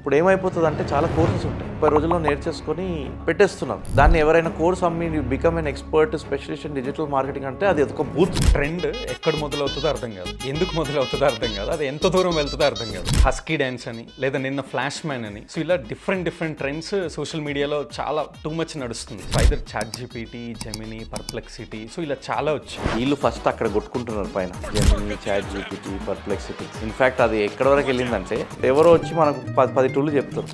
ఇప్పుడు ఏమైపోతుంది అంటే చాలా కోర్సెస్ ఉంటాయి 30 రోజుల్లో నేర్చేసుకొని పెట్టేస్తున్నారు. దాన్ని ఎవరైనా కోర్స్ అమ్మి become an expert specialist in digital marketing అంటే అది ఒక బూత్. ట్రెండ్ ఎక్కడ మొదలవుతుందో అర్థం కాదు, ఎందుకు మొదలవుతుందో అర్థం కాదు, అది ఎంత దూరం వెళ్తుందో అర్థం కాదు. హస్కీ డ్యాన్స్ అని, లేదా నిన్న ఫ్లాష్ మ్యాన్ అని, సో ఇలా డిఫరెంట్ ట్రెండ్స్ సోషల్ మీడియాలో చాలా టూ మచ్ నడుస్తుంది. So either ChatGPT, Gemini, Perplexity, so ఇలా చాలా వచ్చాయి. వీళ్ళు ఫస్ట్ అక్కడ కొట్టుకుంటున్నారు పైన, Gemini, ChatGPT, Perplexity. In fact అది ఎక్కడ వరకు వెళ్ళిందంటే ఎవరో వచ్చి మనకు 10 టూళ్ళు చెప్తారు,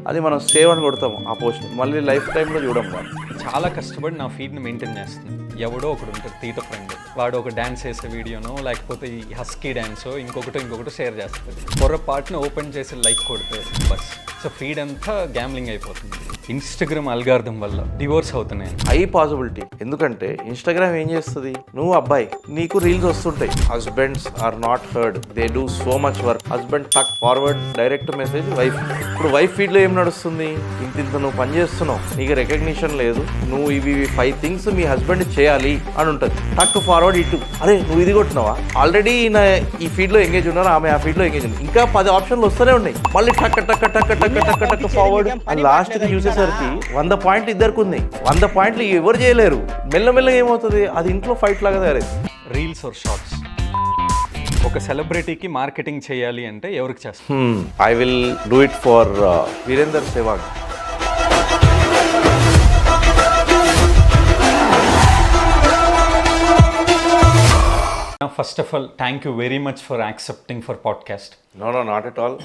అది మనం సేవ్ అని కొడతాము ఆ పోస్ట్, మళ్ళీ లైఫ్ టైంలో చూడము. చాలా కష్టపడి నా ఫీడ్ని మెయింటైన్ చేస్తుంది. ఎవడో ఒకడు ఉంటాడు తీట ఫ్రెండ్, వాడు ఒక డ్యాన్స్ వేసే వీడియోనో లేకపోతే ఈ హస్కీ డ్యాన్సో ఇంకొకటి షేర్ చేస్తుంది. పొరపాటున ఓపెన్ చేసి లైక్ కొడితే బస్, సో ఫీడ్ అంతా గ్యామ్లింగ్ అయిపోతుంది. ఇన్స్టాగ్రామ్ అల్గారిథం వల్ల డివోర్స్ అవుతున్నాయి. High possibility. ఎందుకంటే ఇన్స్టాగ్రామ్ ఏం చేస్తుంది, నువ్వు అబ్బాయి నీకు రీల్స్ వస్తుంటాయి, husbands are not heard, they do so much work, husband tuck forward direct message wife. ఇప్పుడు వైఫ్ ఫీడ్ లో ఏం నడుస్తుంది, ఇంత నువ్వు పని చేస్తున్నావు, నీకు రికగ్నిషన్ లేదు, నువ్వు ఇవి 5 థింగ్స్ మీ హస్బెండ్ చేయాలి అని ఉంటుంది. టక్ ఫార్వర్డ్ ఇటు, అరే నువ్వు ఇది కొట్టినావా, ఆల్రెడీ ఈ ఫీడ్ లో ఎంగేజ్ ఉన్నారు, ఆమె ఆ ఫీడ్ లో ఎంగేజ్ ఉంది, ఇంకా 10 ఆప్షన్లు వస్తూనే ఉన్నాయి, మళ్ళీ టక్ టక్ టక్ టక్ టక్ టక్ ఫార్వర్డ్. అండ్ లాస్ట్ కి చూసేసరికి 100 పాయింట్లు ఇద్దరికి ఉంది, 100 పాయింట్లు ఎవరు చేయలేరు. మెల్లమెల్లగా ఏమవుతుంది, అది ఇంట్లో ఫైట్ లాగా తయారైంది. Reels or shorts. ఒక సెలబ్రిటీకి మార్కెటింగ్ చేయాలి అంటే ఎవరికి చేస్తారు? I will do it for Virender Sehwag. First of all thank you very much for accepting for podcast. No not at all.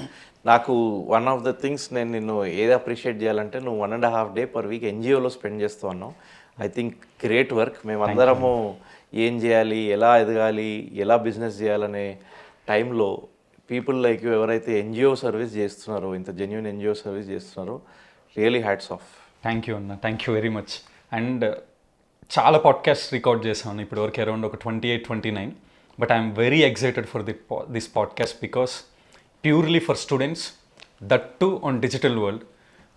నాకు వన్ ఆఫ్ ద థింగ్స్ నేను నిన్ను ఏది అప్రిషియేట్ చేయాలంటే నువ్వు 1.5 డే పర్ వీక్ ఎన్జిఓలో స్పెండ్ చేస్తూ ఉన్నావు. I think great work. మేమందరము ఏం చేయాలి, ఎలా ఎదగాలి, ఎలా బిజినెస్ చేయాలనే టైంలో పీపుల్ లైక్ యూ ఎవరైతే ఎన్జిఓ సర్వీస్ చేస్తున్నారో, ఇంత జెన్యూన్ ఎన్జిఓ సర్వీస్ చేస్తున్నారో, really hats off. Thank you అన్న, thank you very much. And చాలా పాడ్కాస్ట్ రికార్డ్ చేశాను ఇప్పటివరకు, అరౌండ్ ఒక 28-29. But I'm very excited for this podcast because purely for students, that too on digital world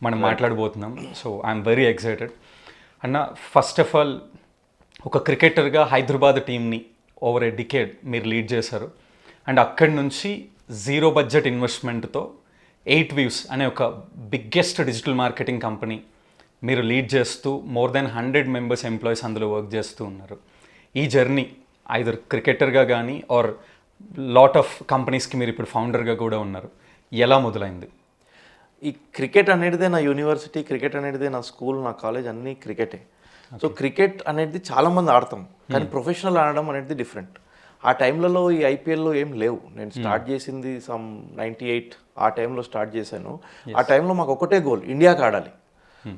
మనం మాట్లాడబోతున్నాం. So I'm very excited. అన్న, first of all ఒక క్రికెటర్గా హైదరాబాద్ టీమ్ని ఓవర్ ఏ డికేడ్ మీరు లీడ్ చేశారు. అండ్ అక్కడి నుంచి 0 బడ్జెట్ ఇన్వెస్ట్మెంట్తో 8 Views అనే ఒక బిగ్గెస్ట్ డిజిటల్ మార్కెటింగ్ కంపెనీ మీరు లీడ్ చేస్తూ మోర్ దెన్ 100 మెంబర్స్ ఎంప్లాయీస్ అందులో వర్క్ చేస్తూ ఉన్నారు. ఈ జర్నీ ఐదర్ క్రికెటర్గా కానీ ఆర్ లాట్ ఆఫ్ కంపెనీస్కి మీరు ఇప్పుడు ఫౌండర్గా కూడా ఉన్నారు, ఎలా మొదలైంది? ఈ క్రికెట్ అనేటిదే నా యూనివర్సిటీ, క్రికెట్ అనేటిదే నా స్కూల్, నా కాలేజ్ అన్నీ క్రికెటే. సో క్రికెట్ అనేది చాలామంది ఆడతాం, కానీ ప్రొఫెషనల్ ఆడడం అనేది డిఫరెంట్. ఆ టైంలలో ఈ ఐపీఎల్లో ఏం లేవు. నేను స్టార్ట్ చేసింది సమ్ 98 ఆ టైంలో స్టార్ట్ చేశాను. ఆ టైంలో మాకు ఒకటే గోల్, ఇండియాకి ఆడాలి.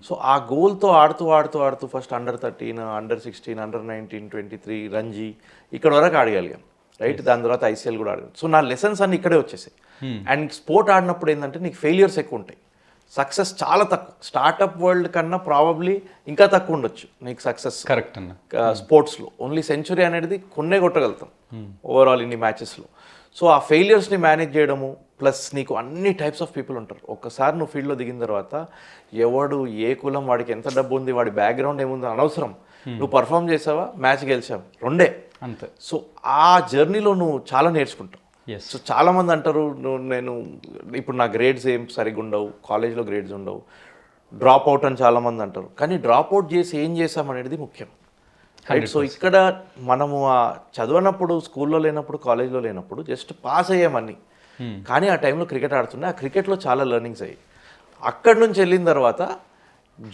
సో ఆ గోల్తో ఆడుతూ ఫస్ట్ అండర్-13, అండర్-16, అండర్-19, 23, రంజీ ఇక్కడ వరకు ఆడగలిగాం, రైట్. దాని తర్వాత ఐసీఎల్ కూడా ఆడగలం. సో నా లెసన్స్ అన్నీ ఇక్కడే వచ్చేసాయి. అండ్ స్పోర్ట్ ఆడినప్పుడు ఏంటంటే నీకు ఫెయిలియర్స్ ఎక్కువ ఉంటాయి, సక్సెస్ చాలా తక్కువ. స్టార్టప్ వరల్డ్ కన్నా ప్రాబబ్లీ ఇంకా తక్కువ ఉండొచ్చు నీకు సక్సెస్. కరెక్ట్ అన్న. స్పోర్ట్స్లో ఓన్లీ సెంచరీ అనేది కొన్నే కొట్టగలుగుతాం ఓవరాల్ ఇన్ని మ్యాచెస్లో. సో ఆ ఫెయిలియర్స్ని మేనేజ్ చేయడము, ప్లస్ నీకు అన్ని టైప్స్ ఆఫ్ పీపుల్ ఉంటారు. ఒక్కసారి నువ్వు ఫీల్డ్లో దిగిన తర్వాత ఎవడు ఏ కులం, వాడికి ఎంత డబ్బు ఉంది, వాడి బ్యాక్గ్రౌండ్ ఏముంది అనవసరం. నువ్వు పర్ఫామ్ చేసావా, మ్యాచ్ గెలిచావు, రెండే అంతే. సో ఆ జర్నీలో నువ్వు చాలా నేర్చుకుంటావు. సో చాలామంది అంటారు నేను ఇప్పుడు నా గ్రేడ్స్ ఏం సరిగ్గా ఉండవు, కాలేజ్లో గ్రేడ్స్ ఉండవు, డ్రాప్ అవుట్ అని చాలామంది అంటారు. కానీ డ్రాప్ అవుట్ చేసి ఏం చేసామనేది ముఖ్యం, రైట్. సో ఇక్కడ మనము చదవనప్పుడు, స్కూల్లో లేనప్పుడు, కాలేజ్లో లేనప్పుడు జస్ట్ పాస్ అయ్యామని, కానీ ఆ టైంలో క్రికెట్ ఆడుతుండే. ఆ క్రికెట్లో చాలా లెర్నింగ్స్ అయ్యాయి. అక్కడి నుంచి వెళ్ళిన తర్వాత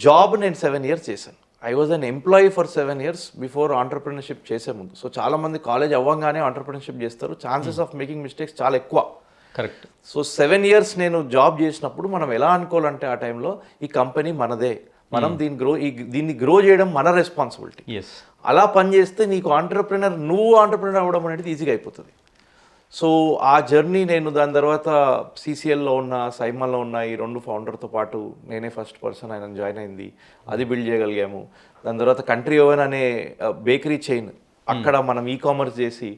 జాబ్ నేను 7 years చేశాను. I was an employee for 7 years before entrepreneurship చేసే ముందు. సో చాలామంది కాలేజ్ అవ్వగానే ఆంటర్ప్రినర్షిప్ చేస్తారు, ఛాన్సెస్ ఆఫ్ మేకింగ్ మిస్టేక్స్ చాలా ఎక్కువ. కరెక్ట్. సో 7 years నేను జాబ్ చేసినప్పుడు మనం ఎలా అనుకోవాలంటే ఆ టైంలో ఈ కంపెనీ మనదే, మనం దీన్ని గ్రో చేయడం మన రెస్పాన్సిబిలిటీ. అలా పనిచేస్తే నీకు నువ్వు ఆంటర్ప్రినర్ అవ్వడం అనేది ఈజీగా అయిపోతుంది. సో ఆ జర్నీ నేను దాని తర్వాత సిసిఎల్లో ఉన్న, సైమాలో ఉన్న ఈ 2 ఫౌండర్తో పాటు నేనే ఫస్ట్ పర్సన్ ఆయన జాయిన్ అయింది, అది బిల్డ్ చేయగలిగాము. దాని తర్వాత కంట్రీ ఓవెన్ అనే బేకరీ చైన్, అక్కడ మనం ఈకామర్స్ చేసి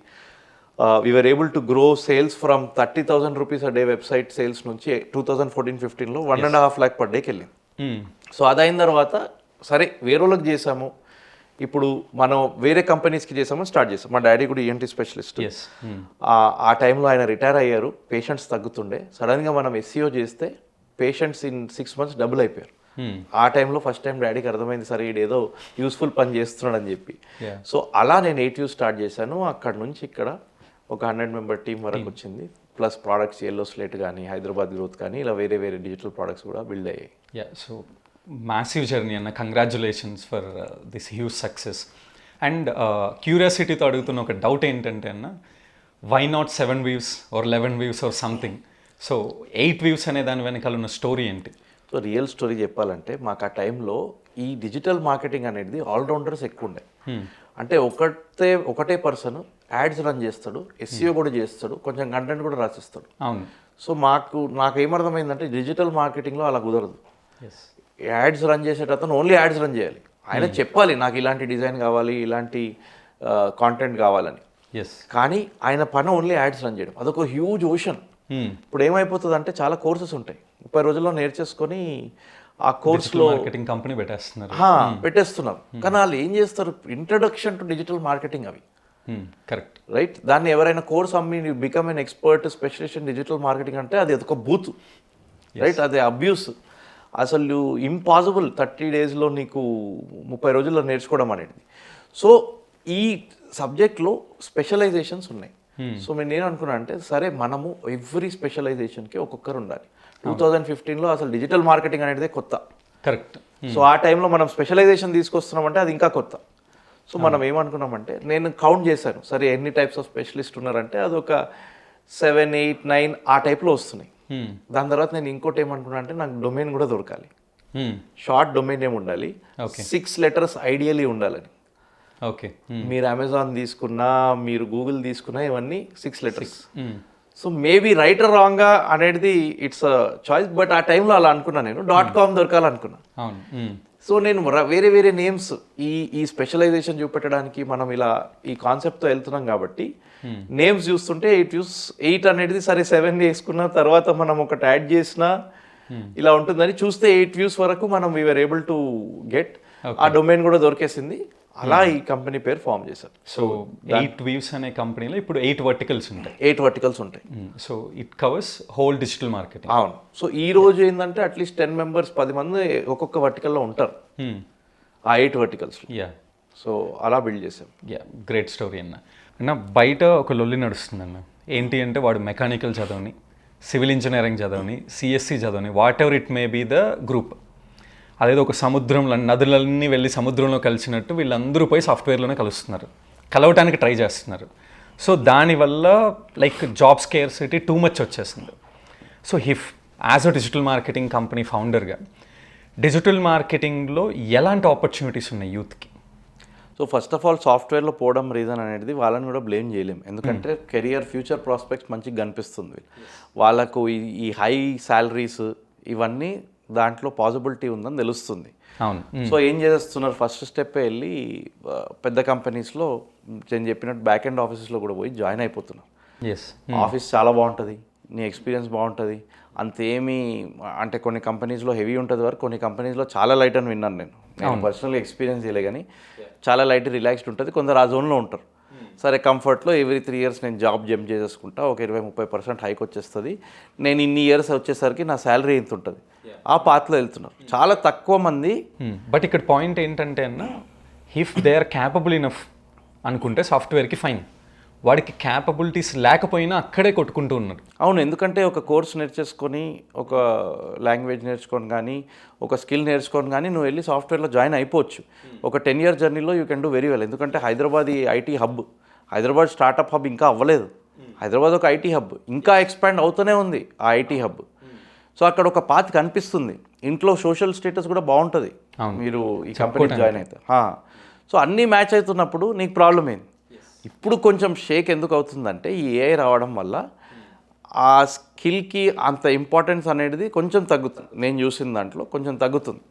we are able to grow sales from 30,000 rupees a day website sales నుంచి 2014-15లో 1.5 lakh per dayకి వెళ్ళింది. సో అదైన తర్వాత సరే వేరే వాళ్ళకి చేసాము, ఇప్పుడు మనం వేరే కంపెనీస్కి చేసామని స్టార్ట్ చేసాం. మా డాడీ కూడా ఈఎన్టీ స్పెషలిస్ట్. ఆ టైంలో ఆయన రిటైర్ అయ్యారు, పేషెంట్స్ తగ్గుతుండే. సడన్గా మనం ఎస్సీఓ చేస్తే పేషెంట్స్ ఇన్ 6 months డబుల్ అయిపోయారు. ఆ టైంలో ఫస్ట్ టైం డాడీకి అర్థమైంది, సరే ఏదో యూస్ఫుల్ పని చేస్తున్నాడు అని చెప్పి. సో అలా నేను 8 Views స్టార్ట్ చేశాను. అక్కడ నుంచి ఇక్కడ ఒక 100-member టీం వరకు వచ్చింది. ప్లస్ ప్రోడక్ట్స్ ఎల్లో స్లేట్ కానీ, హైదరాబాద్ గ్రోత్ కానీ, ఇలా వేరే వేరే డిజిటల్ ప్రోడక్ట్స్ కూడా బిల్డ్ అయ్యాయి. సో మ్యాసివ్ జర్నీ అన్న, congratulations for this huge success. And క్యూరియాసిటీతో అడుగుతున్న ఒక డౌట్ ఏంటంటే అన్న, why not 7 Views or 11 Views or something? So 8 Views అనే దాని వెనకాల ఉన్న స్టోరీ ఏంటి? సో రియల్ స్టోరీ చెప్పాలంటే మాకు ఆ టైంలో ఈ డిజిటల్ మార్కెటింగ్ అనేది ఆల్రౌండర్స్ ఎక్కువ ఉండే. అంటే ఒకటే పర్సన్ యాడ్స్ రన్ చేస్తాడు, SEO కూడా చేస్తాడు, కొంచెం కంటెంట్ కూడా రాసిస్తాడు. అవును. సో నాకు ఏమర్థమైందంటే డిజిటల్ మార్కెటింగ్లో అలా కుదరదు. యాడ్స్ రన్ చేసేటతను ఓన్లీ యాడ్స్ రన్ చేయాలి. ఆయన చెప్పాలి నాకు ఇలాంటి డిజైన్ కావాలి, ఇలాంటి కాంటెంట్ కావాలని. కానీ ఆయన పని ఓన్లీ యాడ్స్ రన్ చేయడం, అదొక హ్యూజ్ ఓషన్. ఇప్పుడు ఏమైపోతుంది అంటే చాలా కోర్సెస్ ఉంటాయి, 30 రోజుల్లో నేర్చేసుకొని ఆ కోర్స్లో మార్కెటింగ్ కంపెనీ పెట్టేస్తున్నారు. కానీ వాళ్ళు ఏం చేస్తారు, ఇంట్రడక్షన్ టు డిజిటల్ మార్కెటింగ్ అవి. Correct, right. దాన్ని ఎవరైనా కోర్స్ అమ్మి become an expert specialist in digital marketing అంటే అది ఒక బూత్, రైట్. అది అబ్యూస్. అసలు ఇంపాసిబుల్ 30 daysలో నీకు 30 రోజుల్లో నేర్చుకోవడం అనేది. సో ఈ సబ్జెక్ట్లో స్పెషలైజేషన్స్ ఉన్నాయి. సో నేను అనుకున్నా అంటే సరే మనము ఎవ్రీ స్పెషలైజేషన్కి ఒక్కొక్కరు ఉండాలి. 2015లో అసలు డిజిటల్ మార్కెటింగ్ అనేది కొత్త. కరెక్ట్. సో ఆ టైంలో మనం స్పెషలైజేషన్ తీసుకొస్తున్నామంటే అది ఇంకా కొత్త. సో మనం ఏమనుకున్నామంటే నేను కౌంట్ చేశాను, సరే ఎన్ని టైప్స్ ఆఫ్ స్పెషలిస్ట్ ఉన్నారంటే అది ఒక 7, 8, 9 ఆ టైప్లో వస్తున్నాయి. దాని తర్వాత నేను ఇంకోటి ఏమనుకున్నా అంటే నాకు డొమైన్ కూడా దొరకాలి, షార్ట్ డొమైన్ నేమ్ ఉండాలి, 6 letters ఐడియలీ ఉండాలని. ఓకే. మీరు అమెజాన్ తీసుకున్నా, మీరు గూగుల్ తీసుకున్నా, ఇవన్నీ 6 letters. So maybe right are wrong అనేది ఇట్స్ చాయిస్, బట్ ఆ టైంలో అలా అనుకున్నా. నేను .com దొరకాలనుకున్నా. సో నేను వేరే వేరే నేమ్స్ ఈ స్పెషలైజేషన్ చూపెట్టడానికి మనం ఇలా ఈ కాన్సెప్ట్తో వెళ్తున్నాం కాబట్టి నేమ్స్ చూస్తుంటే 8 Views 8 అనేది సరే 7 వేసుకున్న తర్వాత మనం ఒకటి యాడ్ చేసినా ఇలా ఉంటుందని చూస్తే 8 Views వరకు మనం వీఆర్ ఏబుల్ టు గెట్. ఆ డొమైన్ కూడా దొరికేసింది. అలా ఈ కంపెనీ పేరు ఫామ్ చేశారు. సో 8 Views అనే కంపెనీలో ఇప్పుడు 8 verticals ఉంటాయి. 8 verticals ఉంటాయి. So it covers whole digital marketing. అవును. సో ఈ రోజు ఏంటంటే అట్లీస్ట్ 10 members 10 మంది ఒక్కొక్క వర్టికల్లో ఉంటారు ఆ 8 verticals. సో అలా బిల్డ్ చేసాం. గ్రేట్ స్టోరీ అన్న. బయట ఒక లొల్లి నడుస్తుంది అన్న. ఏంటి అంటే వాడు మెకానికల్ చదవని, సివిల్ ఇంజనీరింగ్ చదవని, CSC చదవని, whatever it may be the group, అదేదో ఒక సముద్రంలో నదులన్నీ వెళ్ళి సముద్రంలో కలిసినట్టు వీళ్ళందరూ పోయి సాఫ్ట్వేర్లోనే కలుస్తున్నారు, కలవటానికి ట్రై చేస్తున్నారు. సో దానివల్ల like job scarcity too much వచ్చేస్తుంది. So as a digital marketing company ఫౌండర్గా డిజిటల్ మార్కెటింగ్లో ఎలాంటి ఆపర్చునిటీస్ ఉన్నాయి యూత్కి? సో ఫస్ట్ ఆఫ్ ఆల్ సాఫ్ట్వేర్లో పోవడం రీజన్ అనేది వాళ్ళని కూడా బ్లేమ్ చేయలేం. ఎందుకంటే కెరియర్ ఫ్యూచర్ ప్రాస్పెక్ట్స్ మంచిగా కనిపిస్తుంది వాళ్ళకు. ఈ హై శాలరీస్ ఇవన్నీ దాంట్లో పాసిబిలిటీ ఉందని తెలుస్తుంది. అవును. సో ఏం చేస్తున్నారు, ఫస్ట్ స్టెప్ వెళ్ళి పెద్ద కంపెనీస్లో నేను చెప్పినట్టు బ్యాక్ ఎండ్ ఆఫీసెస్లో కూడా పోయి జాయిన్ అయిపోతున్నారు. ఆఫీస్ చాలా బాగుంటుంది, నీ ఎక్స్పీరియన్స్ బాగుంటుంది, అంతేమీ అంటే కొన్ని కంపెనీస్లో హెవీ ఉంటుంది వరకు, కొన్ని కంపెనీస్లో చాలా లైట్ అని విన్నాను నేను పర్సనల్గా ఎక్స్పీరియన్స్ చేయలే, కానీ చాలా లైట్ రిలాక్స్డ్ ఉంటుంది. కొందరు ఆ జోన్లో ఉంటారు. సరే కంఫర్ట్లో ఎవ్రీ 3 years నేను జాబ్ జంప్ చేసేసుకుంటా, ఒక 20-30% హైక్ వచ్చేస్తుంది, నేను ఇన్ని ఇయర్స్ వచ్చేసరికి నా శాలరీ ఎంత ఉంటుంది, ఆ పాత్లో వెళ్తున్నారు చాలా తక్కువ మంది. బట్ ఇక్కడ పాయింట్ ఏంటంటే అన్న, if they are capable enough అనుకుంటే సాఫ్ట్వేర్కి ఫైన్, వాడికి క్యాపబిలిటీస్ లేకపోయినా అక్కడే కొట్టుకుంటూ ఉన్నారు. అవును. ఎందుకంటే ఒక కోర్స్ నేర్చేసుకొని, ఒక లాంగ్వేజ్ నేర్చుకొని కానీ, ఒక స్కిల్ నేర్చుకొని కానీ నువ్వు వెళ్ళి సాఫ్ట్వేర్లో జాయిన్ అయిపోవచ్చు. ఒక 10 year జర్నీలో you can do very well. ఎందుకంటే హైదరాబాద్ ఈ IT hub, Hyderabad startup hub ఇంకా అవ్వలేదు. హైదరాబాద్ ఒక ఐటీ హబ్, ఇంకా ఎక్స్పాండ్ అవుతూనే ఉంది ఆ ఐటీ హబ్. సో అక్కడ ఒక పాత్ కనిపిస్తుంది. ఇంట్లో సోషల్ స్టేటస్ కూడా బాగుంటుంది మీరు ఈ కంపెనీ జాయిన్ అవుతారు. సో అన్నీ మ్యాచ్ అవుతున్నప్పుడు నీకు ప్రాబ్లం ఏంది? ఇప్పుడు కొంచెం షేక్ ఎందుకు అవుతుందంటే ఈ AI రావడం వల్ల ఆ స్కిల్కి అంత ఇంపార్టెన్స్ అనేది కొంచెం తగ్గుతుంది. నేను చూసిన దాంట్లో కొంచెం తగ్గుతుంది.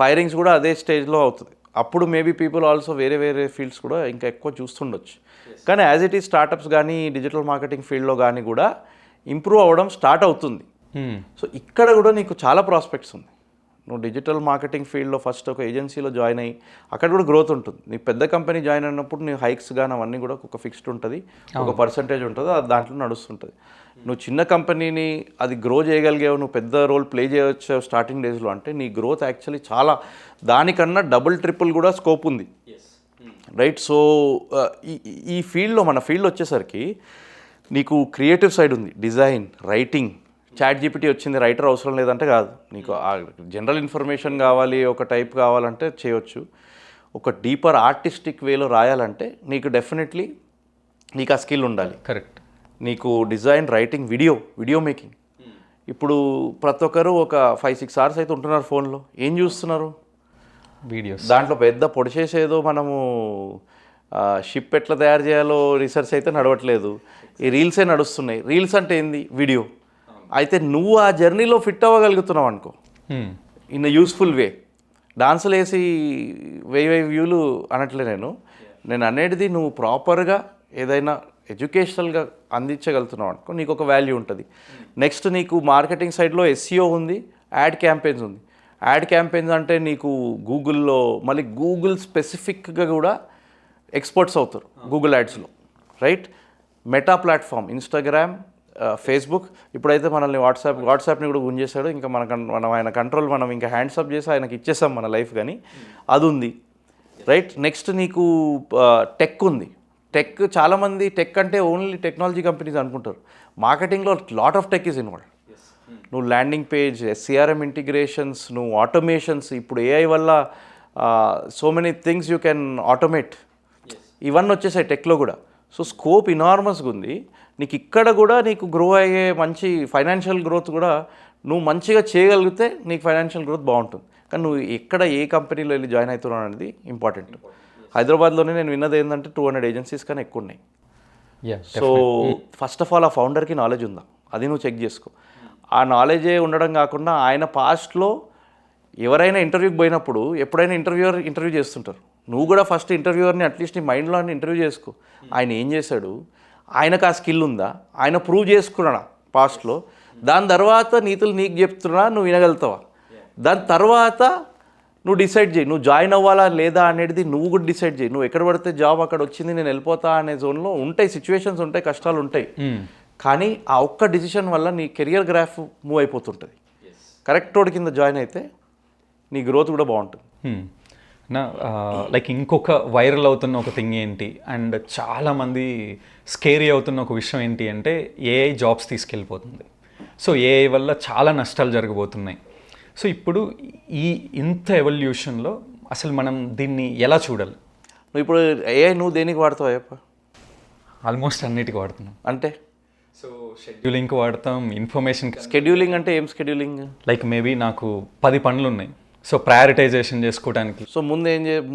ఫైరింగ్స్ కూడా అదే స్టేజ్లో అవుతుంది. అప్పుడు మేబీ పీపుల్ ఆల్సో వేరే వేరే ఫీల్డ్స్ కూడా ఇంకా ఎక్కువ చూస్తుండొచ్చు. కానీ యాజ్ ఇట్ ఈస్ స్టార్టప్స్ కానీ డిజిటల్ మార్కెటింగ్ ఫీల్డ్లో కానీ కూడా ఇంప్రూవ్ అవ్వడం స్టార్ట్ అవుతుంది. సో ఇక్కడ కూడా నీకు చాలా ప్రాస్పెక్ట్స్ ఉంది. నువ్వు డిజిటల్ మార్కెటింగ్ ఫీల్డ్లో ఫస్ట్ ఒక ఏజెన్సీలో జాయిన్ అయ్యి అక్కడ కూడా గ్రోత్ ఉంటుంది. నీ పెద్ద కంపెనీ జాయిన్ అయినప్పుడు నీ హైక్స్ కానీ అవన్నీ కూడా ఒక ఫిక్స్డ్ ఉంటుంది, ఒక పర్సంటేజ్ ఉంటుంది, అది దాంట్లో నడుస్తుంటుంది. నువ్వు చిన్న కంపెనీని అది గ్రో చేయగలిగావు, నువ్వు పెద్ద రోల్ ప్లే చేయవచ్చు స్టార్టింగ్ డేస్లో అంటే నీ గ్రోత్ యాక్చువల్లీ చాలా దానికన్నా డబుల్ ట్రిపుల్ కూడా స్కోప్ ఉంది, రైట్? సో ఈ ఫీల్డ్లో మన ఫీల్డ్ వచ్చేసరికి నీకు క్రియేటివ్ సైడ్ ఉంది, డిజైన్, రైటింగ్. చాట్ జీపీటీ వచ్చింది, రైటర్ అవసరం లేదంటే కాదు. నీకు జనరల్ ఇన్ఫర్మేషన్ కావాలి, ఒక టైప్ కావాలంటే చేయొచ్చు. ఒక డీపర్ ఆర్టిస్టిక్ వేలో రాయాలంటే నీకు డెఫినెట్లీ నీకు ఆ స్కిల్ ఉండాలి. కరెక్ట్. నీకు డిజైన్, రైటింగ్, వీడియో మేకింగ్. ఇప్పుడు ప్రతి ఒక్కరు ఒక 5-6 hours అయితే ఉంటున్నారు ఫోన్లో. ఏం చూస్తున్నారు? వీడియోస్. దాంట్లో పెద్ద పొడిచేసేదో మనము షిప్ ఎట్లా తయారు చేయాలో రీసెర్చ్ అయితే నడవట్లేదు. ఈ రీల్సే నడుస్తున్నాయి. రీల్స్ అంటే ఏంది? వీడియో. అయితే నువ్వు ఆ జర్నీలో ఫిట్ అవ్వగలుగుతున్నావు అనుకో, ఇన్ యూస్ఫుల్ వే. డాన్సులు వేసి 1000 వ్యూలు అనట్లే నేను అనేది నువ్వు ప్రాపర్గా ఏదైనా ఎడ్యుకేషనల్గా అందించగలుగుతున్నావు అనుకో, నీకు ఒక వాల్యూ ఉంటుంది. నెక్స్ట్ నీకు మార్కెటింగ్ సైడ్లో SEO ఉంది, యాడ్ క్యాంపెయిన్స్ ఉంది. యాడ్ క్యాంపెయిన్స్ అంటే నీకు గూగుల్లో మళ్ళీ గూగుల్ స్పెసిఫిక్గా కూడా ఎక్స్పర్ట్స్ అవుతారు గూగుల్ యాడ్స్లో, right? Meta platform, Instagram, Facebook. ఇప్పుడైతే మనల్ని వాట్సాప్ని కూడా గుంజేశాడు. ఇంకా మనం ఆయన కంట్రోల్ మనం ఇంకా హ్యాండ్సప్ చేసి ఆయనకి ఇచ్చేసాం మన లైఫ్. కానీ అది ఉంది, రైట్? నెక్స్ట్ నీకు టెక్ ఉంది. టెక్ చాలామంది టెక్ అంటే ఓన్లీ టెక్నాలజీ కంపెనీస్ అనుకుంటారు. మార్కెటింగ్లో lot of tech is involved. నువ్వు ల్యాండింగ్ పేజ్, CRM ఇంటిగ్రేషన్స్, నువ్వు ఆటోమేషన్స్. ఇప్పుడు AI వల్ల so many things you can automate. ఇవన్నీ వచ్చేసాయి టెక్లో కూడా. సో స్కోప్ ఇనార్మస్గా ఉంది. నీకు ఇక్కడ కూడా నీకు గ్రో అయ్యే మంచి ఫైనాన్షియల్ గ్రోత్ కూడా నువ్వు మంచిగా చేయగలిగితే నీకు ఫైనాన్షియల్ గ్రోత్ బాగుంటుంది. కానీ నువ్వు ఎక్కడ ఏ కంపెనీలో వెళ్ళి జాయిన్ అవుతున్నావు అనేది ఇంపార్టెంట్. హైదరాబాద్లోనే నేను విన్నది ఏంటంటే 200 ఏజెన్సీస్ కన్నా ఎక్కువ ఉన్నాయి. సో ఫస్ట్ ఆఫ్ ఆల్ ఆ ఫౌండర్కి నాలెడ్జ్ ఉందా అది నువ్వు చెక్ చేసుకో. ఆ నాలెడ్జే ఉండడం కాకుండా ఆయన పాస్ట్లో ఎవరైనా ఇంటర్వ్యూకి పోయినప్పుడు ఎప్పుడైనా ఇంటర్వ్యూ చేస్తుంటారు. నువ్వు కూడా ఫస్ట్ ఇంటర్వ్యూవర్ని అట్లీస్ట్ నీ మైండ్లో ఇంటర్వ్యూ చేసుకో. ఆయన ఏం చేశాడు, ఆయనకు ఆ స్కిల్ ఉందా, ఆయన ప్రూవ్ చేసుకున్నా పాస్ట్లో, దాని తర్వాత నీతులు నీకు చెప్తున్నా నువ్వు వినగలుగుతావా, దాని తర్వాత నువ్వు డిసైడ్ చేయి నువ్వు జాయిన్ అవ్వాలా లేదా అనేది. నువ్వు కూడా డిసైడ్ చేయి. నువ్వు ఎక్కడ పడితే జాబ్ అక్కడ వచ్చింది నేను వెళ్ళిపోతా అనే జోన్లో ఉంటాయి, సిచ్యువేషన్స్ ఉంటాయి, కష్టాలు ఉంటాయి. కానీ ఆ ఒక్క డిసిషన్ వల్ల నీ కెరియర్ గ్రాఫ్ మూవ్ అయిపోతుంటుంది. కరెక్ట్ రోడ్ కింద జాయిన్ అయితే నీ గ్రోత్ కూడా బాగుంటుంది. నా లైక్ ఇంకొక వైరల్ అవుతున్న ఒక థింగ్ ఏంటి అండ్ చాలామంది స్కేరీ అవుతున్న ఒక విషయం ఏంటి అంటే AI జాబ్స్ తీసుకెళ్ళిపోతుంది. సో AI వల్ల చాలా నష్టాలు జరగబోతున్నాయి. సో ఇప్పుడు ఇంత ఎవల్యూషన్లో అసలు మనం దీన్ని ఎలా చూడాలి? నువ్వు ఇప్పుడు AI నువ్వు దేనికి వాడతావు అయ్యప్ప? ఆల్మోస్ట్ అన్నిటికీ వాడుతున్నాం. అంటే సో షెడ్యూలింగ్కి వాడతాం, ఇన్ఫర్మేషన్. స్కెడ్యూలింగ్ అంటే ఏం స్కెడ్యూలింగ్? లైక్ మేబీ నాకు 10 పనులు ఉన్నాయి, సో ప్రయారిటైజేషన్ చేసుకోవడానికి. సో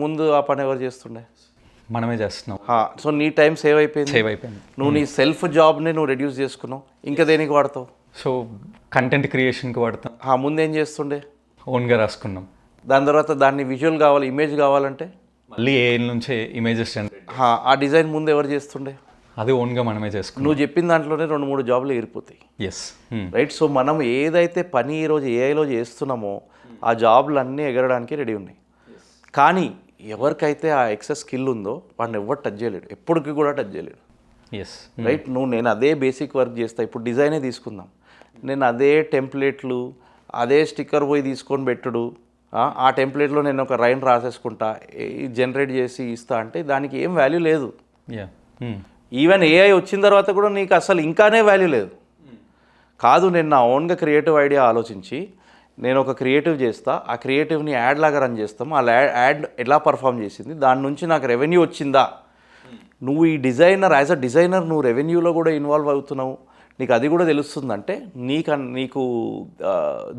ముందు ఆ పని ఎవరు చేస్తుండే? మనమే చేస్తున్నాం. సో నీ టైం సేవ్ అయిపోయింది. నువ్వు నీ సెల్ఫ్ జాబ్ని నువ్వు రెడ్యూస్ చేసుకున్నావు. ఇంకా దేనికి వాడతావు? సో కంటెంట్ క్రియేషన్కి వాడతాం. ముందేం చేస్తుండే? ఓన్గా రాసుకున్నాం. దాని తర్వాత దాన్ని విజువల్ కావాలి, ఇమేజ్ కావాలంటే మళ్ళీ AI నుంచే ఇమేజెస్ జనరేట్. ఆ డిజైన్ ముందు ఎవరు చేస్తుండే? అది ఓన్గా మనమే చేసుకున్నాం. నువ్వు చెప్పిన దాంట్లోనే 2-3 జాబ్లు ఎగిరిపోతాయి. Yes, right. సో మనం ఏదైతే పని ఈరోజు AIలో చేస్తున్నామో ఆ జాబ్లు అన్నీ ఎగరడానికి రెడీ ఉన్నాయి. కానీ ఎవరికైతే ఆ ఎక్సెస్ స్కిల్ ఉందో వాడిని ఎవరు టచ్ చేయలేడు, ఎప్పటికీ కూడా టచ్ చేయలేడు. Yes, right. నేను అదే బేసిక్ వర్క్ చేస్తా. ఇప్పుడు డిజైనే తీసుకుందాం, నేను అదే టెంప్లెట్లు, అదే స్టిక్కర్ పోయి తీసుకొని పెట్టుడు, ఆ టెంప్లెట్లో నేను ఒక రైన్ రాసేసుకుంటా, జనరేట్ చేసి ఇస్తా అంటే దానికి ఏం వాల్యూ లేదు. ఈవెన్ AI వచ్చిన తర్వాత కూడా నీకు అసలు ఇంకానే వాల్యూ లేదు. కాదు, నేను నా ఓన్గా క్రియేటివ్ ఐడియా ఆలోచించి నేను ఒక క్రియేటివ్ చేస్తా, ఆ క్రియేటివ్ని యాడ్ లాగా రన్ చేస్తాము, ఆ యాడ్ ఎలా పర్ఫామ్ చేసింది, దాని నుంచి నాకు రెవెన్యూ వచ్చిందా. నువ్వు ఈ డిజైనర్, యాజ్ అ డిజైనర్ నువ్వు రెవెన్యూలో కూడా ఇన్వాల్వ్ అవుతున్నావు, నీకు అది కూడా తెలుస్తుందంటే నీకు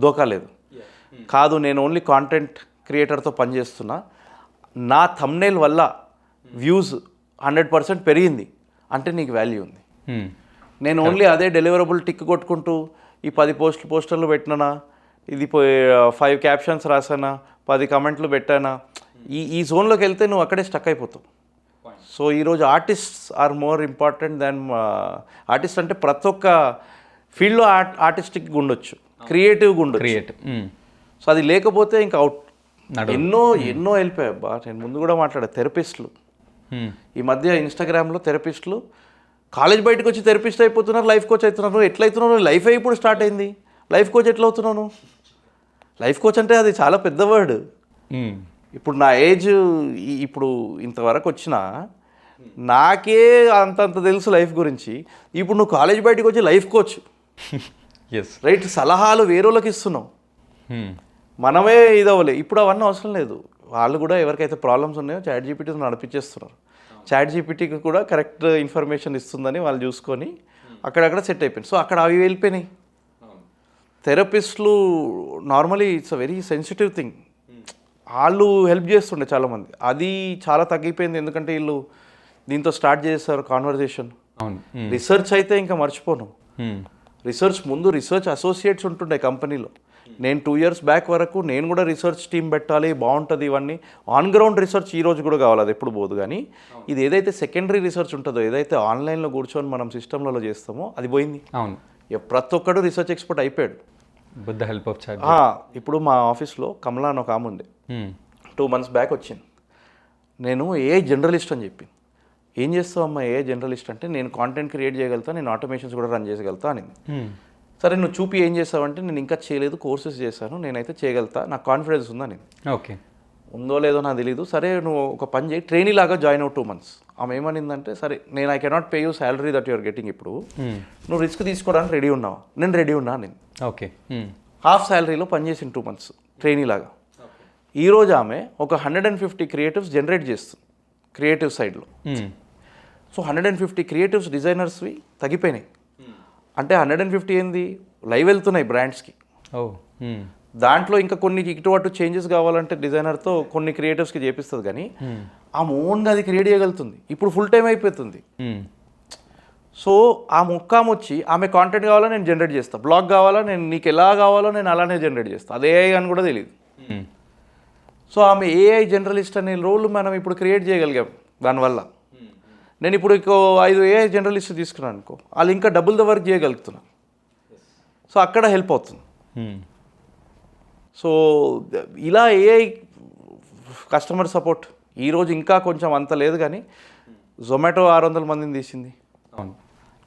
దోకా లేదు. కాదు, నేను ఓన్లీ కాంటెంట్ క్రియేటర్తో పనిచేస్తున్నా, నా థంబ్నెయిల్ వల్ల వ్యూస్ 100% పెరిగింది అంటే నీకు వాల్యూ ఉంది. నేను ఓన్లీ అదే డెలివరబుల్ టిక్ కొట్టుకుంటూ ఈ 10 పోస్టర్లు పెట్టినా, ఇది 5 క్యాప్షన్స్ రాసానా, 10 కమెంట్లు పెట్టానా, ఈ జోన్లోకి వెళ్తే నువ్వు అక్కడే స్టక్ అయిపోతావు. సో ఈరోజు artists are more important than artist. అంటే ప్రతి ఒక్క ఫీల్డ్లో ఆర్టిస్టిక్గా ఉండొచ్చు, క్రియేటివ్గా ఉండొచ్చు. సో అది లేకపోతే ఇంకా అవుట్. ఎన్నో వెళ్ళిపోయాయి బా. నేను ముందు కూడా మాట్లాడా, థెరపిస్టులు ఈ మధ్య ఇన్స్టాగ్రామ్లో థెరపిస్టులు కాలేజ్ బయటకు వచ్చి థెరపిస్ట్ అయిపోతున్నారు, లైఫ్ కోచ్ అవుతున్నారు. ఎట్లా అవుతున్నావు? లైఫ్ ఇప్పుడు స్టార్ట్ అయింది, లైఫ్ కోచ్ ఎట్లా అవుతున్నాను? లైఫ్ కోచ్ అంటే అది చాలా పెద్ద వర్డ్. ఇప్పుడు నా ఏజ్ ఇప్పుడు ఇంతవరకు వచ్చినా నాకే అంతంత తెలుసు లైఫ్ గురించి. ఇప్పుడు నువ్వు కాలేజ్ బయటకు వచ్చి లైఫ్ కోచ్, రైట్, సలహాలు వేరేళ్ళకి ఇస్తున్నావు. మనమే ఇదవ్వలే. ఇప్పుడు అవన్నీ అవసరం లేదు. వాళ్ళు కూడా ఎవరికైతే ప్రాబ్లమ్స్ ఉన్నాయో చాట్ జీపీటీ నడిపించేస్తున్నారు. చాట్ జీపీటీకి కూడా కరెక్ట్ ఇన్ఫర్మేషన్ ఇస్తుందని వాళ్ళు చూసుకొని అక్కడక్కడ సెట్ అయిపోయింది. సో అక్కడ అవి వెళ్ళిపోయినాయి. థెరపిస్టులు normally it's a very sensitive thing. వాళ్ళు హెల్ప్ చేస్తుండే చాలామంది. అది చాలా తగ్గిపోయింది. ఎందుకంటే వీళ్ళు దీంతో స్టార్ట్ చేస్తారు కాన్వర్జేషన్. రీసెర్చ్ అయితే ఇంకా మర్చిపోను. రీసెర్చ్ అసోసియేట్స్ ఉంటుండే కంపెనీలో. నేను 2 years బ్యాక్ వరకు నేను కూడా రీసెర్చ్ టీం పెట్టాలి, బాగుంటుంది ఇవన్నీ. ఆన్ గ్రౌండ్ రీసెర్చ్ ఈ రోజు కూడా కావాలి, అది ఎప్పుడు పోదు. కానీ ఇది ఏదైతే సెకండరీ రీసెర్చ్ ఉంటుందో, ఏదైతే ఆన్లైన్లో కూర్చొని మనం సిస్టంలలో చేస్తామో అది పోయింది. ప్రతి ఒక్కడు రీసెర్చ్ ఎక్స్పర్ట్ అయిపోయాడు with the help of chat. ఇప్పుడు మా ఆఫీస్లో కమలా అని ఒక ఆమె ఉంది, 2 months బ్యాక్ వచ్చింది. నేను ఏ జర్నలిస్ట్ అని చెప్పి, ఏం చేస్తావు అమ్మా ఏ జర్నలిస్ట్ అంటే, నేను కాంటెంట్ క్రియేట్ చేయగలుగుతా, నేను ఆటోమేషన్స్ కూడా రన్ చేయగలుగుతా అని. సరే నువ్వు చూపి ఏం చేస్తావంటే, నేను ఇంకా చేయలేదు, కోర్సెస్ చేశాను, నేనైతే చేయగలుగుతా, నాకు కాన్ఫిడెన్స్ ఉందని. ఓకే, ఉందో లేదో నాకు తెలీదు. సరే నువ్వు ఒక పని చేయి, ట్రైనీ లాగా జాయిన్ అవ్వు 2 months. ఆమె ఏమనిందంటే, సరే నేను I cannot pay you salary that your getting, ఇప్పుడు నువ్వు రిస్క్ తీసుకోవడానికి రెడీ ఉన్నావా? నేను రెడీ ఉన్నా నేను. ఓకే, హాఫ్ శాలరీలో పనిచేసింది 2 months ట్రైనీ లాగా. ఈరోజు ఆమె ఒక 150 క్రియేటివ్స్ జనరేట్ చేస్తుంది క్రియేటివ్ సైడ్లో. సో 150 క్రియేటివ్స్ డిజైనర్స్వి తగ్గిపోయినాయి. అంటే 150 ఏంది, లైవ్ వెళ్తున్నాయి బ్రాండ్స్కి. దాంట్లో ఇంకా కొన్ని ఇటు అటు చేంజెస్ కావాలంటే డిజైనర్తో కొన్ని క్రియేటివ్స్కి చేపిస్తుంది. కానీ ఆమె ఓన్గా అది క్రియేట్ చేయగలుగుతుంది. ఇప్పుడు ఫుల్ టైం అయిపోతుంది. సో ఆ ముక్కాము వచ్చి ఆమె కాంటెంట్ కావాలో నేను జనరేట్ చేస్తాను, బ్లాగ్ కావాలా నేను నీకు ఎలా కావాలో నేను అలానే జనరేట్ చేస్తాను, అదే అని కూడా తెలియదు. సో ఆమె ఏఐ జర్నలిస్ట్ అనే రోల్ మనం ఇప్పుడు క్రియేట్ చేయగలిగాం దానివల్ల. నేను ఇప్పుడు 5 ఏఐ జర్నలిస్ట్ తీసుకున్నాను అనుకో, వాళ్ళు ఇంకా డబుల్ ద వర్క్ చేయగలుగుతున్నాను. సో అక్కడ హెల్ప్ అవుతుంది. సో ఇలా ఏఐ కస్టమర్ సపోర్ట్ ఈరోజు ఇంకా కొంచెం అంత లేదు, కానీ జొమాటో 600 మందిని తీసింది.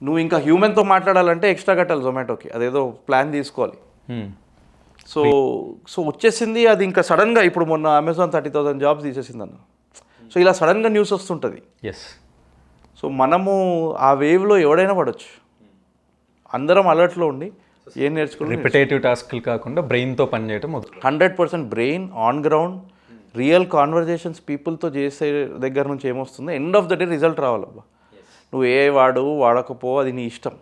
నువ్వు ఇంకా హ్యూమన్తో మాట్లాడాలంటే ఎక్స్ట్రా కట్టాలి జొమాటోకి, అదేదో ప్లాన్ తీసుకోవాలి. సో వచ్చేసింది అది ఇంకా సడన్గా. ఇప్పుడు మొన్న అమెజాన్ 30,000 జాబ్స్ తీసేసింది అన్న. సో ఇలా సడన్గా న్యూస్ వస్తుంటుంది. సో మనము ఆ వేవ్లో ఎవడైనా పడవచ్చు. అందరం అలర్ట్లో ఉండి ఏం నేర్చుకుని రిపిటేటివ్ టాస్క్లు కాకుండా బ్రెయిన్తో పనిచేయడం 100% brain on ground real conversations పీపుల్తో చేసే దగ్గర నుంచి ఏమొస్తుందో end of the day result రావాలబ్బా. నువ్వు ఏ వాడకపో అది నీ ఇష్టం.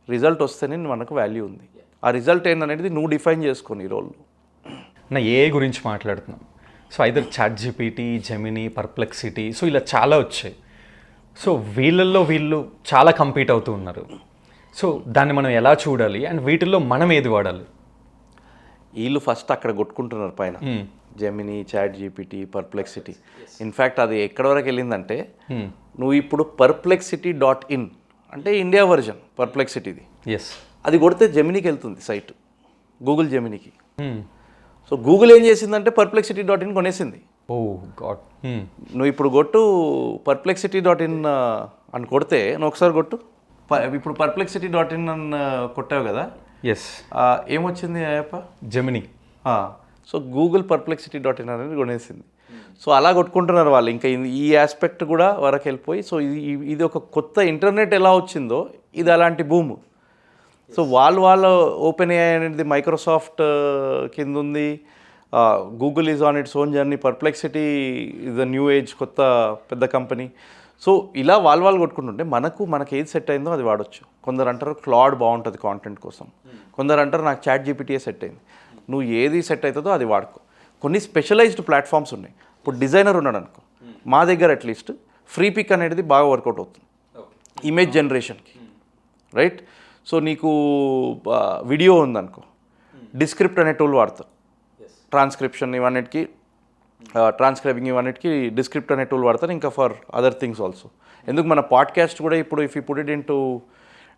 రిజల్ట్ వస్తేనే మనకు వాల్యూ ఉంది. ఆ రిజల్ట్ ఏందనేది నువ్వు డిఫైన్ చేసుకొని ఈ రోల్లో. నా ఏఐ గురించి మాట్లాడుతున్నాం. So either ChatGPT, Gemini, Perplexity, so ఇలా చాలా వచ్చాయి. సో వీళ్ళల్లో వీళ్ళు చాలా కంపీట్ అవుతూ ఉన్నారు. సో దాన్ని మనం ఎలా చూడాలి అండ్ వీటిల్లో మనం ఏది వాడాలి? వీళ్ళు ఫస్ట్ అక్కడ కొట్టుకుంటున్నారు పైన, Gemini, ChatGPT, Perplexity. In fact అది ఎక్కడి వరకు వెళ్ళిందంటే, నువ్వు ఇప్పుడు perplexity.in అంటే ఇండియా వర్జన్ పర్ప్లెక్సిటీది, అది కొడితే జెమినీకి వెళ్తుంది సైట్, గూగుల్ జెమినీకి. సో గూగుల్ ఏం చేసిందంటే perplexity.in కొనేసింది. నువ్వు ఇప్పుడు కొట్టు perplexity.in అని కొడితే, నువ్వు ఒకసారి కొట్టు, ఇప్పుడు perplexity.in అని కొట్టావు కదా, ఏమొచ్చింది Ayyappa? Gemini. So Google perplexity.in అనేది కొనేసింది. సో అలా కొట్టుకుంటున్నారు వాళ్ళు. ఇంకా ఈ ఆస్పెక్ట్ కూడా వరకు వెళ్ళిపోయి, సో ఇది ఒక కొత్త ఇంటర్నెట్ ఎలా వచ్చిందో ఇది అలాంటి భూము. సో వాళ్ళ ఓపెన్ ఏఐ అనేది మైక్రోసాఫ్ట్ కింద ఉంది. Google is on its own journey. Perplexity is a new age, కొత్త పెద్ద కంపెనీ. సో ఇలా వాళ్ళు కొట్టుకుంటుంటే మనకు ఏది సెట్ అయిందో అది వాడచ్చు. కొందరు అంటారు క్లాడ్ బాగుంటుంది కాంటెంట్ కోసం, కొందరు అంటారు నాకు చాట్ జీపీటీయే సెట్ అయింది. నువ్వు ఏది సెట్ అవుతుందో అది వాడుకో. కొన్ని స్పెషలైజ్డ్ ప్లాట్ఫామ్స్ ఉన్నాయి. ఇప్పుడు డిజైనర్ ఉన్నాడు అనుకో, మా దగ్గర అట్లీస్ట్ ఫ్రీ పిక్ అనేది బాగా వర్కౌట్ అవుతుంది ఇమేజ్ జనరేషన్కి, రైట్? సో నీకు వీడియో ఉందనుకో, డిస్క్రిప్ట్ అనే టూల్ వాడతావు. ట్రాన్స్క్రిప్షన్ ఇవన్నిటికి, ట్రాన్స్క్రైబింగ్ ఇవన్నిటికి డిస్క్రిప్ట్ అనే టూల్ వాడతారు. ఇంకా ఫర్ అదర్ థింగ్స్ ఆల్సో. ఎందుకు మన పాడ్కాస్ట్ కూడా ఇప్పుడు if you put it into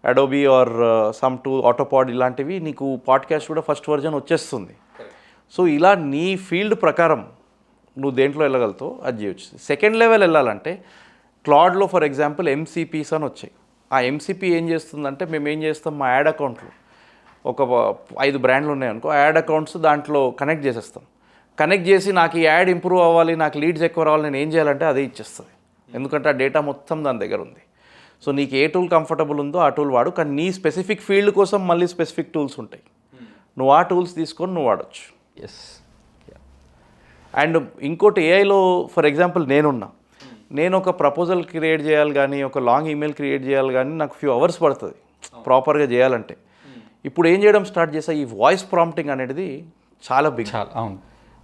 Adobe or some to Autopod ఇలాంటివి, నీకు పాడ్కాస్ట్ కూడా ఫస్ట్ వర్జన్ వచ్చేస్తుంది. సో ఇలా నీ ఫీల్డ్ ప్రకారం నువ్వు దేంట్లో వెళ్ళగలుగుతావు అది చేయొచ్చు. సెకండ్ లెవెల్ వెళ్ళాలంటే క్లాడ్లో ఫర్ ఎగ్జాంపుల్ ఎంసీపీస్ అని వచ్చాయి. ఆ ఎంసీపీ ఏం చేస్తుందంటే మేము ఏం చేస్తాం, మా యాడ్ అకౌంట్లు ఒక 5 బ్రాండ్లు ఉన్నాయనుకో, యాడ్ అకౌంట్స్ దాంట్లో కనెక్ట్ చేసేస్తాం. కనెక్ట్ చేసి నాకు ఈ యాడ్ ఇంప్రూవ్ అవ్వాలి, నాకు లీడ్స్ ఎక్కువ రావాలి, నేను ఏం చేయాలంటే అదే ఇచ్చేస్తుంది. ఎందుకంటే ఆ డేటా మొత్తం దాని దగ్గర ఉంది. సో నీకు ఏ టూల్ కంఫర్టబుల్ ఉందో ఆ టూల్ వాడు. కానీ నీ స్పెసిఫిక్ ఫీల్డ్ కోసం మళ్ళీ స్పెసిఫిక్ టూల్స్ ఉంటాయి. నువ్వు ఆ టూల్స్ తీసుకొని నువ్వు వాడచ్చు. ఎస్. అండ్ ఇంకోటి ఏఐలో ఫర్ ఎగ్జాంపుల్ నేను ఒక ప్రపోజల్ క్రియేట్ చేయాలి కానీ, ఒక లాంగ్ ఈమెయిల్ క్రియేట్ చేయాలి కానీ నాకు ఫ్యూ అవర్స్ పడుతుంది ప్రాపర్గా చేయాలంటే. ఇప్పుడు ఏం చేయడం స్టార్ట్ చేసా, ఈ వాయిస్ ప్రాంప్టింగ్ అనేది చాలా బిగ్. అవును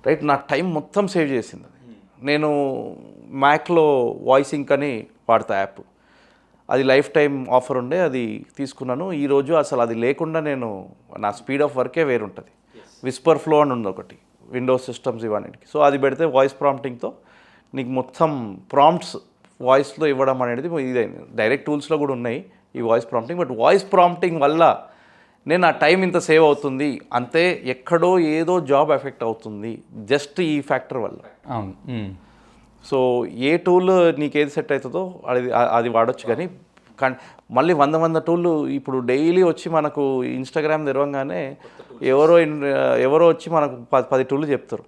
రైట్, నా టైం మొత్తం సేవ్ చేసింది అది. నేను మ్యాక్లో వాయిసింగ్ అని వాడతా యాప్. అది లైఫ్ టైం ఆఫర్ ఉండే, అది తీసుకున్నాను. ఈరోజు అసలు అది లేకుండా నేను నా స్పీడ్ ఆఫ్ వర్కే వేరుంటుంది. విస్పర్ ఫ్లో అని ఉంది ఒకటి, విండోస్ సిస్టమ్స్ ఇవన్నిటికి. సో అది పెడితే వాయిస్ ప్రాంప్టింగ్తో నీకు మొత్తం ప్రాంప్ట్స్ వాయిస్లో ఇవ్వడం అనేది ఇదైంది. డైరెక్ట్ టూల్స్లో కూడా ఉన్నాయి ఈ voice prompting. But voice prompting వల్ల నేను ఆ టైం ఇంత సేవ్ అవుతుంది అంతే, ఎక్కడో ఏదో జాబ్ ఎఫెక్ట్ అవుతుంది జస్ట్ ఈ ఫ్యాక్టర్ వల్ల. అవును. సో ఏ టూల్ నీకు ఏది సెట్ అవుతుందో అది వాడచ్చు. కానీ మళ్ళీ 100 టూళ్ళు ఇప్పుడు డైలీ వచ్చి మనకు ఇన్స్టాగ్రామ్ తెరవంగానే ఎవరో వచ్చి మనకు 10 టూళ్ళు చెప్తారు.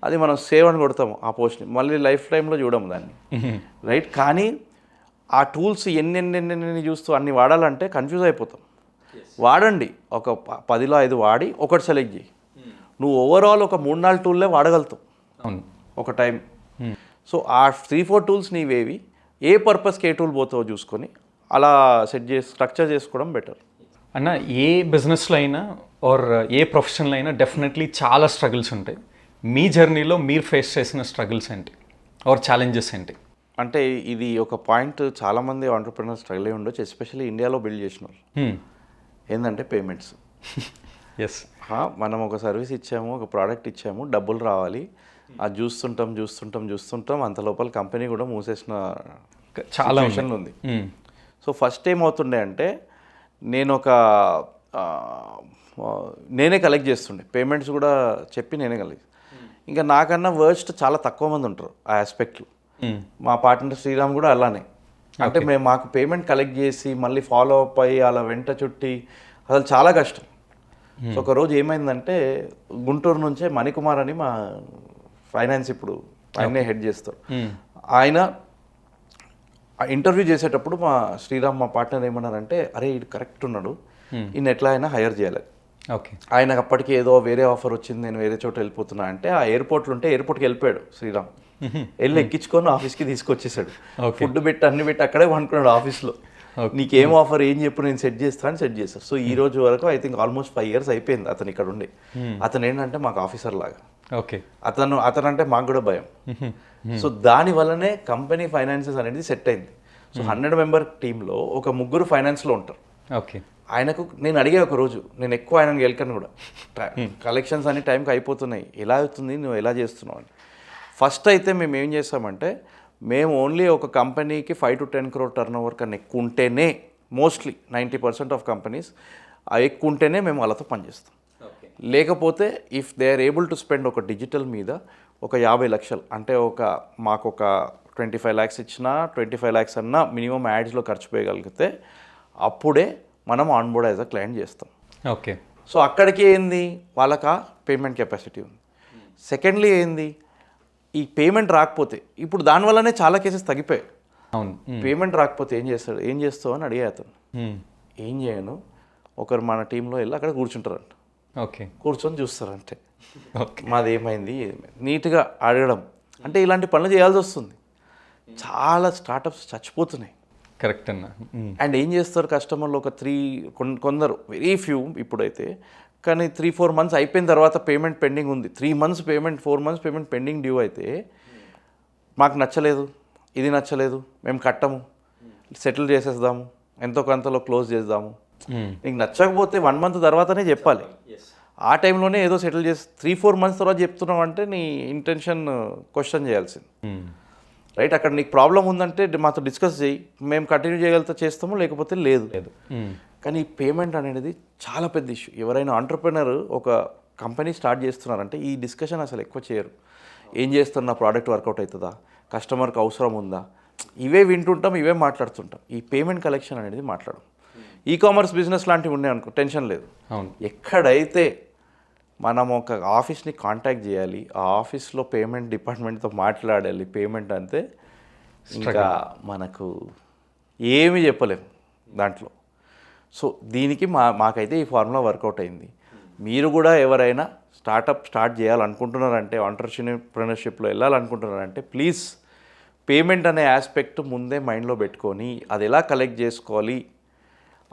అది మనం సేవ్ అని కొడతాము ఆ పోస్ట్ని, మళ్ళీ లైఫ్ టైంలో చూడము దాన్ని. రైట్, కానీ ఆ టూల్స్ ఎన్ని చూస్తూ అన్ని వాడాలంటే కన్ఫ్యూజ్ అయిపోతాం. వాడండి, ఒక 10లో 5 వాడి ఒకటి సెలెక్ట్ చేయి. నువ్వు ఓవరాల్ ఒక 3-4 టూల్లే వాడగలుగుతావు ఒక టైం. సో ఆ 3-4 టూల్స్ నీవేవి, ఏ పర్పస్కి ఏ టూల్ పోతావో చూసుకొని అలా సెట్ చేసి స్ట్రక్చర్ చేసుకోవడం బెటర్. అన్న ఏ బిజినెస్లో అయినా ఆర్ ఏ ప్రొఫెషన్లో అయినా డెఫినెట్లీ చాలా స్ట్రగుల్స్ ఉంటాయి. మీ జర్నీలో మీరు ఫేస్ చేసిన స్ట్రగుల్స్ ఏంటి ఆర్ ఛాలెంజెస్ ఏంటి? అంటే ఇది ఒక పాయింట్ చాలామంది ఆంటర్‌ప్రెన్యూర్స్ స్ట్రగుల్ అయ్యి ఉండొచ్చు, ఎస్పెషల్లీ ఇండియాలో బిల్డ్ చేసినారు. ఏంటంటే పేమెంట్స్. ఎస్, మనం ఒక సర్వీస్ ఇచ్చాము, ఒక ప్రోడక్ట్ ఇచ్చాము, డబ్బులు రావాలి, అది చూస్తుంటాం అంత లోపల కంపెనీ కూడా మూసేసిన చాలా విషయంలో ఉంది. సో ఫస్ట్ ఏమవుతుండే అంటే నేనే కలెక్ట్ చేస్తుండే పేమెంట్స్ కూడా చెప్పి నేనే కలెక్ట్. ఇంకా నాకన్నా వర్స్ట్ చాలా తక్కువ మంది ఉంటారు ఆ ఆస్పెక్ట్లో. మా పార్ట్నర్ శ్రీరామ్ కూడా అలానే. అంటే మాకు పేమెంట్ కలెక్ట్ చేసి మళ్ళీ ఫాలో అప్ అయ్యి అలా వెంట చుట్టి అసలు చాలా కష్టం. సో ఒక రోజు ఏమైందంటే గుంటూరు నుంచే మణికుమార్ అని మా ఫైనాన్స్ ఇప్పుడు ఆయనే హెడ్ చేస్తారు. ఆయన ఇంటర్వ్యూ చేసేటప్పుడు మా శ్రీరామ్ మా పార్ట్నర్ ఏమన్నారంటే, అరే ఇది కరెక్ట్ ఉన్నాడు, ఈయన ఎట్లా అయినా హైర్ చేయాలి. ఓకే, ఆయనకు అప్పటికి ఏదో వేరే ఆఫర్ వచ్చింది, నేను వేరే చోట వెళ్ళిపోతున్నా అంటే ఆ ఎయిర్పోర్ట్లో ఉంటే ఎయిర్పోర్ట్కి వెళ్ళిపోయాడు శ్రీరామ్. వెళ్ళి ఎక్కించుకొని ఆఫీస్కి తీసుకొచ్చేసాడు. ఫుడ్ పెట్టి అన్ని పెట్టి అక్కడే వండుకున్నాడు ఆఫీస్లో. నీకేం ఆఫర్ ఏం చెప్పు నేను సెట్ చేస్తాను. సో ఈ రోజు వరకు ఐ థింక్ ఆల్మోస్ట్ 5 years అయిపోయింది అతను ఇక్కడ ఉండి. అతను ఏంటంటే మాకు ఆఫీసర్ లాగా. ఓకే, అతను అంటే మాకు కూడా భయం. సో దాని వల్లనే కంపెనీ ఫైనాన్సెస్ అనేది సెట్ అయింది. సో 100 member టీంలో ఒక 3 ఫైనాన్స్లో ఉంటారు. ఓకే, ఆయనకు నేను అడిగే ఒక రోజు, నేను ఎక్కువ ఆయనను గెలకను కూడా, కలెక్షన్స్ అన్ని టైంకి అయిపోతున్నాయి, ఎలా అవుతుంది, నువ్వు ఎలా చేస్తున్నావు అని. ఫస్ట్ అయితే మేము ఏం చేస్తామంటే, మేము ఓన్లీ ఒక కంపెనీకి 5 to 10 crore turnover కన్నా ఎక్కువ ఉంటేనే, మోస్ట్లీ 90% ఆఫ్ కంపెనీస్ ఎక్కువ ఉంటేనే మేము వాళ్ళతో పనిచేస్తాం. లేకపోతే if they are able to spend ఒక డిజిటల్ మీద ఒక 50 లక్షలు అంటే మాకు ఒక 25 lakhs ఇచ్చినా 25 lakhs అన్నా మినిమం యాడ్స్లో ఖర్చు పోయగలిగితే అప్పుడే మనం ఆన్బోర్డ్ యాజ్ అ క్లయింట్ చేస్తాం. ఓకే, సో అక్కడికి ఏంది, వాళ్ళకి పేమెంట్ కెపాసిటీ ఉంది. సెకండ్లీ ఏంది, ఈ పేమెంట్ రాకపోతే ఇప్పుడు దానివల్లనే చాలా కేసెస్ తగ్గిపోయాయి. అవును, పేమెంట్ రాకపోతే ఏం చేస్తావు అని అడిగే అతను. ఏం చేయను, ఒకరు మన టీంలో వెళ్ళి అక్కడ కూర్చుంటారంట. ఓకే, కూర్చొని చూస్తారంటే మాది ఏమైంది నీట్గా అడగడం. అంటే ఇలాంటి పనులు చేయాల్సి వస్తుంది. చాలా స్టార్టప్స్ చచ్చిపోతున్నాయి. కరెక్ట్ అన్న. అండ్ ఏం చేస్తారు కస్టమర్లు, ఒక కొందరు వెరీ ఫ్యూ ఇప్పుడైతే, కానీ 3-4 months అయిపోయిన తర్వాత పేమెంట్ పెండింగ్ ఉంది, 3 months payment 4 months payment pending due అయితే, మాకు నచ్చలేదు, ఇది నచ్చలేదు, మేము కట్టము, సెటిల్ చేసేద్దాము, ఎంతో కొంతలో క్లోజ్ చేద్దాము. నీకు నచ్చకపోతే 1 month తర్వాతనే చెప్పాలి. ఆ టైంలోనే ఏదో సెటిల్ చేసి 3-4 months తర్వాత చెప్తున్నావు అంటే నీ ఇంటెన్షన్ క్వశ్చన్ చేయాల్సింది. రైట్, అక్కడ నీకు ప్రాబ్లం ఉందంటే మాతో డిస్కస్ చేయి, మేము కంటిన్యూ చేయగలిగితే చేస్తాము, లేకపోతే లేదు. కానీ ఈ పేమెంట్ అనేది చాలా పెద్ద ఇష్యూ. ఎవరైనా ఆంటర్‌ప్రెన్యూర్ ఒక కంపెనీ స్టార్ట్ చేస్తున్నారంటే ఈ డిస్కషన్ అసలు ఎక్కువ చేయరు. ఏం చేస్తున్నా, ప్రోడక్ట్ వర్కౌట్ అవుతుందా, కస్టమర్కి అవసరం ఉందా, ఇవే వింటుంటాం, ఇవే మాట్లాడుతుంటాం. ఈ పేమెంట్ కలెక్షన్ అనేది మాట్లాడం. ఈ-కామర్స్ బిజినెస్ లాంటివి ఉన్నాయి అనుకో, టెన్షన్ లేదు. ఎక్కడైతే మనం ఒక ఆఫీస్ని కాంటాక్ట్ చేయాలి, ఆ ఆఫీస్లో పేమెంట్ డిపార్ట్మెంట్తో మాట్లాడాలి, పేమెంట్ అంతే ఇంకా మనకు ఏమీ చెప్పలేము దాంట్లో. సో దీనికి మాకైతే ఈ ఫార్ములా వర్కౌట్ అయింది. మీరు కూడా ఎవరైనా స్టార్ట్ చేయాలనుకుంటున్నారంటే, ఆంటర్‌ప్రెన్యూర్‌షిప్‌లో వెళ్ళాలనుకుంటున్నారంటే ప్లీజ్ పేమెంట్ అనే ఆస్పెక్ట్ ముందే మైండ్లో పెట్టుకొని అది ఎలా కలెక్ట్ చేసుకోవాలి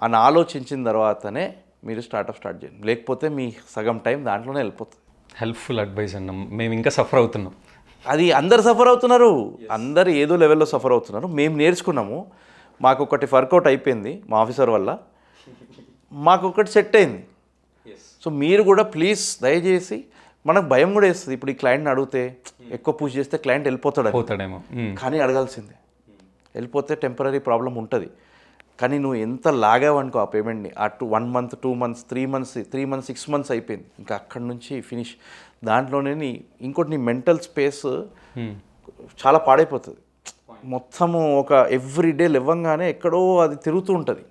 అని ఆలోచించిన తర్వాతనే మీరు స్టార్ట్ చేయండి. లేకపోతే మీ సగం టైం దాంట్లోనే వెళ్ళిపోతుంది. హెల్ప్ఫుల్ అడ్వైస్ అన్న. మేము ఇంకా సఫర్ అవుతున్నాం. అది అందరు సఫర్ అవుతున్నారు, అందరు ఏదో లెవెల్లో సఫర్ అవుతున్నారు. మేము నేర్చుకున్నాము, మాకు ఒకటి వర్కౌట్ అయిపోయింది మా ఆఫీసర్ వల్ల, మాకు ఒకటి సెట్ అయింది. సో మీరు కూడా ప్లీజ్ దయచేసి, మనకు భయం కూడా వేస్తుంది. ఇప్పుడు ఈ క్లయింట్ని అడిగితే ఎక్కువ పుష్ చేస్తే క్లయింట్ వెళ్ళిపోతాడేమో, కానీ అడగాల్సిందే. వెళ్ళిపోతే టెంపరీ ప్రాబ్లం ఉంటుంది. కానీ నువ్వు ఎంత లాగావనుకో ఆ పేమెంట్ని, 1 month 2 months 3 months 6 months అయిపోయింది, ఇంకా అక్కడి నుంచి ఫినిష్. దాంట్లోనే ఇంకోటి నీ మెంటల్ స్పేస్ చాలా పాడైపోతుంది. మొత్తము ఒక ఎవ్రీడే లేవంగానే ఎక్కడో అది తిరుగుతూ ఉంటుంది.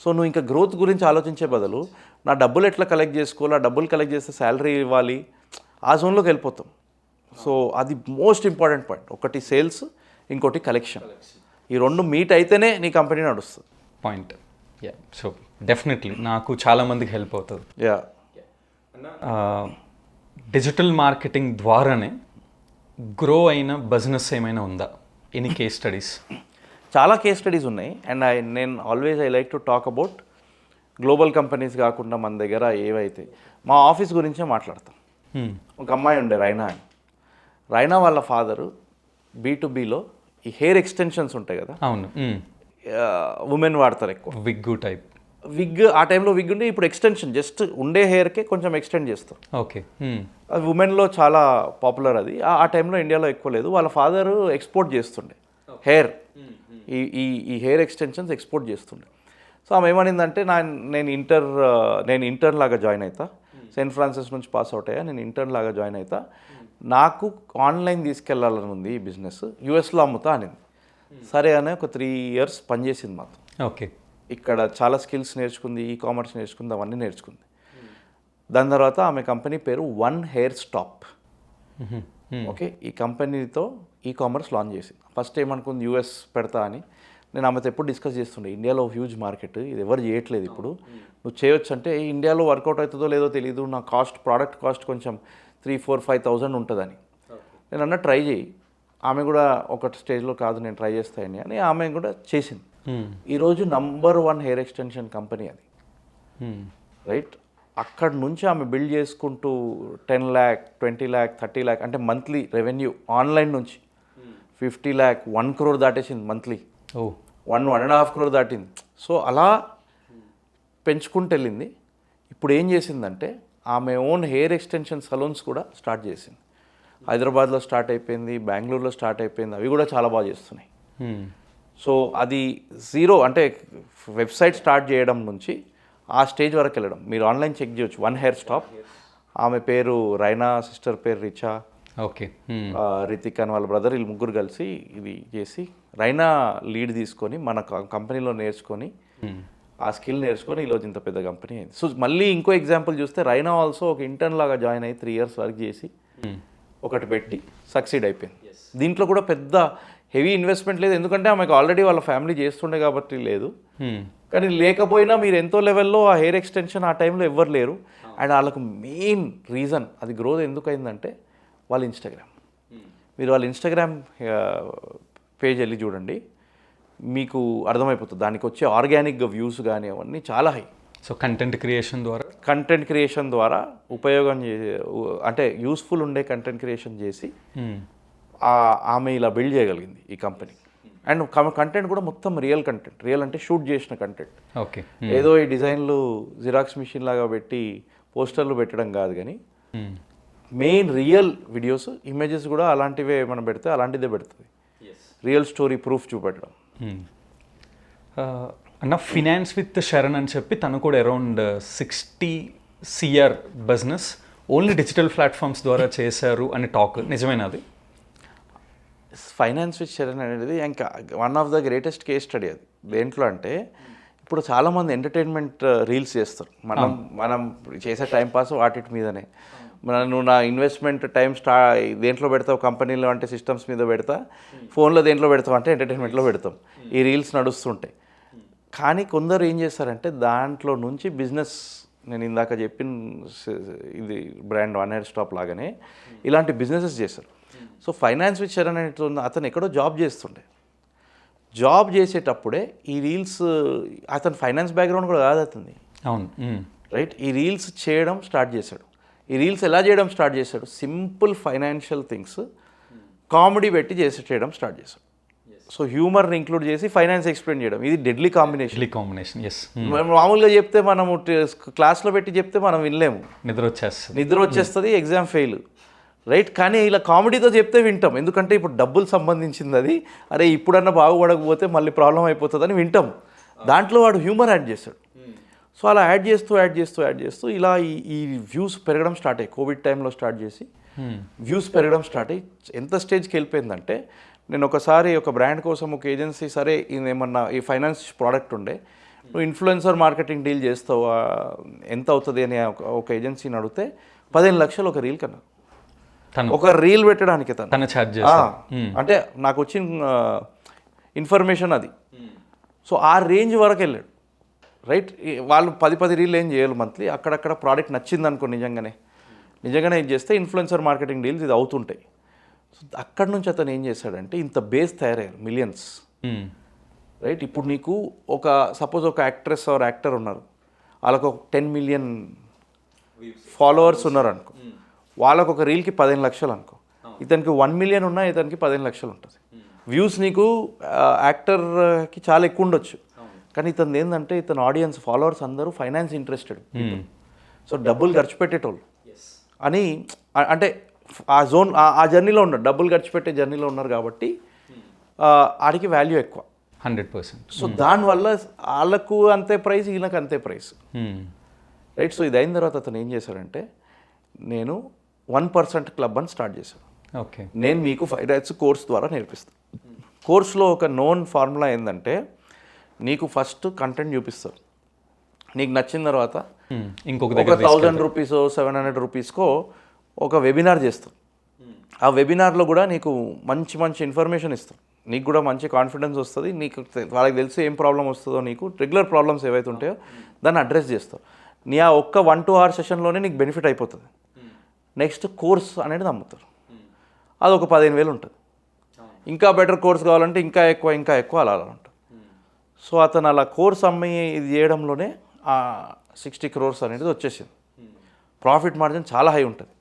సో నువ్వు ఇంకా గ్రోత్ గురించి ఆలోచించే బదులు నా డబ్బులు ఎట్లా కలెక్ట్ చేసుకోవాలి, ఆ డబ్బులు కలెక్ట్ చేస్తే శాలరీ ఇవ్వాలి, ఆ జోన్లోకి వెళ్ళిపోతాం. సో అది మోస్ట్ ఇంపార్టెంట్ పాయింట్. ఒకటి సేల్స్, ఇంకోటి కలెక్షన్. ఈ రెండు మీట్ అయితేనే నీ కంపెనీ నడుస్తుంది. పాయింట్. యా, సో డెఫినెట్లీ నాకు చాలామందికి హెల్ప్ అవుతుంది. యా, డిజిటల్ మార్కెటింగ్ ద్వారానే గ్రో అయిన బిజినెస్ ఏమైనా ఉందా? Any case studies? చాలా కేస్ స్టడీస్ ఉన్నాయి. అండ్ నేను always I like to talk about global companies కాకుండా మన దగ్గర ఏవైతే, మా ఆఫీస్ గురించే మాట్లాడతాం. ఒక అమ్మాయి ఉండే రైనా అని. రైనా వాళ్ళ ఫాదరు B2Bలో ఈ హెయిర్ ఎక్స్టెన్షన్స్ ఉంటాయి కదా, అవును, ఉమెన్ వాడతారు ఎక్కువ, విగ్. ఆ టైంలో విగ్ ఉండే, ఇప్పుడు ఎక్స్టెన్షన్ జస్ట్ ఉండే హెయిర్కే కొంచెం ఎక్స్టెండ్ చేస్తారు. ఓకే, అది ఉమెన్లో చాలా పాపులర్. అది ఆ టైంలో ఇండియాలో ఎక్కువ లేదు. వాళ్ళ ఫాదరు ఎక్స్పోర్ట్ చేస్తుండే హెయిర్, ఈ హెయిర్ ఎక్స్టెన్షన్స్ ఎక్స్పోర్ట్ చేస్తుండే. సో ఆమె ఏమనిందంటే, నేను ఇంటర్న్ లాగా జాయిన్ అవుతా, సెయింట్ ఫ్రాన్సిస్ నుంచి పాస్ అవుట్ అయ్యా, నేను ఇంటర్న్ లాగా జాయిన్ అవుతా, నాకు ఆన్లైన్ తీసుకెళ్లాలని ఉంది ఈ బిజినెస్, యూఎస్లో అమ్ముతా అనింది. సరే అని ఒక 3 years పనిచేసింది మాతో. ఓకే, ఇక్కడ చాలా స్కిల్స్ నేర్చుకుంది, ఈ-కామర్స్ నేర్చుకుంది, అవన్నీ నేర్చుకుంది. దాని తర్వాత ఆమె కంపెనీ పేరు వన్ హెయిర్ స్టాప్. ఓకే, ఈ కంపెనీతో ఈ-కామర్స్ లాంచ్ చేసింది. ఫస్ట్ ఏమనుకుంది, యూఎస్ పెడతా అని. నేను ఆమెతో ఎప్పుడు డిస్కస్ చేస్తుండే, ఇండియాలో హ్యూజ్ మార్కెట్, ఇది ఎవరు చేయట్లేదు, ఇప్పుడు నువ్వు చేయొచ్చు అంటే, ఇండియాలో వర్కౌట్ అవుతుందో లేదో తెలియదు, నా ప్రోడక్ట్ కాస్ట్ కొంచెం 3,000-5,000 ఉంటుందని. నేను అన్న ట్రై చేయి. ఆమె కూడా ఒక స్టేజ్లో కాదు నేను ట్రై చేస్తాయని అని ఆమె కూడా చేసింది. ఈరోజు నంబర్ 1 హెయిర్ ఎక్స్టెన్షన్ కంపెనీ అది, రైట్? అక్కడ నుంచి ఆమె బిల్డ్ చేసుకుంటూ 10 lakh, 20 lakh, 30 lakh అంటే మంత్లీ రెవెన్యూ ఆన్లైన్ నుంచి 50 lakh, 1 crore దాటేసింది మంత్లీ. 1.5 crore దాటింది. సో అలా పెంచుకుంటూ వెళ్ళింది. ఇప్పుడు ఏం చేసిందంటే, ఆమె ఓన్ హెయిర్ ఎక్స్టెన్షన్ సలూన్స్ కూడా స్టార్ట్ చేసింది. హైదరాబాద్లో స్టార్ట్ అయిపోయింది, బెంగళూరులో స్టార్ట్ అయిపోయింది, అవి కూడా చాలా బాగా చేస్తున్నాయి. సో అది జీరో అంటే వెబ్సైట్ స్టార్ట్ చేయడం నుంచి ఆ స్టేజ్ వరకు వెళ్ళడం. మీరు ఆన్లైన్ చెక్ చేయొచ్చు, వన్ హెయిర్ స్టాప్. ఆమె పేరు రైనా, సిస్టర్ పేరు రిచా, ఓకే, రితిక్ అని వాళ్ళ బ్రదర్, వీళ్ళు ముగ్గురు కలిసి ఇది చేసి, రైనా లీడ్ తీసుకొని మన కంపెనీలో నేర్చుకొని, ఆ స్కిల్ నేర్చుకొని ఈరోజు ఇంత పెద్ద కంపెనీ అయింది. సో మళ్ళీ ఇంకో ఎగ్జాంపుల్ చూస్తే, రైనా ఆల్సో ఒక ఇంటర్న్ లాగా జాయిన్ అయ్యి 3 years వర్క్ చేసి ఒకటి పెట్టి సక్సీడ్ అయిపోయింది. దీంట్లో కూడా పెద్ద హెవీ ఇన్వెస్ట్మెంట్ లేదు, ఎందుకంటే ఆమెకు ఆల్రెడీ వాళ్ళ ఫ్యామిలీ చేస్తుండే కాబట్టి లేదు. కానీ లేకపోయినా మీరు ఎంతో లెవెల్లో ఆ హెయిర్ ఎక్స్టెన్షన్ ఆ టైంలో ఎవ్వరు లేరు. అండ్ వాళ్ళకు మెయిన్ రీజన్ అది గ్రోత్ ఎందుకు అయిందంటే వాళ్ళ ఇన్స్టాగ్రామ్. మీరు వాళ్ళ ఇన్స్టాగ్రామ్ పేజ్ వెళ్ళి చూడండి, మీకు అర్థమైపోతుంది. దానికి వచ్చే ఆర్గానిక్గా వ్యూస్ కానీ అవన్నీ చాలా హై. సో కంటెంట్ క్రియేషన్ ద్వారా ఉపయోగం అంటే యూస్ఫుల్ ఉండే కంటెంట్ క్రియేషన్ చేసి ఆమె ఇలా బిల్డ్ చేయగలిగింది ఈ కంపెనీ. అండ్ కంటెంట్ కూడా మొత్తం రియల్ కంటెంట్, రియల్ అంటే షూట్ చేసిన కంటెంట్. ఓకే, ఏదో ఈ డిజైన్లు జిరాక్స్ మిషన్ లాగా పెట్టి పోస్టర్లు పెట్టడం కాదు, కానీ మెయిన్ రియల్ వీడియోస్, ఇమేజెస్ కూడా అలాంటివే మనం పెడితే అలాంటిదే పెడుతుంది. రియల్ స్టోరీ ప్రూఫ్ చూపెట్టడం. అన్న ఫినాన్స్ విత్ శరణ్ అని చెప్పి తను కూడా around 60 CR business only digital platforms ద్వారా చేశారు అని టాక్, నిజమేనా అది? ఫైనాన్స్ విత్ చరణ్ అనేది ఇంకా one of the greatest case study అది. దేంట్లో అంటే ఇప్పుడు చాలామంది ఎంటర్టైన్మెంట్ రీల్స్ చేస్తారు. మనం చేసే టైంపాస్ వాటి మీదనే. నువ్వు నా ఇన్వెస్ట్మెంట్ టైం దేంట్లో పెడతావు, కంపెనీలో అంటే సిస్టమ్స్ మీద పెడతా, ఫోన్లో దేంట్లో పెడతావు అంటే ఎంటర్టైన్మెంట్లో పెడతాం. ఈ రీల్స్ నడుస్తుంటాయి. కానీ కొందరు ఏం చేస్తారంటే దాంట్లో నుంచి బిజినెస్, నేను ఇందాక చెప్పిన ఇది బ్రాండ్ వన్ హెయిర్ స్టాప్ లాగానే ఇలాంటి బిజినెసెస్ చేస్తారు. సో ఫైనాన్స్ విత్ చరణ్ అనేటువంటి అతను ఎక్కడో జాబ్ చేస్తుండే. జాబ్ చేసేటప్పుడే ఈ రీల్స్, అతను ఫైనాన్స్ బ్యాక్గ్రౌండ్ కూడా కాదు అతనిది. అవును, రైట్. ఈ రీల్స్ చేయడం స్టార్ట్ చేశాడు. ఈ రీల్స్ ఎలా చేయడం స్టార్ట్ చేశాడు? సింపుల్ ఫైనాన్షియల్ థింగ్స్ కామెడీ పెట్టి చేయడం స్టార్ట్ చేశాడు. సో హ్యూమర్ని ఇంక్లూడ్ చేసి ఫైనాన్స్ ఎక్స్ప్లెయిన్ చేయడం, ఇది డెడ్లీ కాంబినేషన్. ఎస్. మామూలుగా చెప్తే మనము క్లాస్లో పెట్టి చెప్తే మనం వినలేము, నిద్ర వచ్చేస్తుంది, ఎగ్జామ్ ఫెయిల్, రైట్. కానీ ఇలా కామెడీతో చెప్తే వింటాం, ఎందుకంటే ఇప్పుడు డబ్బులు సంబంధించింది అది. అరే ఇప్పుడన్నా బాగుపడకపోతే మళ్ళీ ప్రాబ్లం అయిపోతుందని వింటాం. దాంట్లో వాడు హ్యూమర్ యాడ్ చేశాడు. సో అలా యాడ్ చేస్తూ ఇలా ఈ వ్యూస్ పెరగడం స్టార్ట్ అయ్యి, కోవిడ్ టైంలో స్టార్ట్ చేసి వ్యూస్ పెరగడం స్టార్ట్ అయ్యి ఎంత స్టేజ్కి వెళ్ళిపోయిందంటే, నేను ఒకసారి ఒక బ్రాండ్ కోసం ఒక ఏజెన్సీ, సరే ఏమన్నా ఈ ఫైనాన్స్ ప్రోడక్ట్ ఉండే, నువ్వు ఇన్ఫ్లుయెన్సర్ మార్కెటింగ్ డీల్ చేస్తావు, ఎంత అవుతుంది అని ఒక ఏజెన్సీని అడిగితే 15 లక్షలు ఒక రీల్ కన్నా, ఒక రీల్ పెట్టడానికి తను ఛార్జ్ చేస్తా. అంటే నాకు వచ్చిన ఇన్ఫర్మేషన్ అది. సో ఆ రేంజ్ వరకు వెళ్ళాడు, రైట్. వాళ్ళు 10 రీల్ ఏం చేయాలి మంత్లీ, అక్కడక్కడ ప్రోడక్ట్ నచ్చింది అనుకో, నిజంగానే ఇది చేస్తే ఇన్ఫ్లుయెన్సర్ మార్కెటింగ్ డీల్స్ ఇది అవుతుంటాయి. సో అక్కడి నుంచి అతను ఏం చేశాడంటే ఇంత బేస్ తయారయ్యారు, మిలియన్స్, రైట్. ఇప్పుడు నీకు సపోజ్ ఒక యాక్ట్రెస్ ఆర్ యాక్టర్ ఉన్నారు, వాళ్ళకు ఒక 10 మిలియన్ ఫాలోవర్స్ ఉన్నారు అనుకో, వాళ్ళకు ఒక రీల్కి 15 లక్షలు అనుకో, ఇతనికి 1 మిలియన్ ఉన్నా ఇతనికి 15 లక్షలు ఉంటుంది వ్యూస్. నీకు యాక్టర్కి చాలా ఎక్కువ ఉండొచ్చు, కానీ ఇతను ఏంటంటే ఇతను ఆడియన్స్ ఫాలోవర్స్ అందరూ ఫైనాన్స్ ఇంట్రెస్టెడ్. సో డబ్బులు ఖర్చు పెట్టేటోళ్ళు అని, అంటే ఆ జర్నీలో ఉన్నారు, డబ్బులు ఖర్చు పెట్టే జర్నీలో ఉన్నారు కాబట్టి ఆడికి వాల్యూ ఎక్కువ 100%. సో దానివల్ల వాళ్ళకు అంతే ప్రైస్, ఈయనకు అంతే ప్రైస్, రైట్. సో ఇది అయిన తర్వాత అతను ఏం చేశాడంటే, నేను 1% క్లబ్ అని స్టార్ట్ చేశాను. ఓకే, నేను మీకు ఫైనాన్స్ కోర్స్ ద్వారా నేర్పిస్తాను. కోర్సులో ఒక నోన్ ఫార్ములా ఏంటంటే, నీకు ఫస్ట్ కంటెంట్ చూపిస్తారు, నీకు నచ్చిన తర్వాత ఇంకొక 1000 రూపీసో 700 రూపీస్కో ఒక వెబినార్ చేస్తాం. ఆ వెబినార్లో కూడా నీకు మంచి ఇన్ఫర్మేషన్ ఇస్తాం, నీకు కూడా మంచి కాన్ఫిడెన్స్ వస్తుంది, నీకు వాళ్ళకి తెలిసి ఏం ప్రాబ్లం వస్తుందో, నీకు రెగ్యులర్ ప్రాబ్లమ్స్ ఏవైతే ఉంటాయో దాన్ని అడ్రస్ చేస్తావు. నీ ఆ ఒక్క 1-2 అవర్ సెషన్లోనే నీకు బెనిఫిట్ అయిపోతుంది. నెక్స్ట్ కోర్స్ అనేది అమ్ముతారు, అది ఒక 15,000 ఉంటుంది. ఇంకా బెటర్ కోర్స్ కావాలంటే ఇంకా ఎక్కువ అలా ఉంటుంది. సో అతను అలా కోర్స్ అమ్మి ఇది చేయడంలోనే 60 crores అనేది వచ్చేసింది. ప్రాఫిట్ మార్జిన్ చాలా హై ఉంటుంది.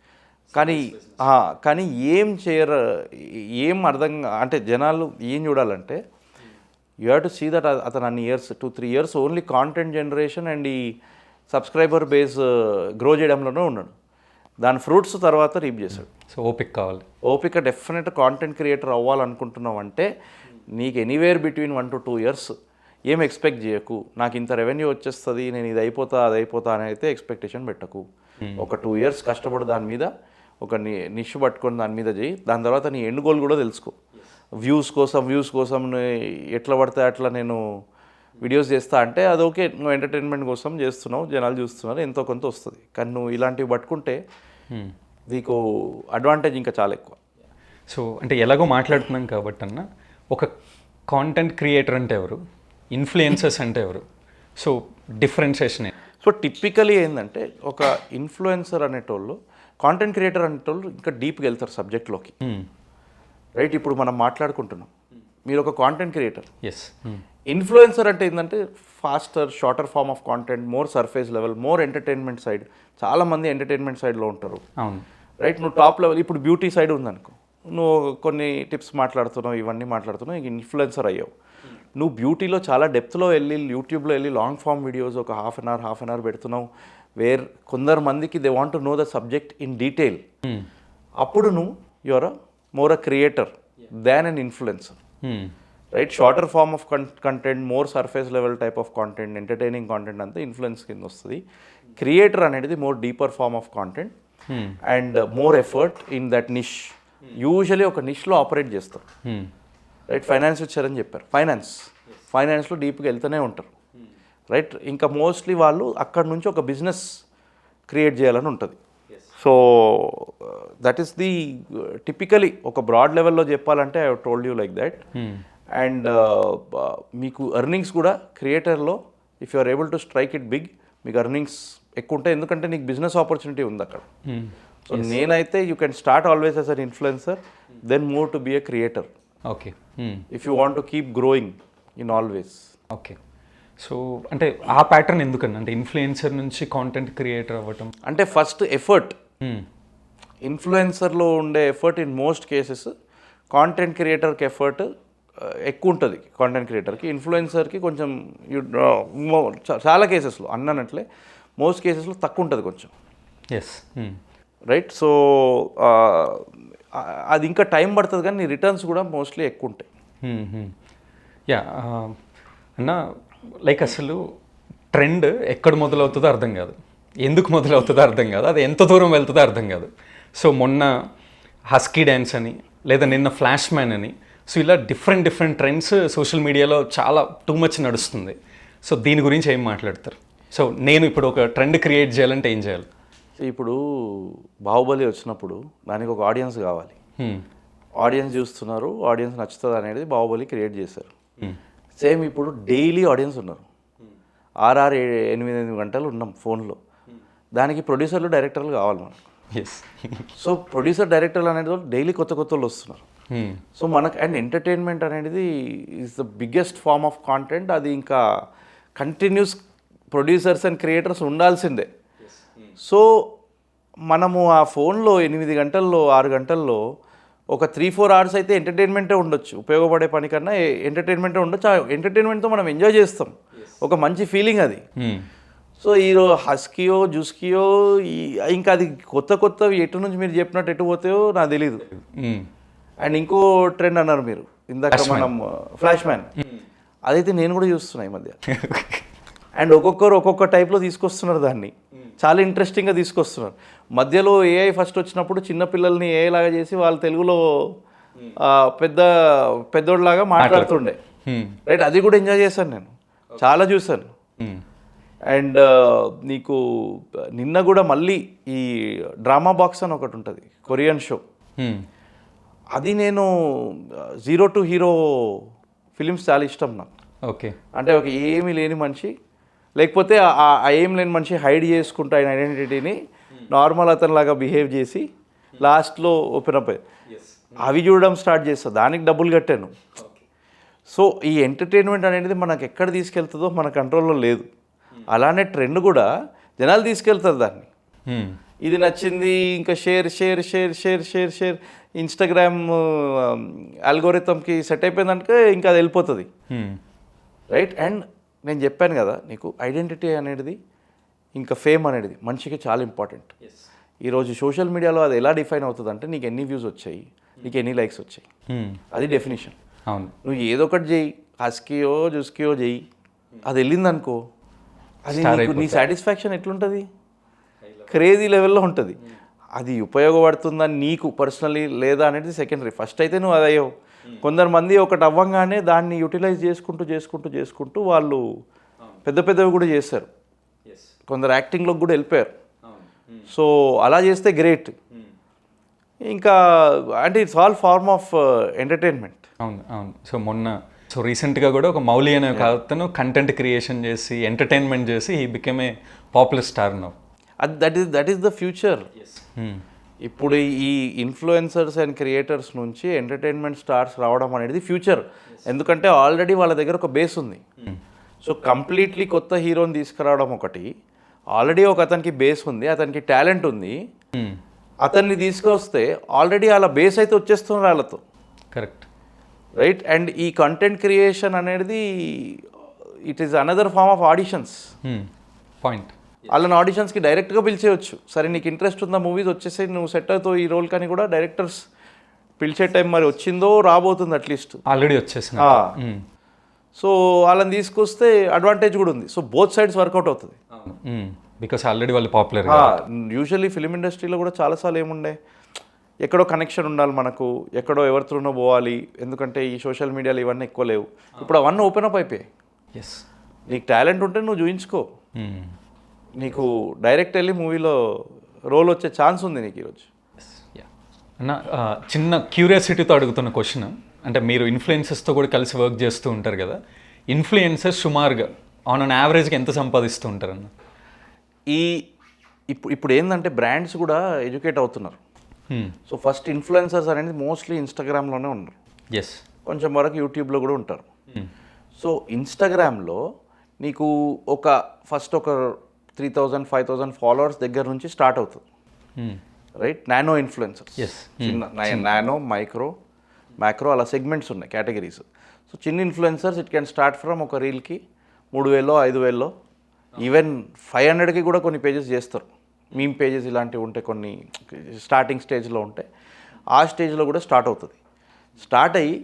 కానీ ఏం అర్థం, అంటే జనాలు ఏం చూడాలంటే, you have to see that అతను అన్ని years 2-3 years only content generation and ఈ సబ్స్క్రైబర్ బేస్ గ్రో చేయడంలోనే ఉన్నాడు. దాని ఫ్రూట్స్ తర్వాత రీప్ చేశాడు. సో ఓపిక కావాలి, ఓపిక డెఫినెట్. కాంటెంట్ క్రియేటర్ అవ్వాలనుకుంటున్నావు అంటే నీకు ఎనీవేర్ బిట్వీన్ 1 to 2 years ఏం ఎక్స్పెక్ట్ చేయకు, నాకు ఇంత రెవెన్యూ వచ్చేస్తుంది, నేను ఇది అయిపోతా అని అయితే ఎక్స్పెక్టేషన్ పెట్టకు. ఒక 2 years కష్టపడి దాని మీద ఒక నిష్ పట్టుకొని దాని మీద చేయి. దాని తర్వాత నీ ఎండ్ గోల్ కూడా తెలుసుకో. వ్యూస్ కోసం ఎట్లా పడితే అట్లా నేను వీడియోస్ చేస్తా అంటే అది ఓకే, నువ్వు ఎంటర్టైన్మెంట్ కోసం చేస్తున్నావు, జనాలు చూస్తున్నారు, ఎంతో కొంత వస్తుంది. కానీ నువ్వు ఇలాంటివి పట్టుకుంటే నీకు అడ్వాంటేజ్ ఇంకా చాలా ఎక్కువ. సో అంటే ఎలాగో మాట్లాడుతున్నాం కాబట్టి అన్న, ఒక కాంటెంట్ క్రియేటర్ అంటే ఎవరు, ఇన్ఫ్లుయెన్సర్స్ అంటే ఎవరు, సో డిఫరెన్షియేషన్. సో టిపికలీ ఏంటంటే, ఒక ఇన్ఫ్లుయెన్సర్ అనేటోళ్ళు, కాంటెంట్ క్రియేటర్ అనేటోళ్ళు ఇంకా డీప్గా వెళ్తారు సబ్జెక్ట్లోకి, రైట్. ఇప్పుడు మనం మాట్లాడుకుంటున్నాం, మీరు ఒక కాంటెంట్ క్రియేటర్. ఎస్. ఇన్ఫ్లుయెన్సర్ అంటే ఏంటంటే faster, shorter form of content, more surface level, more entertainment side. చాలామంది ఎంటర్టైన్మెంట్ సైడ్లో ఉంటారు, అవును, రైట్. నువ్వు టాప్ లెవెల్, ఇప్పుడు బ్యూటీ సైడ్ ఉందనుకో, నువ్వు కొన్ని టిప్స్ మాట్లాడుతున్నావు, ఇవన్నీ మాట్లాడుతున్నావు, ఇంక ఇన్ఫ్లుయెన్సర్ అయ్యావు. నువ్వు బ్యూటీలో చాలా డెప్త్లో వెళ్ళి, యూట్యూబ్లో వెళ్ళి లాంగ్ ఫామ్ వీడియోస్ ఒక హాఫ్ అన్ అవర్ పెడుతున్నావు, వేర్ కొందరు మందికి they want to know the subject in detail. అప్పుడు నువ్వు your more a creator than an influencer, right. Shorter form of content, more surface level type of content, entertaining content అంతా influence కింద వస్తుంది. Creator అనేది more deeper form of content, and more effort in that niche. Usually ఒక నిష్లో operate చేస్తారు, right? Finance ఇచ్చారని చెప్పారు, ఫైనాన్స్లో డీప్గా వెళ్తూనే ఉంటారు, రైట్? ఇంకా మోస్ట్లీ వాళ్ళు అక్కడ నుంచి ఒక బిజినెస్ క్రియేట్ చేయాలని ఉంటుంది. So that is the typically ఒక బ్రాడ్ లెవెల్లో చెప్పాలంటే I told you like that. And మీకు ఎర్నింగ్స్ కూడా క్రియేటర్లో if you are able to strike it big, మీకు ఎర్నింగ్స్ ఎక్కువ ఉంటాయి, ఎందుకంటే నీకు బిజినెస్ ఆపర్చునిటీ ఉంది అక్కడ. సో నేనైతే you can start always as an influencer, then move to be a creator. Okay. If you want to keep growing in always. Okay. So అంటే ఆ ప్యాటర్న్ ఎందుకని, అంటే ఇన్ఫ్లుయెన్సర్ నుంచి కాంటెంట్ క్రియేటర్ అవ్వటం అంటే ఫస్ట్ ఎఫర్ట్, ఇన్ఫ్లుయెన్సర్లో ఉండే effort in most cases content క్రియేటర్కి ఎఫర్ట్ ఎక్కువ ఉంటుంది. కాంటెంట్ క్రియేటర్కి, ఇన్ఫ్లుయెన్సర్కి కొంచెం చాలా కేసెస్లో అన్నట్లే మోస్ట్ కేసెస్లో తక్కువ ఉంటుంది కొంచెం. ఎస్. రైట్. సో అది ఇంకా టైం పడుతుంది కానీ రిటర్న్స్ కూడా మోస్ట్లీ ఎక్కువ ఉంటాయి. యా అన్న, లైక్ అసలు ట్రెండ్ ఎక్కడ మొదలవుతుందో అర్థం కాదు, ఎందుకు మొదలవుతుందో అర్థం కాదు, అది ఎంత దూరం వెళ్తుందో అర్థం కాదు. సో మొన్న హస్కీ డ్యాన్స్ అని, లేదా నిన్న ఫ్లాష్ మ్యాన్ అని, సో ఇలా డిఫరెంట్ ట్రెండ్స్ సోషల్ మీడియాలో చాలా టూ మచ్ నడుస్తుంది. సో దీని గురించి ఏం మాట్లాడతారు? సో నేను ఇప్పుడు ఒక ట్రెండ్ క్రియేట్ చేయాలంటే ఏం చేయాలి? ఇప్పుడు బాహుబలి వచ్చినప్పుడు దానికి ఒక ఆడియన్స్ కావాలి, ఆడియన్స్ చూస్తున్నారు, ఆడియన్స్ నచ్చుతుంది అనేది బాహుబలి క్రియేట్ చేశారు. సేమ్ ఇప్పుడు డైలీ ఆడియన్స్ ఉన్నారు, 6-8 గంటలు ఉన్నాం ఫోన్లో, దానికి ప్రొడ్యూసర్లు డైరెక్టర్లు కావాలి మనకు. ఎస్. సో ప్రొడ్యూసర్ డైరెక్టర్లు అనేది డైలీ కొత్త వాళ్ళు వస్తున్నారు. సో మనకు అండ్ ఎంటర్టైన్మెంట్ అనేది is the biggest form of content. అది ఇంకా కంటిన్యూస్ ప్రొడ్యూసర్స్ అండ్ క్రియేటర్స్ ఉండాల్సిందే. సో మనము ఆ ఫోన్లో 8 గంటల్లో 6 గంటల్లో ఒక 3-4 అవర్స్ అయితే ఎంటర్టైన్మెంటే ఉండొచ్చు, ఉపయోగపడే పని కన్నా ఎంటర్టైన్మెంటే ఉండొచ్చు. ఆ ఎంటర్టైన్మెంట్తో మనం ఎంజాయ్ చేస్తాం, ఒక మంచి ఫీలింగ్ అది. సో ఈరోజు హస్కీయో జుస్కీయో ఇంకా అది కొత్తవి ఎటు నుంచి మీరు చెప్పినట్టు ఎటు పోతాయో నాకు తెలీదు. అండ్ ఇంకో ట్రెండ్ అన్నారు మీరు ఇందాక, మనం ఫ్లాష్ మ్యాన్, అదైతే నేను కూడా చూస్తున్నా ఈ మధ్య. అండ్ ఒక్కొక్క టైప్లో తీసుకొస్తున్నారు దాన్ని, చాలా ఇంట్రెస్టింగ్గా తీసుకొస్తున్నారు. మధ్యలో ఏఐ ఫస్ట్ వచ్చినప్పుడు చిన్నపిల్లల్ని ఏఐ లాగా చేసి వాళ్ళు తెలుగులో పెద్దోళ్ళలాగా మాట్లాడుతుండే, రైట్? అది కూడా ఎంజాయ్ చేశాను నేను, చాలా చూశాను. అండ్ నీకు నిన్న కూడా మళ్ళీ ఈ డ్రామా బాక్స్ అని ఒకటి ఉంటుంది, కొరియన్ షో. అది నేను 0 to హీరో ఫిలిమ్స్ చాలా ఇష్టం నాకు. ఓకే. అంటే ఒక ఏమీ లేని మనిషి, లేకపోతే ఆ ఏం లేని మనిషి హైడ్ చేసుకుంటూ ఆయన ఐడెంటిటీని నార్మల్ అతనిలాగా బిహేవ్ చేసి లాస్ట్లో ఓపెన్ అప్ అవి చూడడం స్టార్ట్ చేస్తా, దానికి డబ్బులు కట్టాను. సో ఈ ఎంటర్టైన్మెంట్ అనేది మనకు ఎక్కడ తీసుకెళ్తుందో మన కంట్రోల్లో లేదు. అలానే ట్రెండ్ కూడా జనాలు తీసుకెళ్తారు దాన్ని, ఇది నచ్చింది ఇంకా షేర్ ఇన్స్టాగ్రామ్ అల్గోరిథంకి సెట్ అయిపోయిందంటే ఇంకా అది వెళ్ళిపోతుంది, రైట్? అండ్ నేను చెప్పాను కదా నీకు, ఐడెంటిటీ అనేది ఇంకా ఫేమ్ అనేది మనిషికి చాలా ఇంపార్టెంట్. ఈరోజు సోషల్ మీడియాలో అది ఎలా డిఫైన్ అవుతుంది అంటే నీకు ఎన్ని వ్యూస్ వచ్చాయి, నీకు ఎన్ని లైక్స్ వచ్చాయి, అది డెఫినేషన్. నువ్వు ఏదో ఒకటి చెయ్యి, హస్కీయో జుస్కీయో చెయ్యి, అది వెళ్ళిందనుకో, అది నీ సాటిస్ఫాక్షన్ ఎట్లుంటుంది, క్రేజీ లెవెల్లో ఉంటుంది. అది ఉపయోగపడుతుందని నీకు పర్సనలీ లేదా అనేది సెకండరీ. ఫస్ట్ అయితే నువ్వు అదయ్యో. కొందరు ఒకటి అవ్వంగానే దాన్ని యూటిలైజ్ చేసుకుంటూ వాళ్ళు పెద్దవి కూడా చేస్తారు. కొందరు యాక్టింగ్లోకి కూడా వెళ్ళిపోయారు. సో అలా చేస్తే గ్రేట్. ఇంకా అంటే it's all form of entertainment. అవును. సో రీసెంట్గా కూడా ఒక మౌలి అనే ఒక అతను కంటెంట్ క్రియేషన్ చేసి ఎంటర్టైన్మెంట్ చేసి he become a popular star now. That is the future. ఇప్పుడు ఈ ఇన్ఫ్లుయెన్సర్స్ అండ్ క్రియేటర్స్ నుంచి ఎంటర్టైన్మెంట్ స్టార్స్ రావడం అనేది ఫ్యూచర్. ఎందుకంటే ఆల్రెడీ వాళ్ళ దగ్గర ఒక బేస్ ఉంది. సో కంప్లీట్లీ కొత్త హీరోని తీసుకురావడం ఒకటి, ఆల్రెడీ ఒక అతనికి బేస్ ఉంది, అతనికి టాలెంట్ ఉంది, అతన్ని తీసుకొస్తే ఆల్రెడీ వాళ్ళ బేస్ అయితే వచ్చేస్తున్నారు వాళ్ళతో. Correct, right? అండ్ ఈ కంటెంట్ క్రియేషన్ అనేది it is another form of auditions. Point. వాళ్ళని ఆడిషన్స్కి డైరెక్ట్గా పిలిచేయచ్చు. సరే నీకు ఇంట్రెస్ట్ ఉందా మూవీస్ వచ్చేసి నువ్వు సెట్ అవుతావు ఈ రోల్, కానీ కూడా డైరెక్టర్స్ పిలిచే టైం మరి వచ్చిందో రాబోతుంది, అట్లీస్ట్ ఆల్రెడీ వచ్చేసింది. సో వాళ్ళని తీసుకొస్తే అడ్వాంటేజ్ కూడా ఉంది. సో బోత్ సైడ్స్ వర్కౌట్ అవుతుంది. బికాస్ ఆల్రెడీ వాళ్ళు పాపులర్. యూజువల్లీ ఫిలిం ఇండస్ట్రీలో కూడా చాలాసార్లు ఏముండే, ఎక్కడో కనెక్షన్ ఉండాలి మనకు, ఎక్కడో ఎవరితోనో పోవాలి, ఎందుకంటే ఈ సోషల్ మీడియాలో ఇవన్నీ ఎక్కువ లేవు. ఇప్పుడు అవన్నీ ఓపెన్ అప్ అయిపోయాయి. ఎస్, నీకు టాలెంట్ ఉంటే నువ్వు చూయించుకో, నీకు డైరెక్ట్ వెళ్ళి మూవీలో రోల్ వచ్చే ఛాన్స్ ఉంది నీకు ఈరోజు. అన్న, చిన్న క్యూరియాసిటీతో అడుగుతున్న క్వశ్చన్, అంటే మీరు ఇన్ఫ్లుయెన్సర్స్తో కూడా కలిసి వర్క్ చేస్తూ ఉంటారు కదా, ఇన్ఫ్లుయెన్సర్స్ సుమారుగా ఆన్ అన్ యావరేజ్గా ఎంత సంపాదిస్తూ ఉంటారన్న? ఇప్పుడు ఏంటంటే బ్రాండ్స్ కూడా ఎడ్యుకేట్ అవుతున్నారు. సో ఫస్ట్ ఇన్ఫ్లుయెన్సర్స్ అనేది మోస్ట్లీ ఇన్స్టాగ్రామ్లోనే ఉన్నారు. ఎస్, కొంచెం వరకు యూట్యూబ్లో కూడా ఉంటారు. సో ఇన్స్టాగ్రామ్లో నీకు ఫస్ట్ ఒక 3000 5000 ఫాలోవర్స్ దగ్గర నుంచి స్టార్ట్ అవుతుంది, right? Nano influencers, nano, micro అలా సెగ్మెంట్స్ ఉన్నాయి, కేటగిరీస్. సో చిన్న influencers it can start from ఒక రీల్కి 3000 5000, ఈవెన్ 500కి కూడా కొన్ని పేజెస్ చేస్తారు. మీమ్ పేజెస్ ఇలాంటివి ఉంటాయి, కొన్ని స్టార్టింగ్ స్టేజ్లో ఉంటాయి. ఆ స్టేజ్లో కూడా స్టార్ట్ అవుతుంది. స్టార్ట్ అయ్యి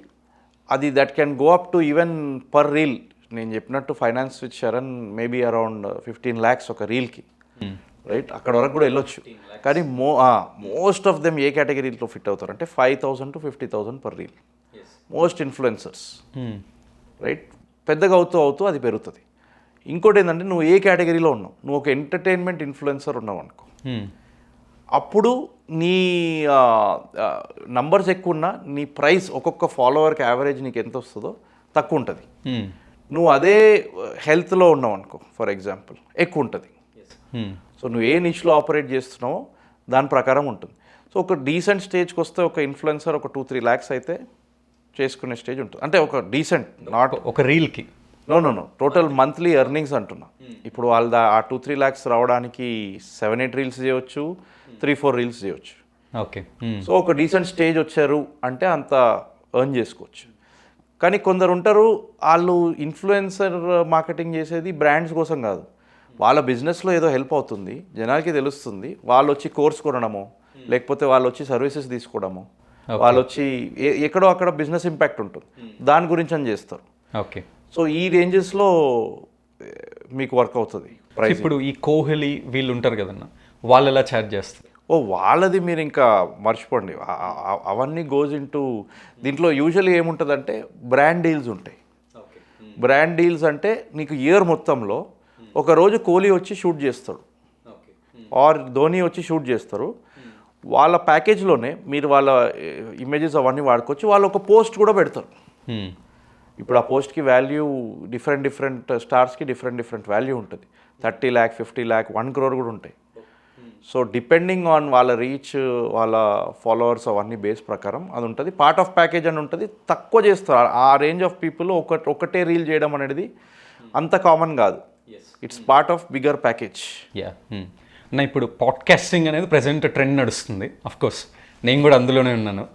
అది that can go up to even per reel, నేను చెప్పినట్టు finance with Sharan maybe around 15 lakhs ఒక రీల్కి, రైట్? అక్కడ వరకు కూడా వెళ్ళొచ్చు. కానీ మోస్ట్ ఆఫ్ దెమ్ ఏ కేటగిరీలో ఫిట్ అవుతారు అంటే 5,000 to 50,000 per reel, most influencers, right? పెద్దగా అవుతూ అది పెరుగుతుంది. ఇంకోటి ఏంటంటే నువ్వు ఏ కేటగిరీలో ఉన్నావు, నువ్వు ఒక ఎంటర్టైన్మెంట్ ఇన్ఫ్లుయెన్సర్ ఉన్నావు అనుకో, అప్పుడు నీ నంబర్స్ ఎక్కువ ఉన్నా నీ ప్రైస్ ఒక్కొక్క ఫాలోవర్కి యావరేజ్ నీకు ఎంత వస్తుందో తక్కువ ఉంటుంది. నువ్వు అదే హెల్త్లో ఉన్నావు అనుకో ఫర్ ఎగ్జాంపుల్, ఎక్కువ ఉంటుంది. సో నువ్వు ఏ నిష్లో ఆపరేట్ చేస్తున్నావో దాని ప్రకారం ఉంటుంది. సో ఒక డీసెంట్ స్టేజ్కి వస్తే ఒక ఇన్ఫ్లుయెన్సర్ ఒక 2-3 lakhs అయితే చేసుకునే స్టేజ్ ఉంటుంది. అంటే ఒక డీసెంట్, నాట్ ఒక రీల్కి, నో టోటల్ మంత్లీ ఎర్నింగ్స్ అంటున్నా. ఇప్పుడు వాళ్ళ ఆ 2-3 lakhs రావడానికి 7-8 రీల్స్ చేయవచ్చు, 3-4 రీల్స్ చేయవచ్చు. ఓకే. సో ఒక డీసెంట్ స్టేజ్ వచ్చారు అంటే అంత ఎర్న్ చేసుకోవచ్చు. కానీ కొందరు ఉంటారు, వాళ్ళు ఇన్ఫ్లుయెన్సర్ మార్కెటింగ్ చేసేది బ్రాండ్స్ కోసం కాదు, వాళ్ళ బిజినెస్లో ఏదో హెల్ప్ అవుతుంది, జనాలకి తెలుస్తుంది, వాళ్ళు వచ్చి కోర్స్ కొనడము, లేకపోతే వాళ్ళు వచ్చి సర్వీసెస్ తీసుకోవడము, వాళ్ళు వచ్చి ఎక్కడో అక్కడ బిజినెస్ ఇంపాక్ట్ ఉంటుంది, దాని గురించి అని చేస్తారు. ఓకే. సో ఈ రేంజెస్లో మీకు వర్క్ అవుతుంది. ఇప్పుడు ఈ కోహ్లీ వీళ్ళు ఉంటారు కదన్న, వాళ్ళు ఎలా ఛార్జ్ చేస్తారు? వాళ్ళది మీరు ఇంకా మర్చిపోండి, అవన్నీ గోజ్ ఇంటూ దీంట్లో. యూజువల్లీ ఏముంటుందంటే బ్రాండ్ డీల్స్ ఉంటాయి. బ్రాండ్ డీల్స్ అంటే నీకు ఇయర్ మొత్తంలో ఒకరోజు కోహ్లీ వచ్చి షూట్ చేస్తాడు, ఆర్ ధోని వచ్చి షూట్ చేస్తారు. వాళ్ళ ప్యాకేజ్లోనే మీరు వాళ్ళ ఇమేజెస్ అవన్నీ వాడుకోవచ్చు. వాళ్ళు ఒక పోస్ట్ కూడా పెడతారు. ఇప్పుడు ఆ పోస్ట్కి వాల్యూ డిఫరెంట్ స్టార్స్కి డిఫరెంట్ వాల్యూ ఉంటుంది. 30 lakh 50 lakh 1 crore కూడా ఉంటాయి. సో డిపెండింగ్ ఆన్ వాళ్ళ రీచ్, వాళ్ళ ఫాలోవర్స్ అవన్నీ బేస్ ప్రకారం అది ఉంటుంది. పార్ట్ ఆఫ్ ప్యాకేజ్ అని ఉంటుంది, తక్కువ చేస్తారు. ఆ రేంజ్ ఆఫ్ పీపుల్ ఒకటే రీల్ చేయడం అనేది అంత కామన్ కాదు. It's part of bigger package. నా ఇప్పుడు పాడ్కాస్టింగ్ అనేది ప్రజెంట్ ట్రెండ్ నడుస్తుంది, అఫ్ కోర్స్ నేను కూడా అందులోనే ఉన్నాను.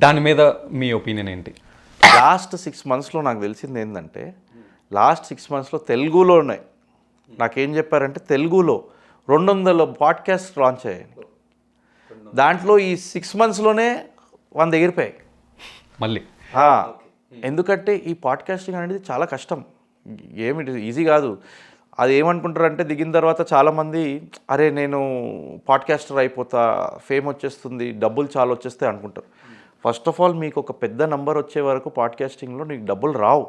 దాని మీద మీ ఒపీనియన్ ఏంటి? లాస్ట్ 6 monthsలో నాకు తెలిసింది ఏంటంటే, లాస్ట్ 6 monthsలో తెలుగులోనే నాకేం చెప్పారంటే తెలుగులో 200 పాడ్కాస్ట్ లాంచ్ అయ్యాయి. దాంట్లో ఈ 6 monthsలోనే 100 ఎగిరిపోయాయి మళ్ళీ. ఎందుకంటే ఈ పాడ్కాస్టింగ్ అనేది చాలా కష్టం, ఏమిటి ఈజీ కాదు. అది ఏమనుకుంటారంటే దిగిన తర్వాత చాలామంది, అరే నేను పాడ్కాస్టర్ అయిపోతా, ఫేమ్ వచ్చేస్తుంది, డబ్బులు చాలా వచ్చేస్తాయి అనుకుంటారు. ఫస్ట్ ఆఫ్ ఆల్ మీకు ఒక పెద్ద నంబర్ వచ్చే వరకు పాడ్కాస్టింగ్లో నీకు డబ్బులు రావు.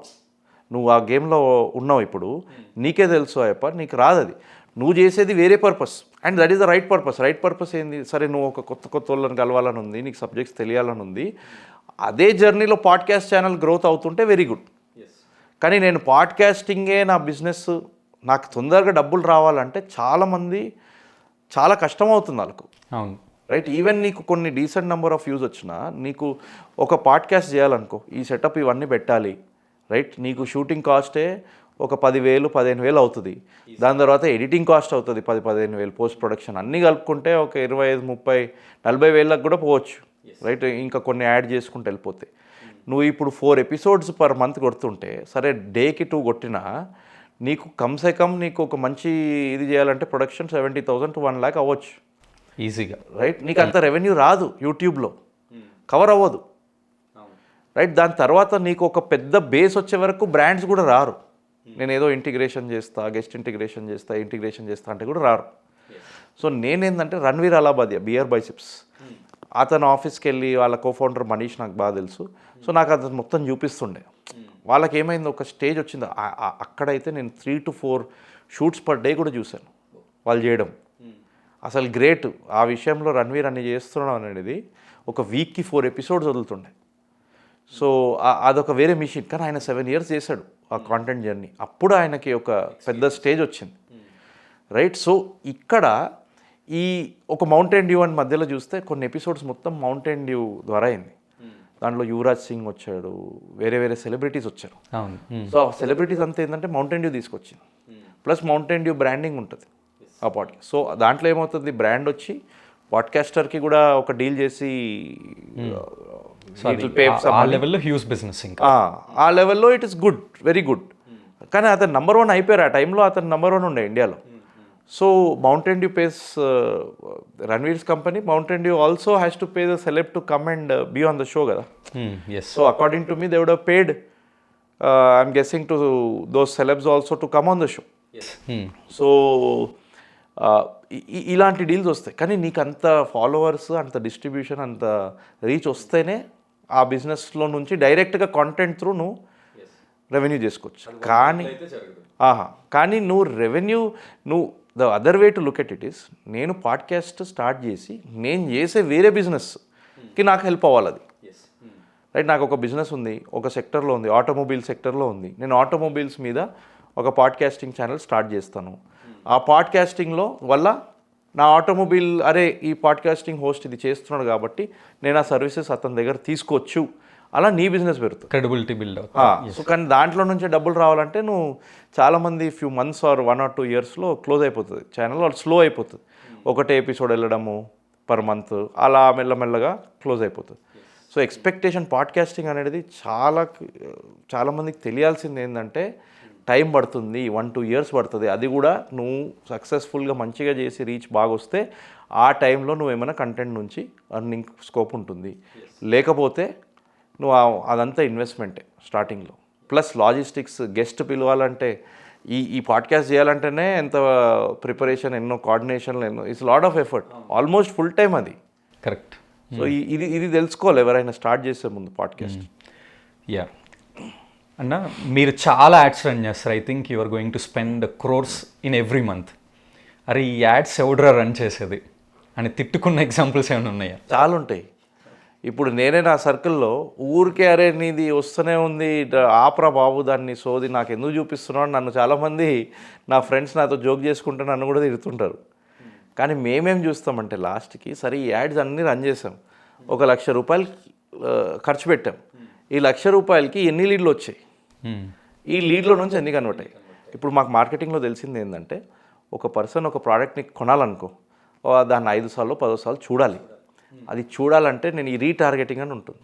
నువ్వు ఆ గేమ్లో ఉన్నావు, ఇప్పుడు నీకే తెలుసు అయ్యప్ప, నీకు రాదు. అది నువ్వు చేసేది వేరే purpose, and that is the right purpose. Right purpose ఏంది? సరే నువ్వు ఒక కొత్త వాళ్ళని కలవాలని ఉంది, నీకు సబ్జెక్ట్స్ తెలియాలని ఉంది, అదే జర్నీలో పాడ్కాస్ట్ ఛానల్ గ్రోత్ అవుతుంటే వెరీ గుడ్. కానీ నేను పాడ్కాస్టింగే నా బిజినెస్, నాకు తొందరగా డబ్బులు రావాలంటే చాలామంది చాలా కష్టం అవుతుంది వాళ్ళకు. అవును, రైట్? ఈవెన్ నీకు కొన్ని డీసెంట్ నెంబర్ ఆఫ్ వ్యూస్ వచ్చినా, నీకు ఒక పాడ్కాస్ట్ చేయాలనుకో, ఈ సెటప్ ఇవన్నీ పెట్టాలి, రైట్? నీకు షూటింగ్ కాస్టే ఒక 10,000-15,000 అవుతుంది. దాని తర్వాత ఎడిటింగ్ కాస్ట్ అవుతుంది 10,000-15,000, పోస్ట్ ప్రొడక్షన్ అన్నీ కలుపుకుంటే ఒక 25,000-30,000-40,000 కూడా పోవచ్చు, రైట్? ఇంకా కొన్ని యాడ్ చేసుకుంటూ వెళ్ళిపోతే నువ్వు ఇప్పుడు 4 episodes పర్ మంత్ కొడుతుంటే, సరే డేకి 2 కొట్టినా నీకు కమ్సే కమ్ నీకు ఒక మంచి ఇది చేయాలంటే ప్రొడక్షన్ 70,000 to 1 lakh అవ్వచ్చు ఈజీగా, రైట్? నీకు అంత రెవెన్యూ రాదు, యూట్యూబ్లో కవర్ అవ్వదు, రైట్? దాని తర్వాత నీకు ఒక పెద్ద బేస్ వచ్చే వరకు బ్రాండ్స్ కూడా రారు. నేను ఏదో ఇంటిగ్రేషన్ చేస్తా, గెస్ట్ ఇంటిగ్రేషన్ చేస్తా అంటే కూడా రారు. సో నేనేంటంటే రణ్వీర్ అలాబాదియా బియర్ బైసిప్స్ అతను ఆఫీస్కి వెళ్ళి వాళ్ళ కోఫౌండర్ మనీష్ నాకు బాగా తెలుసు. సో నాకు అతను మొత్తం చూపిస్తుండే. వాళ్ళకి ఏమైంది, ఒక స్టేజ్ వచ్చింది అక్కడైతే నేను 3 to 4 షూట్స్ పర్ డే కూడా చూశాను వాళ్ళు చేయడం. అసలు గ్రేట్. ఆ విషయంలో రణ్వీర్ అన్ని చేస్తున్నాం అనేది ఒక వీక్కి 4 ఎపిసోడ్స్ వదులుతుండే. సో అదొక వేరే మిషన్. కానీ ఆయన 7 years చేశాడు ఆ కాంటెంట్ జర్నీ. అప్పుడు ఆయనకి ఒక పెద్ద స్టేజ్ వచ్చింది, రైట్. సో ఇక్కడ ఈ ఒక మౌంటైన్ డ్యూ అని మధ్యలో చూస్తే కొన్ని ఎపిసోడ్స్ మొత్తం మౌంటైన్ డ్యూ ద్వారా అయింది. దాంట్లో యువరాజ్ సింగ్ వచ్చాడు, వేరే వేరే సెలబ్రిటీస్ వచ్చారు. సో ఆ సెలబ్రిటీస్ అంతా ఏంటంటే మౌంటైన్ డ్యూ తీసుకొచ్చింది. ప్లస్ మౌంటైన్ డ్యూ బ్రాండింగ్ ఉంటుంది ఆ పాడ్కాస్ట్. సో దాంట్లో ఏమవుతుంది, బ్రాండ్ వచ్చి పాడ్కాస్టర్కి కూడా ఒక డీల్ చేసి ఆ లెవెల్లో హ్యూజ్ బిజినెస్. ఆ లెవెల్లో it is good, very good. కానీ అతను నెంబర్ 1 అయిపోయారు. ఆ టైంలో అతను నెంబర్ 1 ఉండే ఇండియాలో. So Mountain Dew pays Ranveer's company. Mountain Dew also has to pay the celeb to come and be on the show కదా. So according to me they would have paid I'm guessing to those celebs also to come on the show. So ఇలాంటి deals వస్తాయి. కానీ నీకు అంత followers, అంత distribution, అంత reach వస్తేనే ఆ బిజినెస్లో నుంచి డైరెక్ట్గా కాంటెంట్ త్రూ నువ్వు రెవెన్యూ చేసుకోవచ్చు. కానీ నువ్వు revenue the other way to look at it is, నేను పాడ్కాస్ట్ స్టార్ట్ చేసి నేను చేసే వేరే బిజినెస్కి నాకు హెల్ప్ అవ్వాలి అది, రైట్. నాకు ఒక బిజినెస్ ఉంది, ఒక సెక్టర్లో ఉంది, ఆటోమొబైల్ సెక్టర్లో ఉంది. నేను ఆటోమొబైల్స్ మీద ఒక పాడ్కాస్టింగ్ ఛానల్ స్టార్ట్ చేస్తాను. ఆ పాడ్కాస్టింగ్లో వల్ల నా ఆటోమొబైల్ ఈ పాడ్కాస్టింగ్ హోస్ట్ ఇది చేస్తున్నాడు కాబట్టి నేను ఆ సర్వీసెస్ అతని దగ్గర తీసుకోవచ్చు. అలా నీ బిజినెస్ పెరుగుతుంది, క్రెడిబిలిటీ బిల్డ్. సో కానీ దాంట్లో నుంచే డబ్బులు రావాలంటే నువ్వు చాలామంది ఫ్యూ మంత్స్ ఆర్ 1 or 2 yearsలో క్లోజ్ అయిపోతుంది ఛానల్, వాళ్ళు స్లో అయిపోతుంది. ఒకటే ఎపిసోడ్ వెళ్ళడము పర్ మంత్, అలా మెల్లమెల్లగా క్లోజ్ అయిపోతుంది. సో ఎక్స్పెక్టేషన్ పాడ్కాస్టింగ్ అనేది చాలామందికి తెలియాల్సింది ఏంటంటే టైం పడుతుంది, 1-2 years పడుతుంది. అది కూడా నువ్వు సక్సెస్ఫుల్గా మంచిగా చేసి రీచ్ బాగా వస్తే ఆ టైంలో నువ్వు ఏమైనా కంటెంట్ నుంచి అర్నింగ్ స్కోప్ ఉంటుంది. లేకపోతే నువ్వు అదంతా ఇన్వెస్ట్మెంటే స్టార్టింగ్లో. ప్లస్ లాజిస్టిక్స్, గెస్ట్ పిలవాలంటే ఈ పాడ్కాస్ట్ చేయాలంటేనే ఎంత ప్రిపరేషన్, ఎన్నో కోఆర్డినేషన్లు, it's lot of effort, almost full time అది. కరెక్ట్. సో ఇది తెలుసుకోవాలి ఎవరైనా స్టార్ట్ చేసే ముందు పాడ్కాస్ట్. యా అన్న, మీరు చాలా యాడ్స్ రన్ చేస్తారు. I think you are going to spend crores in every month. అరే ఈ యాడ్స్ ఎవడరా రన్ చేసేది అని తిట్టుకున్న ఎగ్జాంపుల్స్ ఏమైనా ఉన్నాయా? చాలా ఉంటాయి. ఇప్పుడు నేనే నా సర్కిల్లో ఊరికే అరే నీది వస్తూనే ఉంది, ఆపరా బాబు దాన్ని సోది నాకు ఎందుకు చూపిస్తున్నాడు, నన్ను చాలామంది నా ఫ్రెండ్స్ నాతో జోక్ చేసుకుంటే నన్ను కూడా తిడుతుంటారు. కానీ మేమేం చూస్తామంటే లాస్ట్కి సరే ఈ యాడ్స్ అన్నీ రన్ చేసాం, 1 లక్ష రూపాయలు ఖర్చు పెట్టాం. ఈ 1 లక్ష రూపాయలకి ఎన్ని లీడ్లు వచ్చాయి, ఈ లీడ్లో నుంచి ఎన్ని కన్వర్ట్ అయ్యాయి? ఇప్పుడు మాకు మార్కెటింగ్లో తెలిసింది ఏంటంటే ఒక పర్సన్ ఒక ప్రోడక్ట్ని కొనాలనుకో, దాన్ని 5 సార్లు 10 సార్లు చూడాలి. అది చూడాలంటే నేను ఈ రీటార్గెటింగ్ అని ఉంటుంది.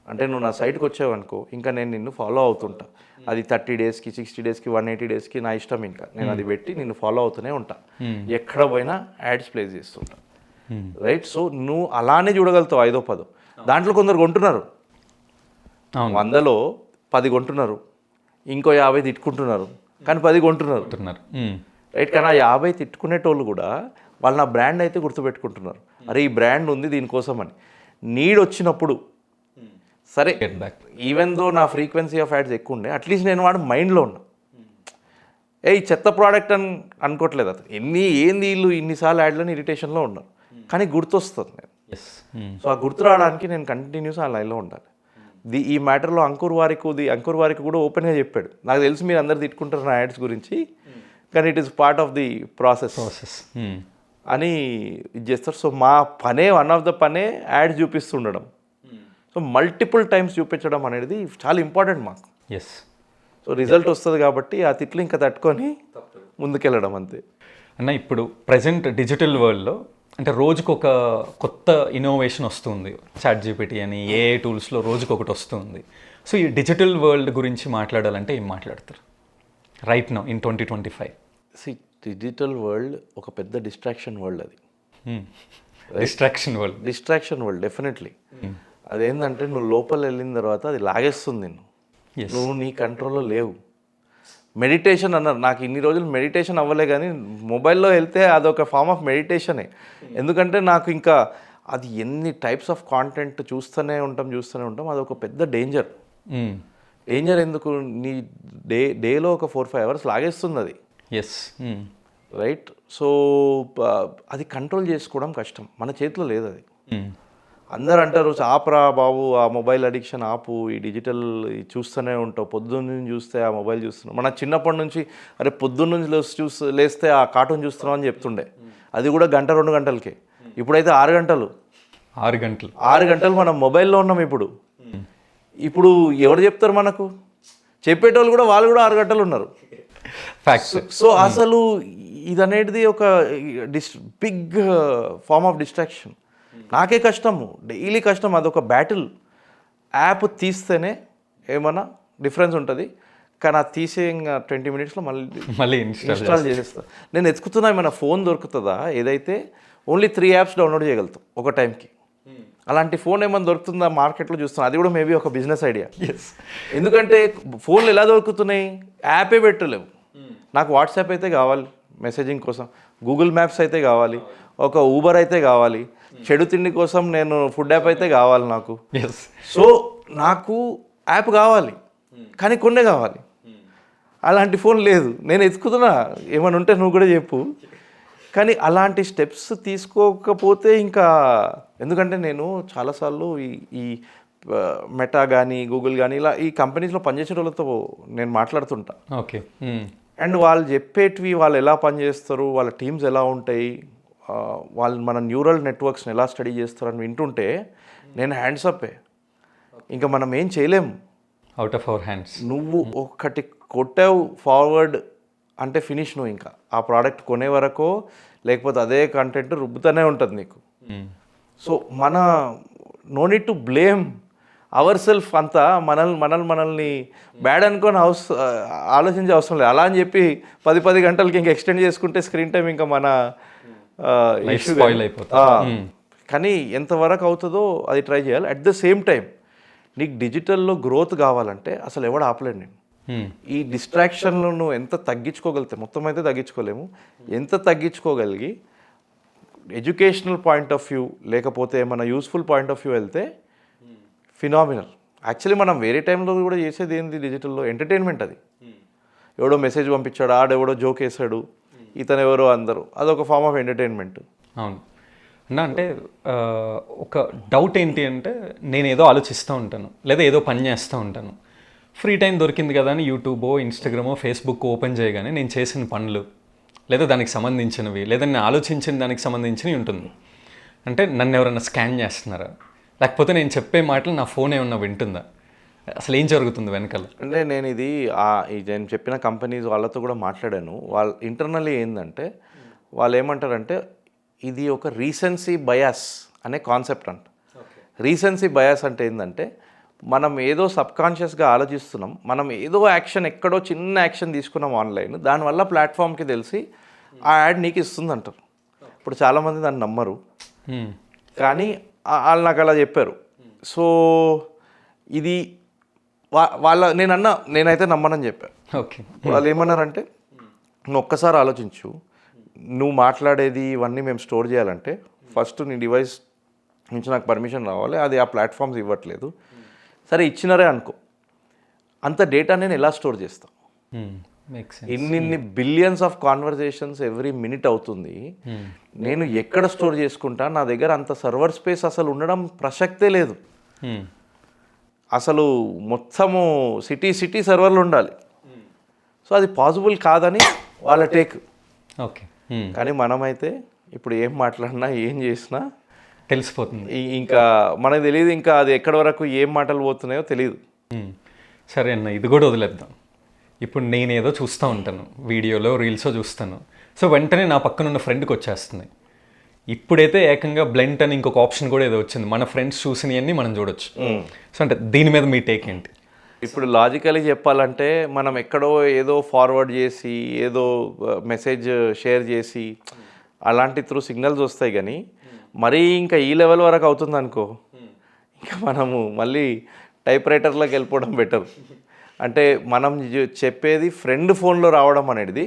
అంటే నువ్వు నా సైట్కి వచ్చావనుకో, ఇంకా నేను నిన్ను ఫాలో అవుతుంటా. అది 30 daysకి 60 daysకి 180 daysకి నా ఇష్టం. ఇంకా నేను అది పెట్టి నిన్ను ఫాలో అవుతూనే ఉంటా, ఎక్కడ పోయినా యాడ్స్ ప్లేస్ చేస్తుంటా, రైట్. సో నువ్వు అలానే చూడగలుగుతావు 5-10. దాంట్లో కొందరు కొంటున్నారు, 100లో 10 కొంటున్నారు, ఇంకో 50 తిట్టుకుంటున్నారు, కానీ 10 కొంటున్నారు, రైట్. కానీ ఆ 50 తిట్టుకునేటోళ్ళు కూడా వాళ్ళు నా బ్రాండ్ అయితే గుర్తుపెట్టుకుంటున్నారు. అరే ఈ బ్రాండ్ ఉంది దీనికోసం అని. నీడ్ వచ్చినప్పుడు సరే, ఈవెన్ దో నా ఫ్రీక్వెన్సీ ఆఫ్ యాడ్స్ ఎక్కువ ఉండే, అట్లీస్ట్ నేను వాడు మైండ్లో ఉన్నా, ఈ చెత్త ప్రోడక్ట్ అని అనుకోవట్లేదు. అతను ఏంది వీళ్ళు ఇన్నిసార్లు యాడ్లని ఇరిటేషన్లో ఉన్నారు, కానీ గుర్తొస్తుంది నేను. సో ఆ గుర్తు రావడానికి నేను కంటిన్యూస్ ఆ లైన్లో ఉండాలి. ఈ మ్యాటర్లో అంకుర్ వారికి కూడా ఓపెన్గా చెప్పాడు, నాకు తెలిసి మీరు అందరు తిట్టుకుంటారు నా యాడ్స్ గురించి, కానీ it is part of the process అని ఇది చేస్తారు. సో మా పనే, వన్ ఆఫ్ ద పనే యాడ్స్ చూపిస్తుండడం. సో మల్టిపుల్ టైమ్స్ చూపించడం అనేది చాలా ఇంపార్టెంట్ మాకు. సో రిజల్ట్ వస్తుంది కాబట్టి ఆ తిట్లు ఇంకా తట్టుకొని ముందుకెళ్ళడం అంతే. అన్న ఇప్పుడు ప్రజెంట్ డిజిటల్ వరల్డ్లో అంటే రోజుకు ఒక కొత్త ఇన్నోవేషన్ వస్తుంది. ChatGPT అని AI టూల్స్లో రోజుకొకటి వస్తుంది. సో ఈ డిజిటల్ వరల్డ్ గురించి మాట్లాడాలంటే ఏం మాట్లాడతారు right now in 2025? Digital world ఒక పెద్ద డిస్ట్రాక్షన్ వరల్డ్. అది డిస్ట్రాక్షన్ వరల్డ్ డెఫినెట్లీ. అదేంటంటే నువ్వు లోపల వెళ్ళిన తర్వాత అది లాగేస్తుంది నిన్ను, నువ్వు నీ కంట్రోల్లో లేవు. మెడిటేషన్ అన్నారు. నాకు ఇన్ని రోజులు మెడిటేషన్ అవ్వలే, కానీ మొబైల్లో వెళ్తే అదొక ఫార్మ్ ఆఫ్ మెడిటేషనే. ఎందుకంటే నాకు ఇంకా అది ఎన్ని టైప్స్ ఆఫ్ కాంటెంట్ చూస్తూనే ఉంటాం, అదొక పెద్ద డేంజర్. ఎందుకు, నీ డేలో ఒక 4-5 అవర్స్ లాగేస్తుంది అది. ఎస్. రైట్. సో అది కంట్రోల్ చేసుకోవడం కష్టం, మన చేతిలో లేదు అది. అందరు అంటారు ఆపరా బాబు, ఆ మొబైల్ అడిక్షన్ ఆపు, ఈ డిజిటల్ చూస్తూనే ఉంటావు, పొద్దున్న నుంచి చూస్తే ఆ మొబైల్ చూస్తున్నావు. మన చిన్నప్పటి నుంచి అరే పొద్దున్న నుంచి లేస్తే ఆ కార్టూన్ చూస్తున్నావు అని చెప్తుండే, అది కూడా 1-2 గంటలకే. ఇప్పుడైతే 6 గంటలు మనం మొబైల్లో ఉన్నాం. ఇప్పుడు ఎవరు చెప్తారు మనకు? చెప్పేటోళ్ళు కూడా వాళ్ళు కూడా 6 గంటలు ఉన్నారు. సో అసలు ఇది అనేది ఒక బిగ్ ఫార్మ్ ఆఫ్ డిస్ట్రాక్షన్. నాకే కష్టము, డైలీ కష్టం, అదొక బ్యాటిల్. యాప్ తీస్తేనే ఏమన్నా డిఫరెన్స్ ఉంటుంది, కానీ అది తీసే 20 మినిట్స్లో మళ్ళీ ఇన్స్టాల్ చేసేస్తా. నేను ఎత్తుకుతున్నా ఏమైనా ఫోన్ దొరుకుతుందా ఏదైతే ఓన్లీ 3 యాప్స్ డౌన్లోడ్ చేయగలుగుతాం ఒక టైంకి. అలాంటి ఫోన్ ఏమైనా దొరుకుతుందా మార్కెట్లో చూస్తున్నాను. అది కూడా మేబీ ఒక బిజినెస్ ఐడియా. ఎందుకంటే ఫోన్లు ఎలా దొరుకుతున్నాయి, యాపే పెట్టలేవు. నాకు వాట్సాప్ అయితే కావాలి మెసేజింగ్ కోసం, గూగుల్ మ్యాప్స్ అయితే కావాలి, ఒక ఊబర్ అయితే కావాలి, చెడు తిండి కోసం నేను ఫుడ్ యాప్ అయితే కావాలి నాకు. సో నాకు యాప్ కావాలి, కానీ కొన్నే కావాలి. అలాంటి ఫోన్ లేదు. నేను ఎత్తుకుతున్నా, ఏమైనా ఉంటే నువ్వు కూడా చెప్పు. కానీ అలాంటి స్టెప్స్ తీసుకోకపోతే ఇంకా, ఎందుకంటే నేను చాలాసార్లు ఈ మెటా కానీ గూగుల్ కానీ ఇలా ఈ కంపెనీస్లో పనిచేసే వాళ్ళతో నేను మాట్లాడుతుంటా. ఓకే. అండ్ వాళ్ళు చెప్పేటివి, వాళ్ళు ఎలా పనిచేస్తారు, వాళ్ళ టీమ్స్ ఎలా ఉంటాయి, వాళ్ళు మన న్యూరల్ నెట్వర్క్స్ని ఎలా స్టడీ చేస్తారని వింటుంటే నేను హ్యాండ్స్ అప్పే. ఇంకా మనం ఏం చేయలేము, అవుట్ ఆఫ్ అవర్ హ్యాండ్స్. నువ్వు ఒకటి కొట్టావు ఫార్వర్డ్ అంటే ఫినిష్. నువ్వు ఇంకా ఆ ప్రోడక్ట్ కొనే వరకు, లేకపోతే అదే కంటెంట్ రుబ్బుతూనే ఉంటుంది నీకు. So no need to blame our self. అంతా మనల్ని బ్యాడ్ అనుకొని ఆలోచించే అవసరం లేదు. అలా అని చెప్పి 10 గంటలకి ఇంకా ఎక్స్టెండ్ చేసుకుంటే స్క్రీన్ టైం ఇంకా మన కానీ ఎంతవరకు అవుతుందో అది ట్రై చేయాలి. అట్ ద సేమ్ టైం నీకు డిజిటల్లో గ్రోత్ కావాలంటే అసలు ఎవడు ఆపలేడు. నేను ఈ డిస్ట్రాక్షన్లు నువ్వు ఎంత తగ్గించుకోగలిగితే, మొత్తం అయితే తగ్గించుకోలేము, ఎంత తగ్గించుకోగలిగి ఎడ్యుకేషనల్ పాయింట్ ఆఫ్ వ్యూ లేకపోతే ఏమైనా యూస్ఫుల్ పాయింట్ ఆఫ్ వ్యూ వెళ్తే ఫినామినల్. యాక్చువల్లీ మనం వేరే టైంలో కూడా చేసేది ఏంది డిజిటల్లో, ఎంటర్టైన్మెంట్. అది ఎవడో మెసేజ్ పంపించాడు, ఆడెవడో జోక్ వేసాడు, ఇతను ఎవరో, అందరూ, అదొక ఫార్మ్ ఆఫ్ ఎంటర్టైన్మెంట్. అవును అన్న. అంటే ఒక డౌట్ ఏంటి అంటే, నేను ఏదో ఆలోచిస్తూ ఉంటాను, లేదా ఏదో పని చేస్తూ ఉంటాను, ఫ్రీ టైం దొరికింది కదా అని యూట్యూబో ఇన్స్టాగ్రామో ఫేస్బుక్ ఓపెన్ చేయగానే నేను చేసిన పనులు లేదా దానికి సంబంధించినవి లేదా నేను ఆలోచించిన దానికి సంబంధించినవి ఉంటుంది. అంటే నన్ను ఎవరైనా స్కాన్ చేస్తున్నారా, లేకపోతే నేను చెప్పే మాటలు నా ఫోన్ ఏమన్నా వింటుందా, అసలు ఏం జరుగుతుంది వెనకాల? అంటే నేను నేను చెప్పిన కంపెనీస్ వాళ్ళతో కూడా మాట్లాడాను. వాళ్ళు ఇంటర్నల్లీ ఏంటంటే వాళ్ళు ఏమంటారంటే ఇది ఒక రీసెన్సీ బయాస్ అనే కాన్సెప్ట్ అంట. రీసెన్సీ బయాస్ అంటే ఏంటంటే మనం ఏదో సబ్కాన్షియస్గా ఆలోచిస్తున్నాం, మనం ఏదో యాక్షన్ ఎక్కడో చిన్న యాక్షన్ తీసుకున్నాం ఆన్లైన్, దానివల్ల ప్లాట్ఫామ్కి తెలిసి ఆ యాడ్ నీకు ఇస్తుంది అంటారు. ఇప్పుడు చాలామంది దాన్ని నమ్మరు, కానీ వాళ్ళు నాకు అలా చెప్పారు. సో ఇది నేనైతే నమ్మనని చెప్పాను. ఓకే. వాళ్ళు ఏమన్నారంటే నువ్వు ఒక్కసారి ఆలోచించు, నువ్వు మాట్లాడేది ఇవన్నీ మేము స్టోర్ చేయాలంటే ఫస్ట్ నీ డివైస్ నుంచి నాకు పర్మిషన్ రావాలి, అది ఆ ప్లాట్ఫామ్స్ ఇవ్వట్లేదు. సరే ఇచ్చినారే అనుకో, అంత డేటా నేను ఎలా స్టోర్ చేస్తాను? ఇన్ని billions of conversations every minute అవుతుంది, నేను ఎక్కడ స్టోర్ చేసుకుంటా? నా దగ్గర అంత సర్వర్ స్పేస్ అసలు ఉండడం ప్రసక్తే లేదు. అసలు మొత్తము సిటీ సర్వర్లు ఉండాలి. సో అది పాసిబుల్ కాదని వాళ్ళ టేక్. ఓకే. కానీ మనమైతే ఇప్పుడు ఏం మాట్లాడినా ఏం చేసినా తెలిసిపోతుంది. ఇంకా మనకు తెలియదు, ఇంకా అది ఎక్కడి వరకు ఏం మాటలు పోతున్నాయో తెలియదు. సరే అన్న, ఇది కూడా వదిలేద్దాం. ఇప్పుడు నేనేదో చూస్తూ ఉంటాను, వీడియోలో రీల్సో చూస్తాను, సో వెంటనే నా పక్కన ఉన్న ఫ్రెండ్కి వచ్చేస్తున్నాయి. ఇప్పుడైతే ఏకంగా బ్లెంట్ అని ఇంకొక ఆప్షన్ కూడా ఏదో వచ్చింది, మన ఫ్రెండ్స్ చూసినవన్నీ మనం చూడొచ్చు. సో అంటే దీని మీద మీ టేక్ ఏంటి? ఇప్పుడు లాజికలీ చెప్పాలంటే మనం ఎక్కడో ఏదో ఫార్వర్డ్ చేసి ఏదో మెసేజ్ షేర్ చేసి అలాంటి త్రూ సిగ్నల్స్ వస్తాయి, కానీ మరీ ఇంకా ఈ లెవెల్ వరకు అవుతుంది అనుకో, ఇంకా మనము మళ్ళీ టైప్ రైటర్లోకి వెళ్ళిపోవడం బెటర్. అంటే మనం చెప్పేది ఫ్రెండ్ ఫోన్లో రావడం అనేది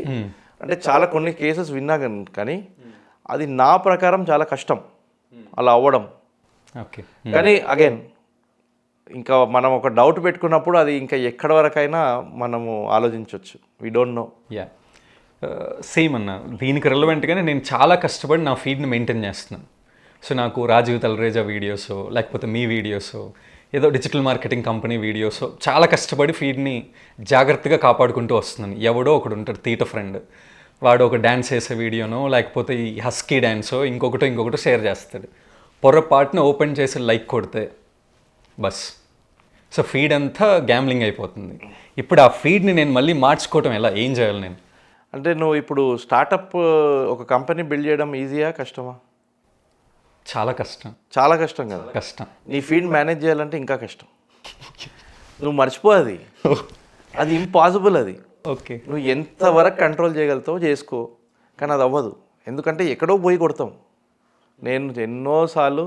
అంటే చాలా కొన్ని కేసెస్ విన్నా కానీ అది నా ప్రకారం చాలా కష్టం అలా అవ్వడం. ఓకే. కానీ అగైన్ ఇంకా మనం ఒక డౌట్ పెట్టుకున్నప్పుడు అది ఇంకా ఎక్కడి వరకైనా మనము ఆలోచించవచ్చు. We don't know. Yeah, same అన్న, దీనికి రెలవెంట్గానే నేను చాలా కష్టపడి నా ఫీడ్ని మెయింటైన్ చేస్తున్నాను. సో నాకు రాజీవ్ తలరేజా వీడియోస్, లేకపోతే మీ వీడియోస్, ఏదో డిజిటల్ మార్కెటింగ్ కంపెనీ వీడియోస్, చాలా కష్టపడి ఫీడ్ని జాగ్రత్తగా కాపాడుకుంటూ వస్తున్నాను. ఎవడో ఒకడు ఉంటాడు తీట ఫ్రెండ్, వాడు ఒక డ్యాన్స్ వేసే వీడియోనో లేకపోతే ఈ హస్కీ డ్యాన్సో ఇంకొకటో షేర్ చేస్తాడు. పొరపాటున ఓపెన్ చేసి లైక్ కొడితే బస్, సో ఫీడ్ అంతా గ్యామ్లింగ్ అయిపోతుంది. ఇప్పుడు ఆ ఫీడ్ని నేను మళ్ళీ మార్చుకోవటం ఎలా, ఏం చేయాలి నేను? అంటే నువ్వు ఇప్పుడు స్టార్టప్ ఒక కంపెనీ బిల్డ్ చేయడం ఈజీయా కష్టమా? చాలా కష్టం. చాలా కష్టం కదా. కష్టం. నీ ఫీడ్ మేనేజ్ చేయాలంటే ఇంకా కష్టం. నువ్వు మర్చిపో అది ఇంపాసిబుల్. అది ఓకే, నువ్వు ఎంతవరకు కంట్రోల్ చేయగలుగుతావో చేసుకో, కానీ అది అవ్వదు. ఎందుకంటే ఎక్కడో పోయి కొడతాం. నేను ఎన్నోసార్లు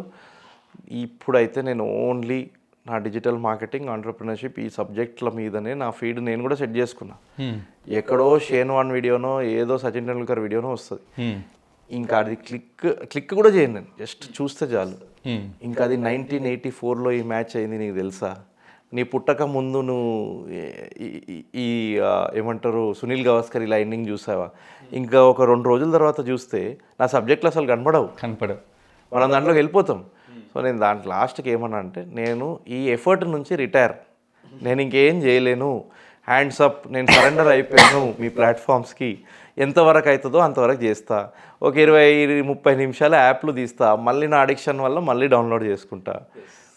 ఇప్పుడైతే నేను ఓన్లీ నా డిజిటల్ మార్కెటింగ్, ఆంటర్ప్రినర్షిప్ ఈ సబ్జెక్టుల మీదనే నా ఫీడ్ నేను కూడా సెట్ చేసుకున్నా. ఎక్కడో షేన్వాన్ వీడియోనో ఏదో సచిన్ టెండూల్కర్ వీడియోనో వస్తుంది. ఇంకా అది క్లిక్ కూడా చేయను నేను, జస్ట్ చూస్తే చాలు. ఇంకా అది 1984లో ఈ మ్యాచ్ అయింది, నీకు తెలుసా? నీ పుట్టక ముందు నువ్వు ఈ ఏమంటారు సునీల్ గవాస్కర్ ఇలా ఎండింగ్ చూసావా? ఇంకా ఒక 2 రోజుల తర్వాత చూస్తే నా సబ్జెక్టులు అసలు కనపడవు. మనం దాంట్లోకి వెళ్ళిపోతాం. సో నేను దాంట్లో లాస్ట్కి ఏమన్నా అంటే, నేను ఈ ఎఫర్ట్ నుంచి రిటైర్, నేను ఇంకేం చేయలేను, హ్యాండ్స్ అప్, నేను సరెండర్ అయిపోయాను మీ ప్లాట్ఫామ్స్కి, ఎంతవరకు అవుతుందో అంతవరకు చేస్తా. ఒక 20-30 నిమిషాలు యాప్లు తీస్తా, మళ్ళీ నా అడిక్షన్ వల్ల మళ్ళీ డౌన్లోడ్ చేసుకుంటా.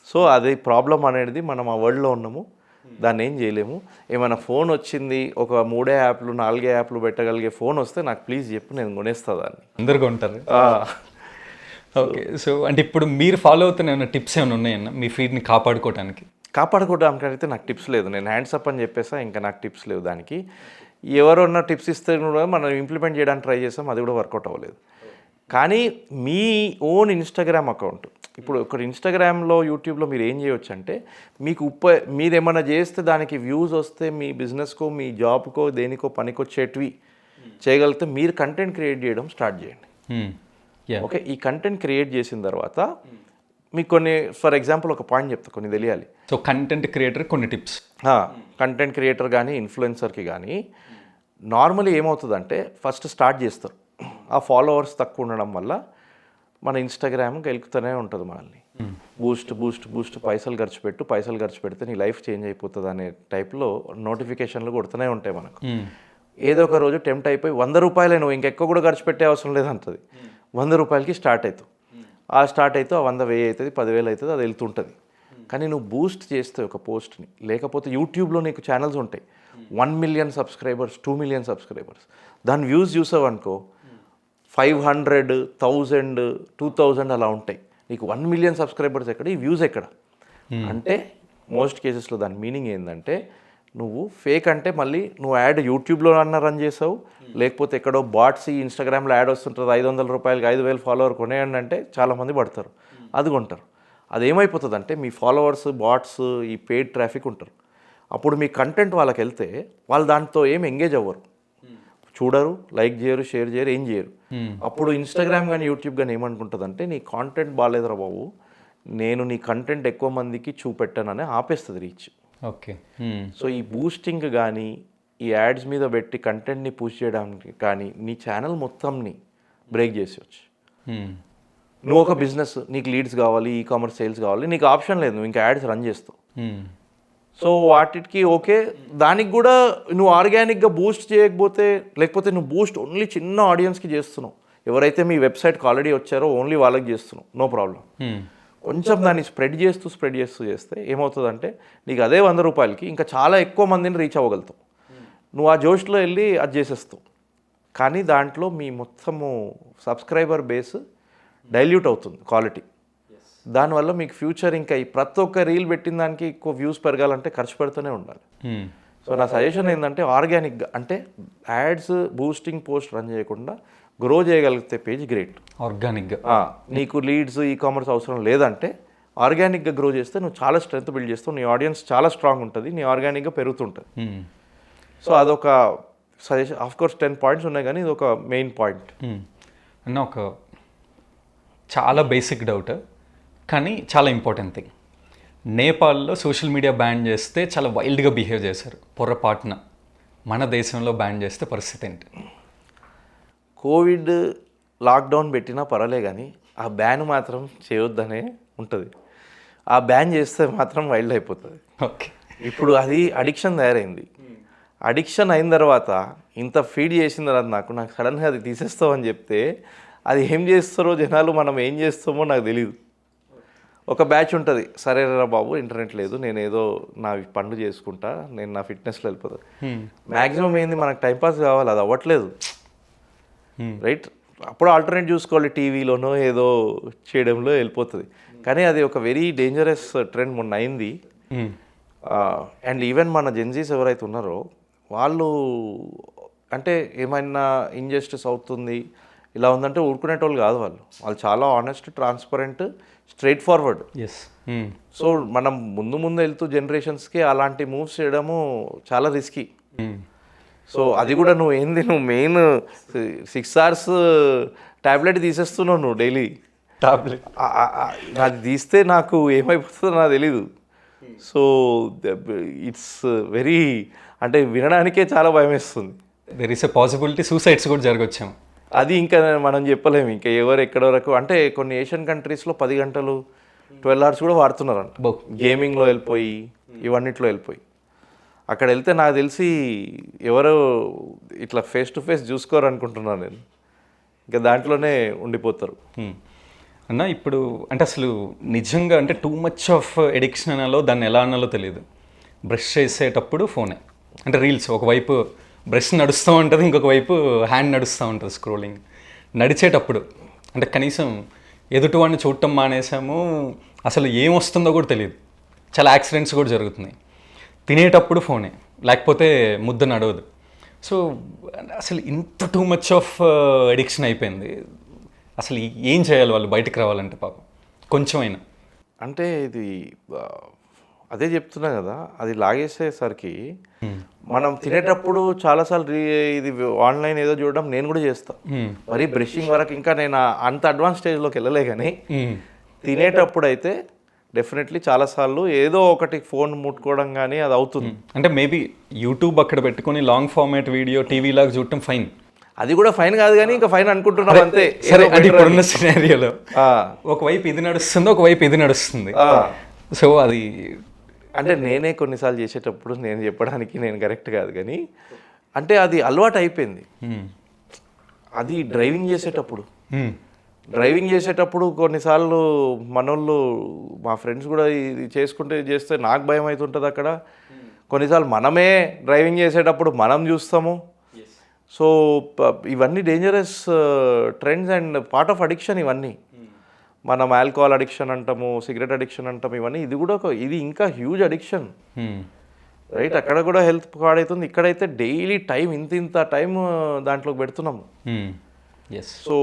సో అది ప్రాబ్లం అనేది మనం ఆ వరల్డ్లో ఉన్నాము, దాన్ని ఏం చేయలేము. ఏమైనా ఫోన్ వచ్చింది, ఒక 3 యాప్లు 4 యాప్లు పెట్టగలిగే ఫోన్ వస్తే నాకు ప్లీజ్ చెప్పు, నేను కొనేస్తా దాన్ని. అందరు కొంటారు. ఓకే, సో అంటే ఇప్పుడు మీరు ఫాలో అవుతున్న ఏమైనా టిప్స్ ఏమైనా ఉన్నాయన్న మీ ఫీడ్ని కాపాడుకోవడానికి? అయితే నాకు టిప్స్ లేదు. నేను హ్యాండ్స్ అప్ అని చెప్పేసా, ఇంకా నాకు టిప్స్ లేవు దానికి. ఎవరన్నా టిప్స్ ఇస్తే కూడా మనం ఇంప్లిమెంట్ చేయడానికి ట్రై చేసాం, అది కూడా వర్కౌట్ అవ్వలేదు. కానీ మీ ఓన్ ఇన్స్టాగ్రామ్ అకౌంట్, ఇప్పుడు ఒక ఇన్స్టాగ్రామ్లో యూట్యూబ్లో మీరు ఏం చేయవచ్చు అంటే, మీకు మీరు ఏమైనా చేస్తే దానికి వ్యూస్ వస్తే మీ బిజినెస్కో మీ జాబ్కో దేనికో పనికొచ్చేటివి చేయగలిగితే మీరు కంటెంట్ క్రియేట్ చేయడం స్టార్ట్ చేయండి. ఓకే, ఈ కంటెంట్ క్రియేట్ చేసిన తర్వాత మీకు కొన్ని, ఫర్ ఎగ్జాంపుల్ ఒక పాయింట్ చెప్తా, కొన్ని తెలియాలి. సో కంటెంట్ క్రియేటర్ కొన్ని టిప్స్. కంటెంట్ క్రియేటర్ కానీ ఇన్ఫ్లుయెన్సర్కి కానీ నార్మల్లీ ఏమవుతుందంటే, ఫస్ట్ స్టార్ట్ చేస్తారు, ఆ ఫాలోవర్స్ తక్కువ ఉండడం వల్ల మన ఇన్స్టాగ్రామ్ గెలుకుతూనే ఉంటుంది మనల్ని. బూస్ట్ పైసలు ఖర్చు పెడితే నీ లైఫ్ చేంజ్ అయిపోతుంది అనే టైప్లో నోటిఫికేషన్లు కొడుతూనే ఉంటాయి మనకు. ఏదో ఒక రోజు టెంప్ట్ అయిపోయి 100 రూపాయలే, నువ్వు ఇంకెక్కువ కూడా ఖర్చు పెట్టే అవసరం లేదంటుంది. 100 రూపాయలకి స్టార్ట్ అవుతావు. ఆ 100 1000 అవుతుంది, 10,000 అవుతుంది, అది వెళ్తుంటుంది. కానీ నువ్వు బూస్ట్ చేస్తే ఒక పోస్ట్ని, లేకపోతే యూట్యూబ్లో నీకు ఛానల్స్ ఉంటాయి, 1 మిలియన్ సబ్స్క్రైబర్స్, 2 మిలియన్ సబ్స్క్రైబర్స్, దాని వ్యూస్ చూసావు అనుకో 500, 1000, 2000 అలా ఉంటాయి. నీకు 1 మిలియన్ సబ్స్క్రైబర్స్ ఎక్కడ, ఈ వ్యూస్ ఎక్కడ? అంటే మోస్ట్ కేసెస్లో దాని మీనింగ్ ఏంటంటే, నువ్వు ఫేక్ అంటే మళ్ళీ నువ్వు యాడ్ యూట్యూబ్లో అన్న రన్ చేసావు, లేకపోతే ఎక్కడో బాట్స్ ఈ ఇన్స్టాగ్రామ్లో యాడ్ వస్తుంటుంది, 500 రూపాయలకి 5,000 ఫాలోవర్ కొనేయండి అంటే చాలామంది పడతారు, అది కొంటారు. అదేమైపోతుంది అంటే, మీ ఫాలోవర్స్ బాట్స్ ఈ పెయిడ్ ట్రాఫిక్ ఉంటారు. అప్పుడు మీ కంటెంట్ వాళ్ళకి వెళ్తే వాళ్ళు దాంతో ఏం ఎంగేజ్ అవ్వరు, చూడరు, లైక్ చేయరు, షేర్ చేయరు, ఏం చేయరు. అప్పుడు ఇన్స్టాగ్రామ్ కానీ యూట్యూబ్ కానీ ఏమనుకుంటుంది అంటే, నీ కాంటెంట్ బాగాలేదురా బాబు, నేను నీ కంటెంట్ ఎక్కువ మందికి చూపెట్టానని ఆపేస్తుంది రీచ్. ఓకే, సో ఈ బూస్టింగ్ కానీ ఈ యాడ్స్ మీద పెట్టి కంటెంట్ని పుష్ చేయడానికి కానీ నీ ఛానల్ మొత్తంని బ్రేక్ చేసేవచ్చు. నువ్వు ఒక బిజినెస్, నీకు లీడ్స్ కావాలి, ఈ కామర్స్ సేల్స్ కావాలి, నీకు ఆప్షన్ లేదు, నువ్వు ఇంకా యాడ్స్ రన్ చేస్తావు. సో వాటికి ఓకే, దానికి కూడా నువ్వు ఆర్గానిక్గా బూస్ట్ చేయకపోతే, లేకపోతే నువ్వు బూస్ట్ ఓన్లీ చిన్న ఆడియన్స్కి చేస్తున్నావు, ఎవరైతే మీ వెబ్సైట్కి ఆల్రెడీ వచ్చారో ఓన్లీ వాళ్ళకి చేస్తున్నావు, నో ప్రాబ్లం. కొంచెం దాన్ని స్ప్రెడ్ చేస్తూ చేస్తే ఏమవుతుందంటే, నీకు అదే 100 రూపాయలకి ఇంకా చాలా ఎక్కువ మందిని రీచ్ అవ్వగలుగుతావు. నువ్వు ఆ జోష్లో వెళ్ళి అది చేసేస్తావు, కానీ దాంట్లో మీ మొత్తము సబ్స్క్రైబర్ బేస్ డైల్యూట్ అవుతుంది క్వాలిటీ. దానివల్ల మీకు ఫ్యూచర్ ఇంకా ఈ ప్రతి ఒక్క రీల్ పెట్టిన దానికి ఎక్కువ వ్యూస్ పెరగాలంటే ఖర్చు పెడుతూనే ఉండాలి. సో నా సజెషన్ ఏంటంటే, ఆర్గానిక్గా అంటే యాడ్స్ బూస్టింగ్ పోస్ట్ రన్ చేయకుండా గ్రో చేయగలిగితే పేజ్ గ్రేట్. ఆర్గానిక్గా నీకు లీడ్స్ ఈ కామర్స్ అవసరం లేదంటే ఆర్గానిక్గా గ్రో చేస్తే నువ్వు చాలా స్ట్రెంత్ బిల్డ్ చేస్తావు, నీ ఆడియన్స్ చాలా స్ట్రాంగ్ ఉంటుంది, నీ ఆర్గానిక్గా పెరుగుతుంటుంది. సో అదొక సజెషన్. ఆఫ్ కోర్స్ 10 పాయింట్స్ ఉన్నాయి కానీ ఇది ఒక మెయిన్ పాయింట్. అన్న ఒక చాలా బేసిక్ డౌట్ కానీ చాలా ఇంపార్టెంట్ థింగ్. నేపాల్లో సోషల్ మీడియా బ్యాన్ చేస్తే చాలా వైల్డ్గా బిహేవ్ చేశారు, పొరపాటున మన దేశంలో బ్యాన్ చేస్తే పరిస్థితి ఏంటి? కోవిడ్ లాక్డౌన్ పెట్టినా పర్వాలే కానీ ఆ బ్యాన్ మాత్రం చేయొద్దనే ఉంటుంది. ఆ బ్యాన్ చేస్తే మాత్రం వైల్డ్ అయిపోతుంది. ఓకే, ఇప్పుడు అది అడిక్షన్ తయారైంది. అడిక్షన్ అయిన తర్వాత ఇంత ఫీడ్ చేసిన తర్వాత నాకు సడన్గా అది తీసేస్తామని చెప్తే అది ఏం చేస్తారో జనాలు, మనం ఏం చేస్తామో నాకు తెలియదు. ఒక బ్యాచ్ ఉంటుంది, సరేరా బాబు ఇంటర్నెట్ లేదు, నేను ఏదో నా పనులు చేసుకుంటా, నేను నా ఫిట్నెస్లో వెళ్ళిపోతాను. మ్యాక్సిమం ఏంది, మనకు టైంపాస్ కావాలి, అది అవ్వట్లేదు. రైట్, అప్పుడు ఆల్టర్నేట్ చూసుకోవాలి, టీవీలోనో ఏదో చేయడంలో వెళ్ళిపోతుంది. కానీ అది ఒక వెరీ డేంజరస్ ట్రెండ్ మొన్న అయింది. అండ్ ఈవెన్ మన జెన్జీస్ ఎవరైతే ఉన్నారో వాళ్ళు అంటే ఏమైనా ఇంజస్టిస్ అవుతుంది ఇలా ఉందంటే ఊరుకునేటోళ్ళు కాదు. వాళ్ళు చాలా honest, transparent, straight forward. So మనం ముందు వెళ్తూ జనరేషన్స్కి అలాంటి మూవ్స్ చేయడము చాలా రిస్కీ. సో అది కూడా నువ్వు మెయిన్ 6 hours ట్యాబ్లెట్ తీసేస్తున్నావు నువ్వు డైలీ. టాబ్లెట్ అది తీస్తే నాకు ఏమైపోతుందో నాకు తెలీదు. సో ఇట్స్ వెరీ, అంటే వినడానికే చాలా భయం వేస్తుంది. There is a possibility suicides కూడా జరగొచ్చాము. అది ఇంకా మనం చెప్పలేము, ఇంకా ఎవరు ఎక్కడ వరకు. అంటే కొన్ని ఏషియన్ కంట్రీస్లో 10 గంటలు 12 hours కూడా వాడుతున్నారంట, గేమింగ్లో వెళ్ళిపోయి ఇవన్నిట్లో వెళ్ళిపోయి. అక్కడ వెళ్తే నాకు తెలిసి ఎవరు ఇట్లా ఫేస్ టు ఫేస్ చూసుకోరు అనుకుంటున్నాను నేను, ఇంకా దాంట్లోనే ఉండిపోతారు. అన్న ఇప్పుడు అంటే అసలు నిజంగా అంటే టూ మచ్ ఆఫ్ ఎడిక్షన్ అనాలో దాన్ని ఎలా అనాలో తెలియదు. బ్రష్ చేసేటప్పుడు ఫోనే, అంటే రీల్స్ ఒకవైపు బ్రష్ నడుస్తూ ఉంటుంది, ఇంకొక వైపు హ్యాండ్ నడుస్తూ ఉంటుంది స్క్రోలింగ్. నడిచేటప్పుడు అంటే కనీసం ఎదుటివాడిని చూడటం మానేసాము, అసలు ఏం వస్తుందో కూడా తెలియదు. చాలా యాక్సిడెంట్స్ కూడా జరుగుతున్నాయి. తినేటప్పుడు ఫోనే, లేకపోతే ముద్ద నడవదు. సో అసలు ఇంత టూ మచ్ ఆఫ్ ఎడిక్షన్ అయిపోయింది. అసలు ఏం చేయాలి వాళ్ళు బయటకు రావాలంటే పాపం కొంచెమైనా? అంటే ఇది అదే చెప్తున్నా కదా, అది లాగేసేసరికి మనం తినేటప్పుడు చాలాసార్లు ఇది ఆన్లైన్ ఏదో చూడడం నేను కూడా చేస్తాను. మరి బ్రషింగ్ వరకు ఇంకా నేను అంత అడ్వాన్స్ స్టేజ్లోకి వెళ్ళలే, కానీ తినేటప్పుడు అయితే డెఫినెట్లీ చాలాసార్లు ఏదో ఒకటి ఫోన్ ముట్టుకోవడం కానీ అది అవుతుంది. అంటే మేబీ యూట్యూబ్ అక్కడ పెట్టుకొని లాంగ్ ఫార్మాట్ వీడియో టీవీ లాగా చూడటం ఫైన్, అది కూడా ఫైన్ కాదు కానీ ఇంకా ఫైన్ అనుకుంటున్నాం అంతే. సరే, అది ఇప్పుడున్న సినారియోలో ఒకవైపు ఇది నడుస్తుంది, ఒకవైపు ఇది నడుస్తుంది. సో అది అంటే నేనే కొన్నిసార్లు చేసేటప్పుడు నేను చెప్పడానికి నేను కరెక్ట్ కాదు కానీ అంటే అది అలవాటు అయిపోయింది. అది డ్రైవింగ్ చేసేటప్పుడు కొన్నిసార్లు మనోళ్ళు మా ఫ్రెండ్స్ కూడా ఇది చేస్తే నాకు భయం అవుతుంటుంది అక్కడ. కొన్నిసార్లు మనమే డ్రైవింగ్ చేసేటప్పుడు మనం చూస్తాము. సో ఇవన్నీ dangerous trends and part of addiction. ఇవన్నీ మనం ఆల్కహాల్ అడిక్షన్ అంటాము, సిగరెట్ అడిక్షన్ అంటాము, ఇవన్నీ ఇది కూడా ఇది ఇంకా హ్యూజ్ అడిక్షన్. రైట్, అక్కడ కూడా హెల్త్ పాడవుతుంది. ఇక్కడైతే డైలీ టైం ఇంత టైం దాంట్లోకి పెడుతున్నాము. సో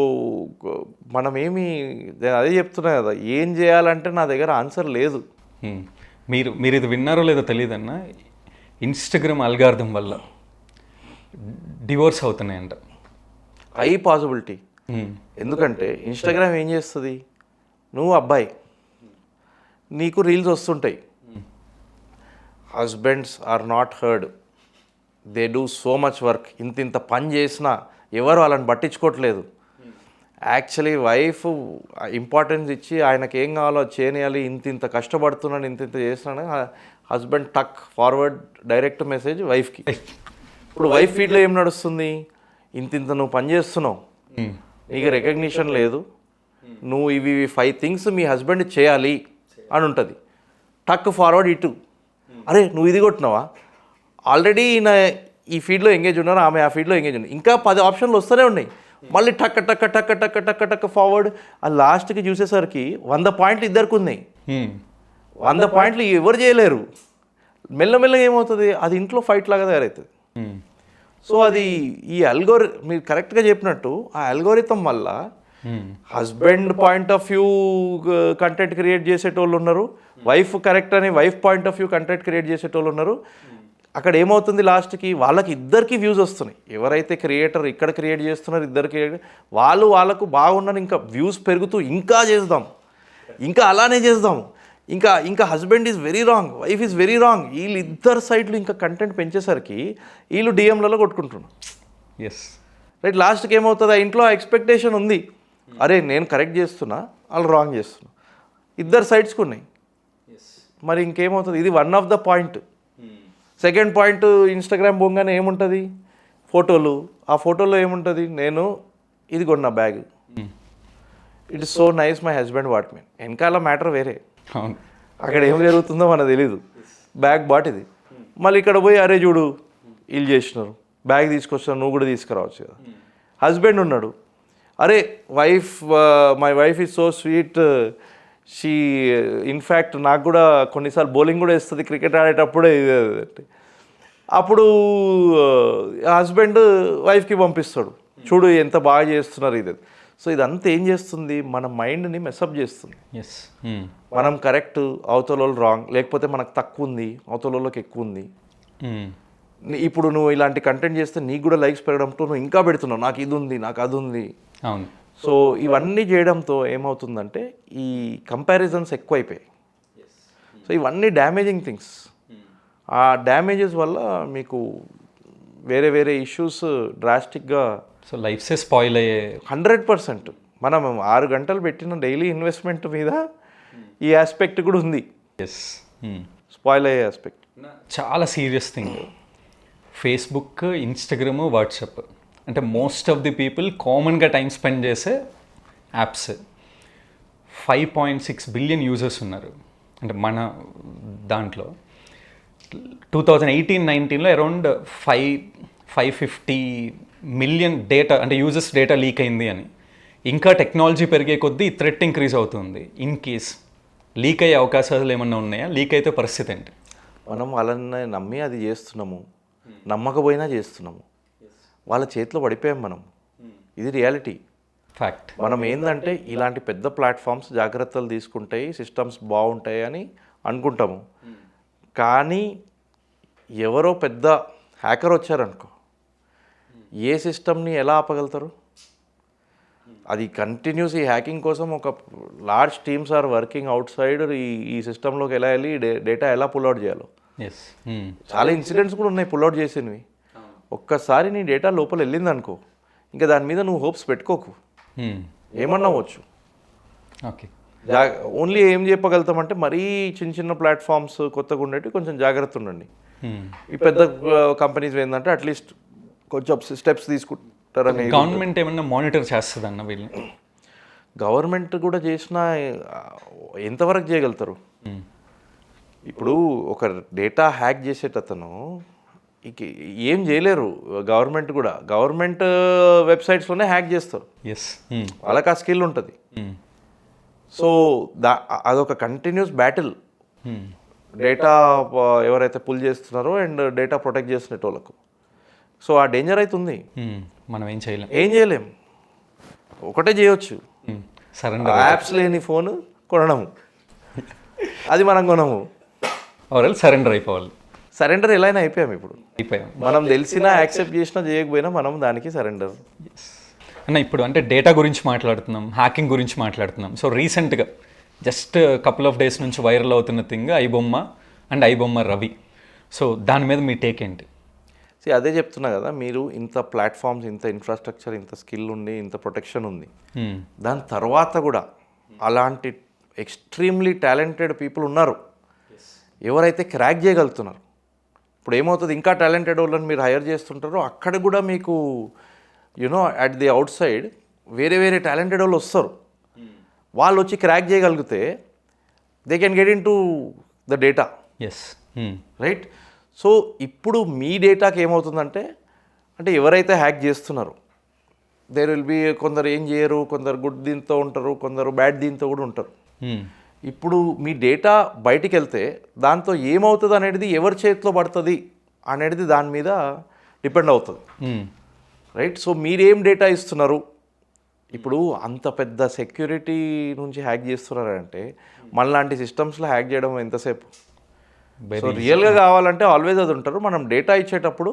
మనం అదే చెప్తున్నా కదా, ఏం చేయాలంటే నా దగ్గర ఆన్సర్ లేదు. మీరు ఇది విన్నారో లేదో తెలియదన్నా, ఇన్స్టాగ్రామ్ అల్గారిథం వల్ల డివోర్స్ అవుతున్నాయంట. High possibility. ఎందుకంటే ఇన్స్టాగ్రామ్ ఏం చేస్తుంది, నువ్వు అబ్బాయి నీకు రీల్స్ వస్తుంటాయి, husbands are not heard, they do so much work, ఇంత పని చేసినా ఎవరు వాళ్ళని పట్టించుకోవట్లేదు. యాక్చువల్లీ వైఫ్ ఇంపార్టెన్స్ ఇచ్చి ఆయనకి ఏం కావాలో చేయనియాలి, ఇంత కష్టపడుతున్నాను, ఇంత చేస్తున్నాను. Husband tuck forward direct message వైఫ్కి. ఇప్పుడు వైఫ్ ఫీడ్లో ఏం నడుస్తుంది, ఇంత నువ్వు పని చేస్తున్నావు, నీకు రికగ్నిషన్ లేదు, నువ్వు ఇవి 5 things మీ హస్బెండ్ చేయాలి అని ఉంటుంది. టక్ ఫార్వర్డ్ ఇటు, అరే నువ్వు ఇది కొట్టినావా, ఆల్రెడీ ఈ ఫీల్డ్లో ఎంగేజ్ ఉన్నారు, ఆమె ఆ ఫీల్డ్లో ఎంగేజ్ ఉన్నారు, ఇంకా 10 ఆప్షన్లు వస్తూనే ఉన్నాయి. మళ్ళీ టక్ టక్ టక్ టక్ టక్ టక్ ఫార్వర్డ్. ఆ లాస్ట్కి చూసేసరికి 100 పాయింట్లు ఇద్దరికి ఉన్నాయి. 100 పాయింట్లు ఎవరు చేయలేరు. మెల్లమెల్లగా ఏమవుతుంది, అది ఇంట్లో ఫైట్ లాగా తయారవుతుంది. సో అది ఈ మీరు కరెక్ట్గా చెప్పినట్టు ఆ అల్గోరిథం వల్ల husband point of view content create చేసేటోళ్ళు ఉన్నారు, వైఫ్ కరెక్ట్ అని wife point of view content create చేసేటోళ్ళు ఉన్నారు. అక్కడ ఏమవుతుంది లాస్ట్కి వాళ్ళకి ఇద్దరికి వ్యూస్ వస్తున్నాయి. ఎవరైతే క్రియేటర్ ఇక్కడ క్రియేట్ చేస్తున్నారు ఇద్దరికి వాళ్ళకు బాగున్నారు, ఇంకా వ్యూస్ పెరుగుతూ ఇంకా చేద్దాం, ఇంకా అలానే చేద్దాం, ఇంకా husband is very wrong, wife is very wrong, వీళ్ళు ఇద్దరు సైడ్లు ఇంకా కంటెంట్ పెంచేసరికి వీళ్ళు డిఎంలలో కొట్టుకుంటున్నారు. Yes right. లాస్ట్కి ఏమవుతుంది, ఆ ఇంట్లో ఎక్స్పెక్టేషన్ ఉంది, అరే నేను కరెక్ట్ చేస్తున్నా వాళ్ళు రాంగ్ చేస్తున్నా, ఇద్దరు సైడ్స్కి ఉన్నాయి. మరి ఇంకేమవుతుంది, ఇది one of the point. Second point, Instagram పోగానే ఏముంటుంది, ఫోటోలు. ఆ ఫోటోలో ఏముంటుంది, నేను ఇది కొన్న bag, it is so nice my husband what mean. వెనకాల మ్యాటర్ వేరే, అక్కడ ఏం జరుగుతుందో మనకు తెలీదు. బ్యాగ్ బాట్ ఇది, మళ్ళీ ఇక్కడ పోయి అరే చూడు వీళ్ళు చేసినారు, బ్యాగ్ తీసుకొచ్చిన నువ్వు కూడా తీసుకురావచ్చు కదా. హస్బెండ్ ఉన్నాడు, అరే my wife is so sweet, she in fact నాకు కూడా కొన్నిసార్లు బౌలింగ్ కూడా వేస్తుంది క్రికెట్ ఆడేటప్పుడే. అప్పుడు హస్బెండ్ వైఫ్కి పంపిస్తాడు, చూడు ఎంత బాగా చేస్తున్నారు ఇది. సో ఇదంతా ఏం చేస్తుంది, మన మైండ్ని మెసప్ చేస్తుంది. మనం కరెక్ట్, అవతల రాంగ్, లేకపోతే మనకు తక్కువ ఉంది అవతలకి ఎక్కువ ఉంది. ఇప్పుడు నువ్వు ఇలాంటి కంటెంట్ చేస్తే నీకు కూడా లైక్స్ పెరగడంతో నువ్వు ఇంకా పెడుతున్నావు, నాకు ఇది ఉంది నాకు అది ఉంది. అవును. సో ఇవన్నీ చేయడంతో ఏమవుతుందంటే ఈ కంపారిజన్స్ ఎక్కువైపోయాయి. సో ఇవన్నీ డ్యామేజింగ్ థింగ్స్. ఆ డ్యామేజెస్ వల్ల మీకు వేరే వేరే ఇష్యూస్ డ్రాస్టిక్గా, సో లైఫ్సే స్పాయిల్ అయ్యే 100%. మనం 6 గంటలు పెట్టిన డైలీ ఇన్వెస్ట్మెంట్ మీద ఈ ఆస్పెక్ట్ కూడా ఉంది. స్పాయిల్ అయ్యే ఆస్పెక్ట్ చాలా serious thing. Facebook, Instagram, WhatsApp అంటే మోస్ట్ ఆఫ్ ది పీపుల్ కామన్గా టైం స్పెండ్ చేసే యాప్స్. 5.6 బిలియన్ యూజర్స్ ఉన్నారు. అంటే మన దాంట్లో 2018-19లో అరౌండ్ 550 మిలియన్ డేటా అంటే యూజర్స్ డేటా లీక్ అయింది అని. ఇంకా టెక్నాలజీ పెరిగే కొద్దీ థ్రెట్ ఇంక్రీజ్ అవుతుంది. ఇన్ కేస్ లీక్ అయ్యే అవకాశాలు ఏమన్నా ఉన్నాయా? లీక్ అయితే పరిస్థితి ఏంటి? మనం వాళ్ళని నమ్మి అది చేస్తున్నాము, నమ్మకపోయినా చేస్తున్నాము, వాళ్ళ చేతిలో పడిపోయాం మనం. ఇది రియాలిటీ, ఫ్యాక్ట్. మనం ఏంటంటే ఇలాంటి పెద్ద ప్లాట్ఫామ్స్ జాగ్రత్తలు తీసుకుంటాయి, సిస్టమ్స్ బాగుంటాయి అని అనుకుంటాము. కానీ ఎవరో పెద్ద హ్యాకర్ వచ్చారనుకో, ఏ సిస్టమ్ని ఎలా ఆపగలుగుతారు? అది కంటిన్యూస్ ఈ హ్యాకింగ్ కోసం ఒక large teams are working outside. ఈ సిస్టంలోకి ఎలా వెళ్ళి డేటా ఎలా పుల్అవుట్ చేయాలో. చాలా ఇన్సిడెంట్స్ కూడా ఉన్నాయి పుల్అవుట్ చేసినవి. ఒక్కసారి నీ డేటా లోపల వెళ్ళింది అనుకో, ఇంకా దాని మీద నువ్వు హోప్స్ పెట్టుకోకు, ఏమన్నా అవ్వచ్చు. ఓకే. ఓన్లీ ఏం చెప్పగలుగుతామంటే మరీ చిన్న చిన్న ప్లాట్ఫామ్స్ కొత్తగా ఉండేవి కొంచెం జాగ్రత్త ఉండండి. ఈ పెద్ద కంపెనీస్ ఏంటంటే అట్లీస్ట్ కొంచెం స్టెప్స్ తీసుకుంటారని. గవర్నమెంట్ ఏమన్నా మానిటర్ చేస్తుంది అన్న వీళ్ళని? గవర్నమెంట్ కూడా చేసినా ఎంతవరకు చేయగలుగుతారు? ఇప్పుడు ఒక డేటా హ్యాక్ చేసేటతను ఏం చేయలేరు. గవర్నమెంట్ కూడా గవర్నమెంట్ వెబ్సైట్స్లోనే హ్యాక్ చేస్తారు. వాళ్ళకి ఆ స్కిల్ ఉంటుంది. సో అదొక కంటిన్యూస్ బ్యాటిల్. డేటా ఎవరైతే పుల్ చేస్తున్నారో అండ్ డేటా ప్రొటెక్ట్ చేసినట్టు. సో ఆ డేంజర్ అవుతుంది. మనం ఏం చేయలేం. ఒకటే చేయొచ్చు, యాప్స్ లేని ఫోన్ కొనడము. అది మనం కొనము, సరెండర్ అయిపోవాలి. సరెండర్ ఎలా అయినా అయిపోయాం. ఇప్పుడు మనం తెలిసినా యాక్సెప్ట్ చేసినా చేయకపోయినా మనం దానికి సరెండర్. అన్న ఇప్పుడు అంటే డేటా గురించి మాట్లాడుతున్నాం, హ్యాకింగ్ గురించి మాట్లాడుతున్నాం. సో రీసెంట్గా జస్ట్ కపుల్ ఆఫ్ డేస్ నుంచి వైరల్ అవుతున్న thing iBomma and iBomma Ravi. So దాని మీద మీ టేక్ ఏంటి? అదే చెప్తున్నా కదా, మీరు ఇంత ప్లాట్ఫామ్స్, ఇంత ఇన్ఫ్రాస్ట్రక్చర్, ఇంత స్కిల్ ఉంది, ఇంత ప్రొటెక్షన్ ఉంది, దాని తర్వాత కూడా అలాంటి ఎక్స్ట్రీమ్లీ టాలెంటెడ్ పీపుల్ ఉన్నారు ఎవరైతే క్రాక్ చేయగలుగుతున్నారు. ఇప్పుడు ఏమవుతుంది, ఇంకా టాలెంటెడ్ వాళ్ళని మీరు హైర్ చేస్తుంటారో అక్కడ కూడా మీకు అట్ ది అవుట్ సైడ్ వేరే వేరే టాలెంటెడ్ వాళ్ళు వస్తారు. వాళ్ళు వచ్చి క్రాక్ చేయగలిగితే they can get in to the data. Right. So ఇప్పుడు మీ డేటాకి ఏమవుతుందంటే, అంటే ఎవరైతే హ్యాక్ చేస్తున్నారో దేర్ విల్ బి కొందరు ఏం చేయరు, కొందరు గుడ్ దీంతో ఉంటారు, కొందరు బ్యాడ్ దీంతో కూడా ఉంటారు. ఇప్పుడు మీ డేటా బయటికి వెళ్తే దాంతో ఏమవుతుంది అనేది, ఎవరి చేతిలో పడుతుంది అనేది దాని మీద డిపెండ్ అవుతుంది. రైట్. సో మీరేం డేటా ఇస్తున్నారు, ఇప్పుడు అంత పెద్ద సెక్యూరిటీ నుంచి హ్యాక్ చేస్తున్నారంటే మనలాంటి సిస్టమ్స్లో హ్యాక్ చేయడం ఎంతసేపు? సో రియల్గా కావాలంటే ఆల్వేస్ అది ఉంటారు. మనం డేటా ఇచ్చేటప్పుడు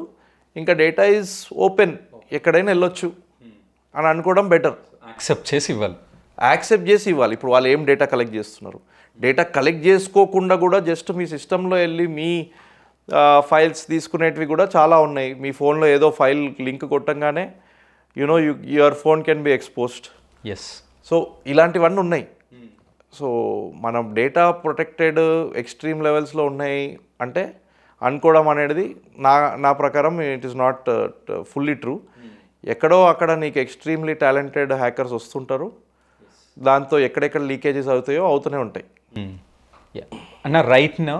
ఇంకా డేటా ఈజ్ ఓపెన్, ఎక్కడైనా వెళ్ళొచ్చు అని అనుకోవడం బెటర్. యాక్సెప్ట్ చేసి ఇవ్వాలి. ఇప్పుడు వాళ్ళు ఏం డేటా కలెక్ట్ చేస్తున్నారు, డేటా కలెక్ట్ చేసుకోకుండా కూడా జస్ట్ మీ సిస్టంలో వెళ్ళి మీ ఫైల్స్ తీసుకునేటివి కూడా చాలా ఉన్నాయి. మీ ఫోన్లో ఏదో ఫైల్ లింక్ కొట్టంగానే your phone can be exposed. So ఇలాంటివన్నీ ఉన్నాయి. సో మనం డేటా ప్రొటెక్టెడ్ ఎక్స్ట్రీమ్ లెవెల్స్లో ఉన్నాయి అంటే అనుకోవడం అనేది నా ప్రకారం it is not fully true. ఎక్కడో అక్కడ నీకు ఎక్స్ట్రీమ్లీ టాలెంటెడ్ హ్యాకర్స్ వస్తుంటారు, దాంతో ఎక్కడెక్కడ లీకేజెస్ అవుతాయో అవుతూనే ఉంటాయి. అన్న రైట్ నా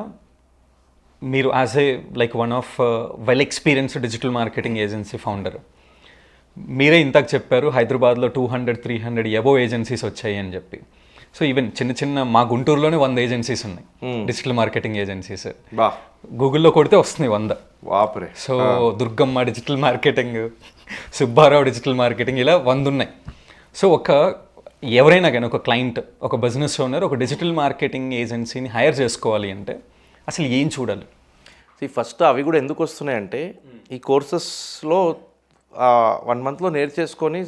మీరు as a like one of well experienced digital marketing agency founder, మీరే ఇంతకు చెప్పారు హైదరాబాద్లో 200-300 ఎబో ఏజెన్సీస్ వచ్చాయి అని చెప్పి. సో ఈవెన్ చిన్న మా గుంటూరులోనే 100 ఏజెన్సీస్ ఉన్నాయి డిజిటల్ మార్కెటింగ్ ఏజెన్సీస్. గూగుల్లో కొడితే వస్తున్నాయి 100. So Durgamma digital marketing, Subbarao digital marketing, ఇలా 100 ఉన్నాయి. సో ఎవరైనా కానీ ఒక క్లయింట్, ఒక బిజినెస్ ఓనర్ ఒక డిజిటల్ మార్కెటింగ్ ఏజెన్సీని హైర్ చేసుకోవాలి అంటే అసలు ఏం చూడాలి? ఫస్ట్ అవి కూడా ఎందుకు వస్తున్నాయంటే ఈ కోర్సెస్లో 1 మంత్లో నేర్చేసుకొని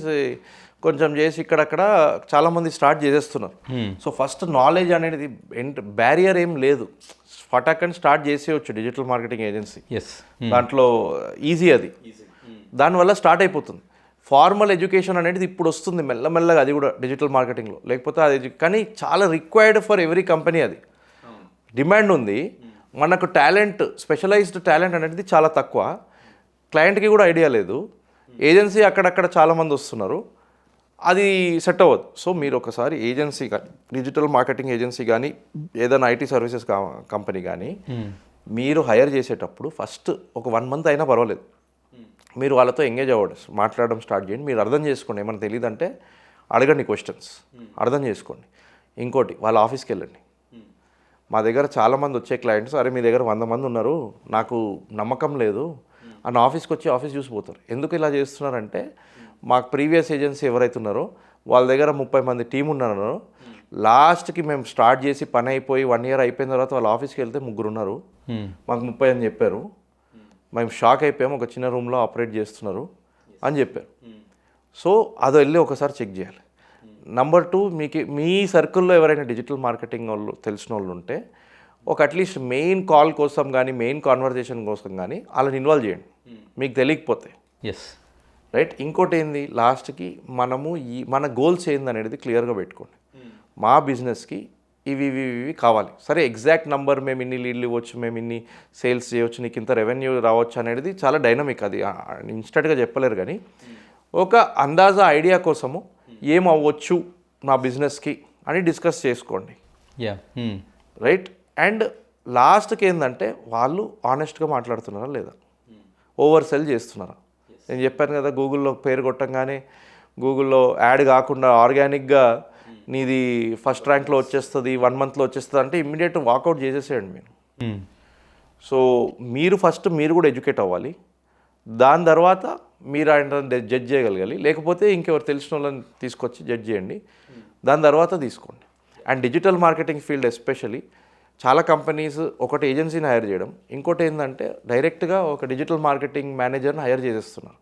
కొంచెం చేసి ఇక్కడక్కడ చాలామంది స్టార్ట్ చేసేస్తున్నారు. సో ఫస్ట్ నాలెడ్జ్ అనేది బ్యారియర్ ఏం లేదు, ఫటాకని స్టార్ట్ చేసేయచ్చు డిజిటల్ మార్కెటింగ్ ఏజెన్సీ. దాంట్లో ఈజీ, అది దానివల్ల స్టార్ట్ అయిపోతుంది. ఫార్మల్ ఎడ్యుకేషన్ అనేది ఇప్పుడు వస్తుంది మెల్లమెల్లగా, అది కూడా డిజిటల్ మార్కెటింగ్లో. లేకపోతే అది కానీ చాలా రిక్వైర్డ్ ఫర్ ఎవ్రీ కంపెనీ, అది డిమాండ్ ఉంది. మనకు టాలెంట్, స్పెషలైజ్డ్ టాలెంట్ అనేది చాలా తక్కువ, క్లయింట్కి కూడా ఐడియా లేదు. ఏజెన్సీ అక్కడక్కడ చాలామంది వస్తున్నారు, అది సెట్ అవ్వదు. సో మీరు ఒకసారి ఏజెన్సీ కానీ, డిజిటల్ మార్కెటింగ్ ఏజెన్సీ కానీ, ఏదైనా ఐటీ సర్వీసెస్ కంపెనీ కానీ మీరు హైర్ చేసేటప్పుడు ఫస్ట్ ఒక 1 మంత్ అయినా పర్వాలేదు, మీరు వాళ్ళతో ఎంగేజ్ అవ్వడం, మాట్లాడడం స్టార్ట్ చేయండి. మీరు అర్థం చేసుకోండి, ఏమైనా తెలియదంటే అడగండి, క్వశ్చన్స్ అర్థం చేసుకోండి. ఇంకోటి, వాళ్ళ ఆఫీస్కి వెళ్ళండి. మా దగ్గర చాలామంది వచ్చే క్లయింట్స్, అరే మీ దగ్గర 100 మంది ఉన్నారు, నాకు నమ్మకం లేదు అన్న ఆఫీస్కి వచ్చి ఆఫీస్ చూసిపోతారు. ఎందుకు ఇలా చేస్తున్నారంటే మాకు ప్రీవియస్ ఏజెన్సీ ఎవరైతే ఉన్నారో వాళ్ళ దగ్గర 30 మంది టీం ఉన్నారు, లాస్ట్కి మేము స్టార్ట్ చేసి పని అయిపోయి 1 year అయిపోయిన తర్వాత వాళ్ళ ఆఫీస్కి వెళ్తే 3 ఉన్నారు, మాకు 30 అని చెప్పారు. మేము షాక్ అయిపోయాము, ఒక చిన్న రూమ్లో ఆపరేట్ చేస్తున్నారు అని చెప్పారు. సో అది వెళ్ళి ఒకసారి చెక్ చేయాలి. నెంబర్ 2, మీ సర్కిల్లో ఎవరైనా డిజిటల్ మార్కెటింగ్ వాళ్ళు తెలిసిన వాళ్ళు ఉంటే ఒక అట్లీస్ట్ మెయిన్ కాల్ కోసం కానీ, మెయిన్ కాన్వర్జేషన్ కోసం కానీ వాళ్ళని ఇన్వాల్వ్ చేయండి, మీకు తెలియకపోతే. రైట్. ఇంకోటి ఏంది, లాస్ట్కి మనము మన గోల్స్ ఏందనేది క్లియర్గా పెట్టుకోండి. మా బిజినెస్కి ఇవి కావాలి, సరే ఎగ్జాక్ట్ నంబర్, మేము ఇన్ని లీడ్లు ఇవ్వచ్చు, మేము ఇన్ని సేల్స్ చేయవచ్చు, నీకు ఇంత రెవెన్యూ రావచ్చు అనేది చాలా డైనమిక్, అది ఇన్స్టెంట్గా చెప్పలేరు. కానీ ఒక అందాజా ఐడియా కోసము ఏం అవ్వచ్చు నా బిజినెస్కి అని డిస్కస్ చేసుకోండి. రైట్. అండ్ లాస్ట్కి ఏంటంటే వాళ్ళు ఆనెస్ట్గా మాట్లాడుతున్నారా లేదా, ఓవర్ సెల్ చేస్తున్నారా. నేను చెప్పాను కదా, గూగుల్లో పేరు కొట్టంగానే గూగుల్లో యాడ్ కాకుండా ఆర్గానిక్గా నీది ఫస్ట్ ర్యాంక్లో వచ్చేస్తుంది, 1 monthలో వచ్చేస్తుంది అంటే ఇమ్మీడియట్ వాకౌట్ చేసేసేయండి మీరు. సో మీరు ఫస్ట్ మీరు కూడా ఎడ్యుకేట్ అవ్వాలి, దాని తర్వాత మీరు ఆయన జడ్జ్ చేయగలగాలి. లేకపోతే ఇంకెవరు తెలిసిన వాళ్ళని తీసుకొచ్చి జడ్జ్ చేయండి, దాని తర్వాత తీసుకోండి. And digital marketing field especially చాలా కంపెనీస్ ఒకటి ఏజెన్సీని హైర్ చేయడం, ఇంకోటి ఏంటంటే డైరెక్ట్గా ఒక డిజిటల్ మార్కెటింగ్ మేనేజర్ని హైర్ చేసేస్తున్నారు.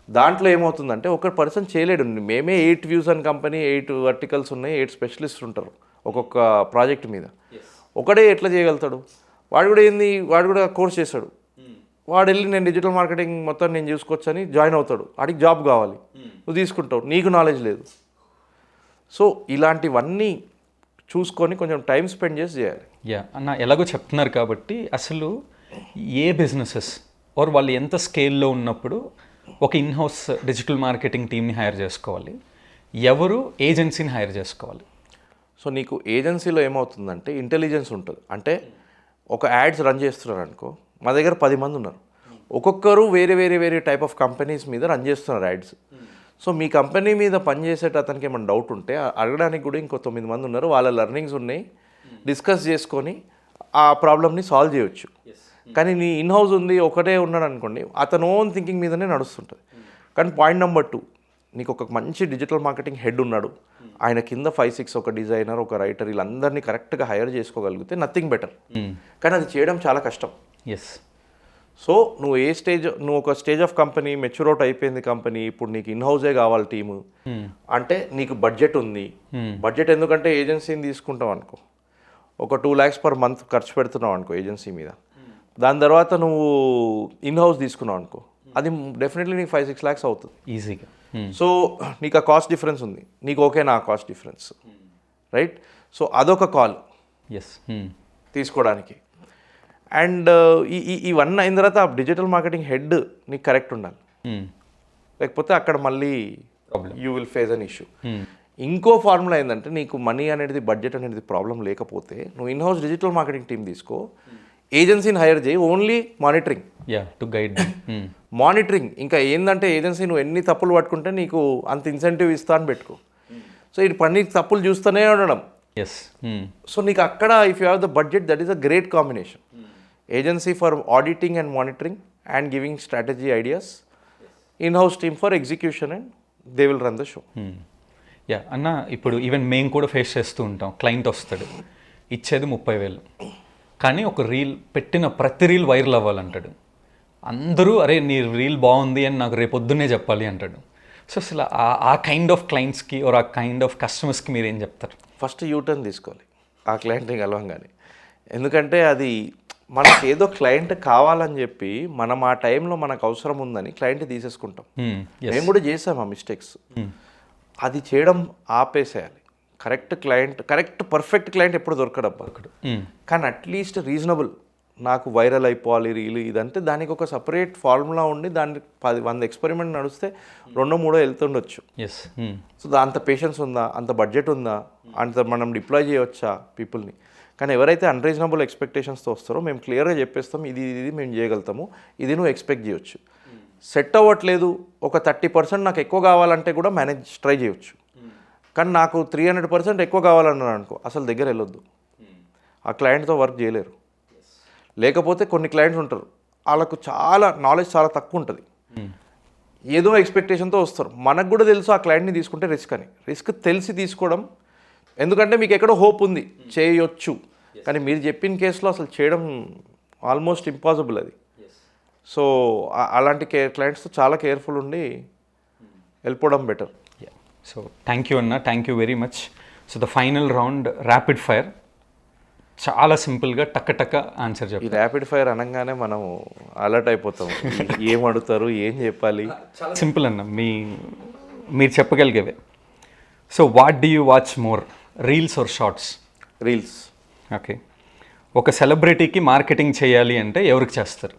దాంట్లో ఏమవుతుందంటే ఒక పర్సన్ చేయలేడు. మేమే 8 views అని కంపెనీ, 8 verticals ఉన్నాయి, 8 specialists ఉంటారు ఒక్కొక్క ప్రాజెక్ట్ మీద. ఒకడే ఎట్లా చేయగలుగుతాడు? వాడు కూడా కోర్స్ చేస్తాడు, వాడు వెళ్ళి నేను డిజిటల్ మార్కెటింగ్ మొత్తం నేను చూసుకోవచ్చు అని జాయిన్ అవుతాడు, వాడికి జాబ్ కావాలి, నువ్వు తీసుకుంటావు, నీకు నాలెడ్జ్ లేదు. సో ఇలాంటివన్నీ చూసుకొని కొంచెం టైం స్పెండ్ చేసి చేయాలి. అన్న ఎలాగో చెప్తున్నారు కాబట్టి అసలు ఏ బిజినెసెస్ ఆర్ వాళ్ళు ఎంత స్కేల్లో ఉన్నప్పుడు ఒక ఇన్హౌస్ డిజిటల్ మార్కెటింగ్ టీమ్ని హైర్ చేసుకోవాలి, ఎవరు ఏజెన్సీని హైర్ చేసుకోవాలి? సో నీకు ఏజెన్సీలో ఏమవుతుందంటే ఇంటెలిజెన్స్ ఉంటుంది. అంటే ఒక యాడ్స్ రన్ చేస్తున్నారు అనుకో, మా దగ్గర 10 మంది ఉన్నారు, ఒక్కొక్కరు వేరే టైప్ ఆఫ్ కంపెనీస్ మీద రన్ చేస్తున్నారు యాడ్స్. సో మీ కంపెనీ మీద పనిచేసేట అతనికి ఏమైనా డౌట్ ఉంటే అడగడానికి కూడా ఇంకో 9 మంది ఉన్నారు, వాళ్ళ లెర్నింగ్స్ ఉన్నాయి, డిస్కస్ చేసుకొని ఆ ప్రాబ్లమ్ని సాల్వ్ చేయొచ్చు. కానీ నీ ఇన్హౌస్ ఉంది, ఒకటే ఉన్నాడు అనుకోండి, అతను ఓన్ థింకింగ్ మీదనే నడుస్తుంటుంది. కానీ పాయింట్ నెంబర్ 2, నీకు ఒక మంచి డిజిటల్ మార్కెటింగ్ హెడ్ ఉన్నాడు, ఆయన కింద 5-6 ఒక డిజైనర్, ఒక రైటర్, వీళ్ళందరినీ కరెక్ట్గా హైర్ చేసుకోగలిగితే నథింగ్ బెటర్. కానీ అది చేయడం చాలా కష్టం. ఎస్. సో నువ్వు ఒక stage of company mature out అయిపోయింది కంపెనీ, ఇప్పుడు నీకు ఇన్ హౌసే కావాలి టీము అంటే నీకు బడ్జెట్ ఉంది. బడ్జెట్ ఎందుకంటే ఏజెన్సీని తీసుకుంటావు అనుకో, ఒక 2 lakhs per month ఖర్చు పెడుతున్నావు అనుకో ఏజెన్సీ మీద, దాని తర్వాత నువ్వు ఇన్ హౌస్ తీసుకున్నావు అనుకో, అది డెఫినెట్లీ నీకు 5-6 lakhs అవుతుంది ఈజీగా. సో నీకు ఆ కాస్ట్ డిఫరెన్స్ ఉంది, నీకు ఓకే నా కాస్ట్ డిఫరెన్స్, రైట్? సో అదొక కాల్ ఎస్ తీసుకోవడానికి. అండ్ ఇవన్నీ అయిన తర్వాత డిజిటల్ మార్కెటింగ్ హెడ్ నీకు కరెక్ట్ ఉండాలి, లేకపోతే అక్కడ మళ్ళీ you will face an issue. ఇంకో ఫార్ములా ఏంటంటే నీకు మనీ అనేది బడ్జెట్ అనేది ప్రాబ్లం లేకపోతే నువ్వు in house digital marketing team తీసుకో, ఏజెన్సీని హైర్ చేయి, only monitoring. To guide monitoring. ఇంకా ఏంటంటే ఏజెన్సీ నువ్వు ఎన్ని తప్పులు పట్టుకుంటే నీకు అంత ఇన్సెంటివ్ ఇస్తా అని పెట్టుకో. సో ఇది పని తప్పులు చూస్తూనే ఉండడం. ఎస్. సో నీకు అక్కడ if you have the budget, that is a great combination. Agency for auditing and monitoring and giving strategy ideas, in house team for execution, and they will run the show. Yeah అన్న, ఇప్పుడు even మేము కూడా face చేస్తూ ఉంటాం. Client వస్తాడు, ఇచ్చేది 30,000, కానీ ఒక రీల్ పెట్టిన ప్రతి రీల్ వైరల్ అవ్వాలంటాడు. అందరూ అరే నీ రీల్ బాగుంది అని నాకు రేపు పొద్దున్నే చెప్పాలి అంటాడు. సో అసలు ఆ కైండ్ ఆఫ్ క్లయింట్స్కి ఆర్ ఆ కైండ్ ఆఫ్ కస్టమర్స్కి మీరు ఏం చెప్తారు? ఫస్ట్ యూటర్న్ తీసుకోవాలి ఆ క్లయింట్ని కలవంగానే. ఎందుకంటే అది మనకి ఏదో క్లయింట్ కావాలని చెప్పి మనం ఆ టైంలో మనకు అవసరం ఉందని క్లయింట్ తీసేసుకుంటాం. మేము కూడా చేసాం ఆ మిస్టేక్స్. అది చేయడం ఆపేసేయాలి. కరెక్ట్ పర్ఫెక్ట్ క్లయింట్ ఎప్పుడు దొరకడం. కానీ అట్లీస్ట్ రీజనబుల్, నాకు వైరల్ అయిపోవాలి రీల్ ఇదంటే దానికి ఒక సపరేట్ ఫార్ములా ఉండి దానికి 10-100 ఎక్స్పెరిమెంట్ నడిస్తే 2-3 వెళ్తుండొచ్చు. సో అంత పేషెన్స్ ఉందా, అంత బడ్జెట్ ఉందా, అంత మనం డిప్లాయ్ చేయవచ్చా పీపుల్ని? కానీ ఎవరైతే అన్రీజనబుల్ ఎక్స్పెక్టేషన్స్తో వస్తారో మేము క్లియర్గా చెప్పేస్తాం, ఇది మేము చేయగలుగుతాము, ఇది నువ్వు ఎక్స్పెక్ట్ చేయొచ్చు. సెట్ అవ్వట్లేదు, ఒక 30% నాకు ఎక్కువ కావాలంటే కూడా ట్రై చేయొచ్చు. కానీ నాకు 300% ఎక్కువ కావాలన్నాను అనుకో, అసలు దగ్గర వెళ్ళొద్దు. ఆ క్లయింట్తో వర్క్ చేయలేరు. లేకపోతే కొన్ని క్లయింట్స్ ఉంటారు, వాళ్ళకు నాలెడ్జ్ చాలా తక్కువ ఉంటుంది, ఏదో ఎక్స్పెక్టేషన్తో వస్తారు. మనకు కూడా తెలుసు ఆ క్లయింట్ని తీసుకుంటే రిస్క్ తెలిసి తీసుకోవడం. ఎందుకంటే మీకు ఎక్కడో హోప్ ఉంది చేయొచ్చు, కానీ మీరు చెప్పిన కేసులో అసలు చేయడం ఆల్మోస్ట్ ఇంపాసిబుల్ అది. సో అలాంటి క్లయింట్స్తో చాలా కేర్ఫుల్ ఉండి వెళ్ళిపోవడం బెటర్. సో థ్యాంక్ యూ అన్న, thank you very much. So the final round rapid fire. చాలా సింపుల్గా టక్క ఆన్సర్ చెప్పాలి. ఈ ర్యాపిడ్ ఫైర్ అనగానే మనం అలర్ట్ అయిపోతాం, ఏం అడుగుతారు, ఏం చెప్పాలి. సింపుల్ అన్న, మీరు చెప్పగలిగేవే. So what do you watch more, reels or shorts? Reels. Okay. ఒక సెలబ్రిటీకి మార్కెటింగ్ చేయాలి అంటే ఎవరికి చేస్తారు?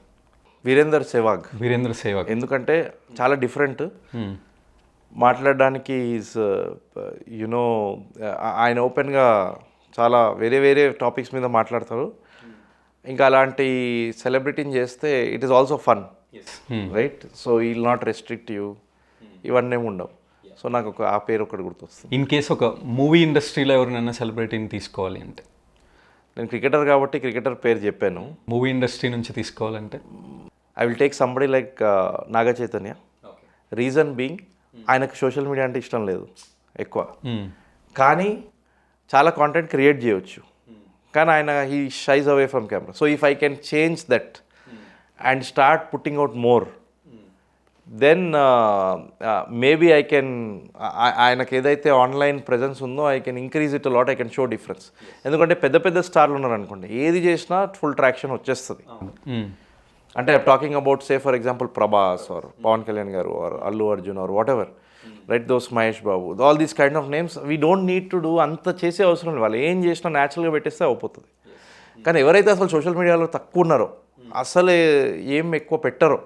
వీరేంద్ర సెహ్వాగ్. ఎందుకంటే చాలా డిఫరెంట్ మాట్లాడడానికి. ఈజ్ యునో ఆయన ఓపెన్గా చాలా వేరే టాపిక్స్ మీద మాట్లాడతారు. ఇంకా అలాంటి సెలబ్రిటీని చేస్తే it is also fun, right? So ఈ విల్ నాట్ రెస్ట్రిక్ట్ యూ, ఇవన్నీ ఉండవు. సో నాకు ఆ పేరు ఒకటి గుర్తొస్తుంది. ఇన్ కేస్ ఒక మూవీ ఇండస్ట్రీలో ఎవరినైనా సెలబ్రిటీని తీసుకోవాలి అంటే? నేను క్రికెటర్ కాబట్టి క్రికెటర్ పేరు చెప్పాను. మూవీ ఇండస్ట్రీ నుంచి తీసుకోవాలంటే I will take somebody like Naga Chaitanya. Reason being ఆయనకు సోషల్ మీడియా అంటే ఇష్టం లేదు ఎక్కువ, కానీ చాలా కాంటెంట్ క్రియేట్ చేయవచ్చు. కానీ ఆయన he shies away from camera. So if I can change that and start putting out more, then maybe I can, ఆయనకు ఏదైతే ఆన్లైన్ ప్రెజెన్స్ ఉందో I can increase it lot, I can show difference. ఎందుకంటే పెద్ద స్టార్లు ఉన్నారు అనుకోండి, ఏది చేసినా ఫుల్ ట్రాక్షన్ వచ్చేస్తుంది. అంటే talking about say for example Prabhas or Pawan Kalyan garu or Allu Arjun or whatever, right? Those Mahesh Babu, all these kind of names we don't need to do అంత చేసే అవసరం లేదు. వాళ్ళు ఏం చేసినా న్యాచురల్గా పెట్టేస్తే అయిపోతుంది. కానీ ఎవరైతే అసలు సోషల్ మీడియాలో తక్కువ ఉన్నారో, అసలు ఏం ఎక్కువ పెట్టరో,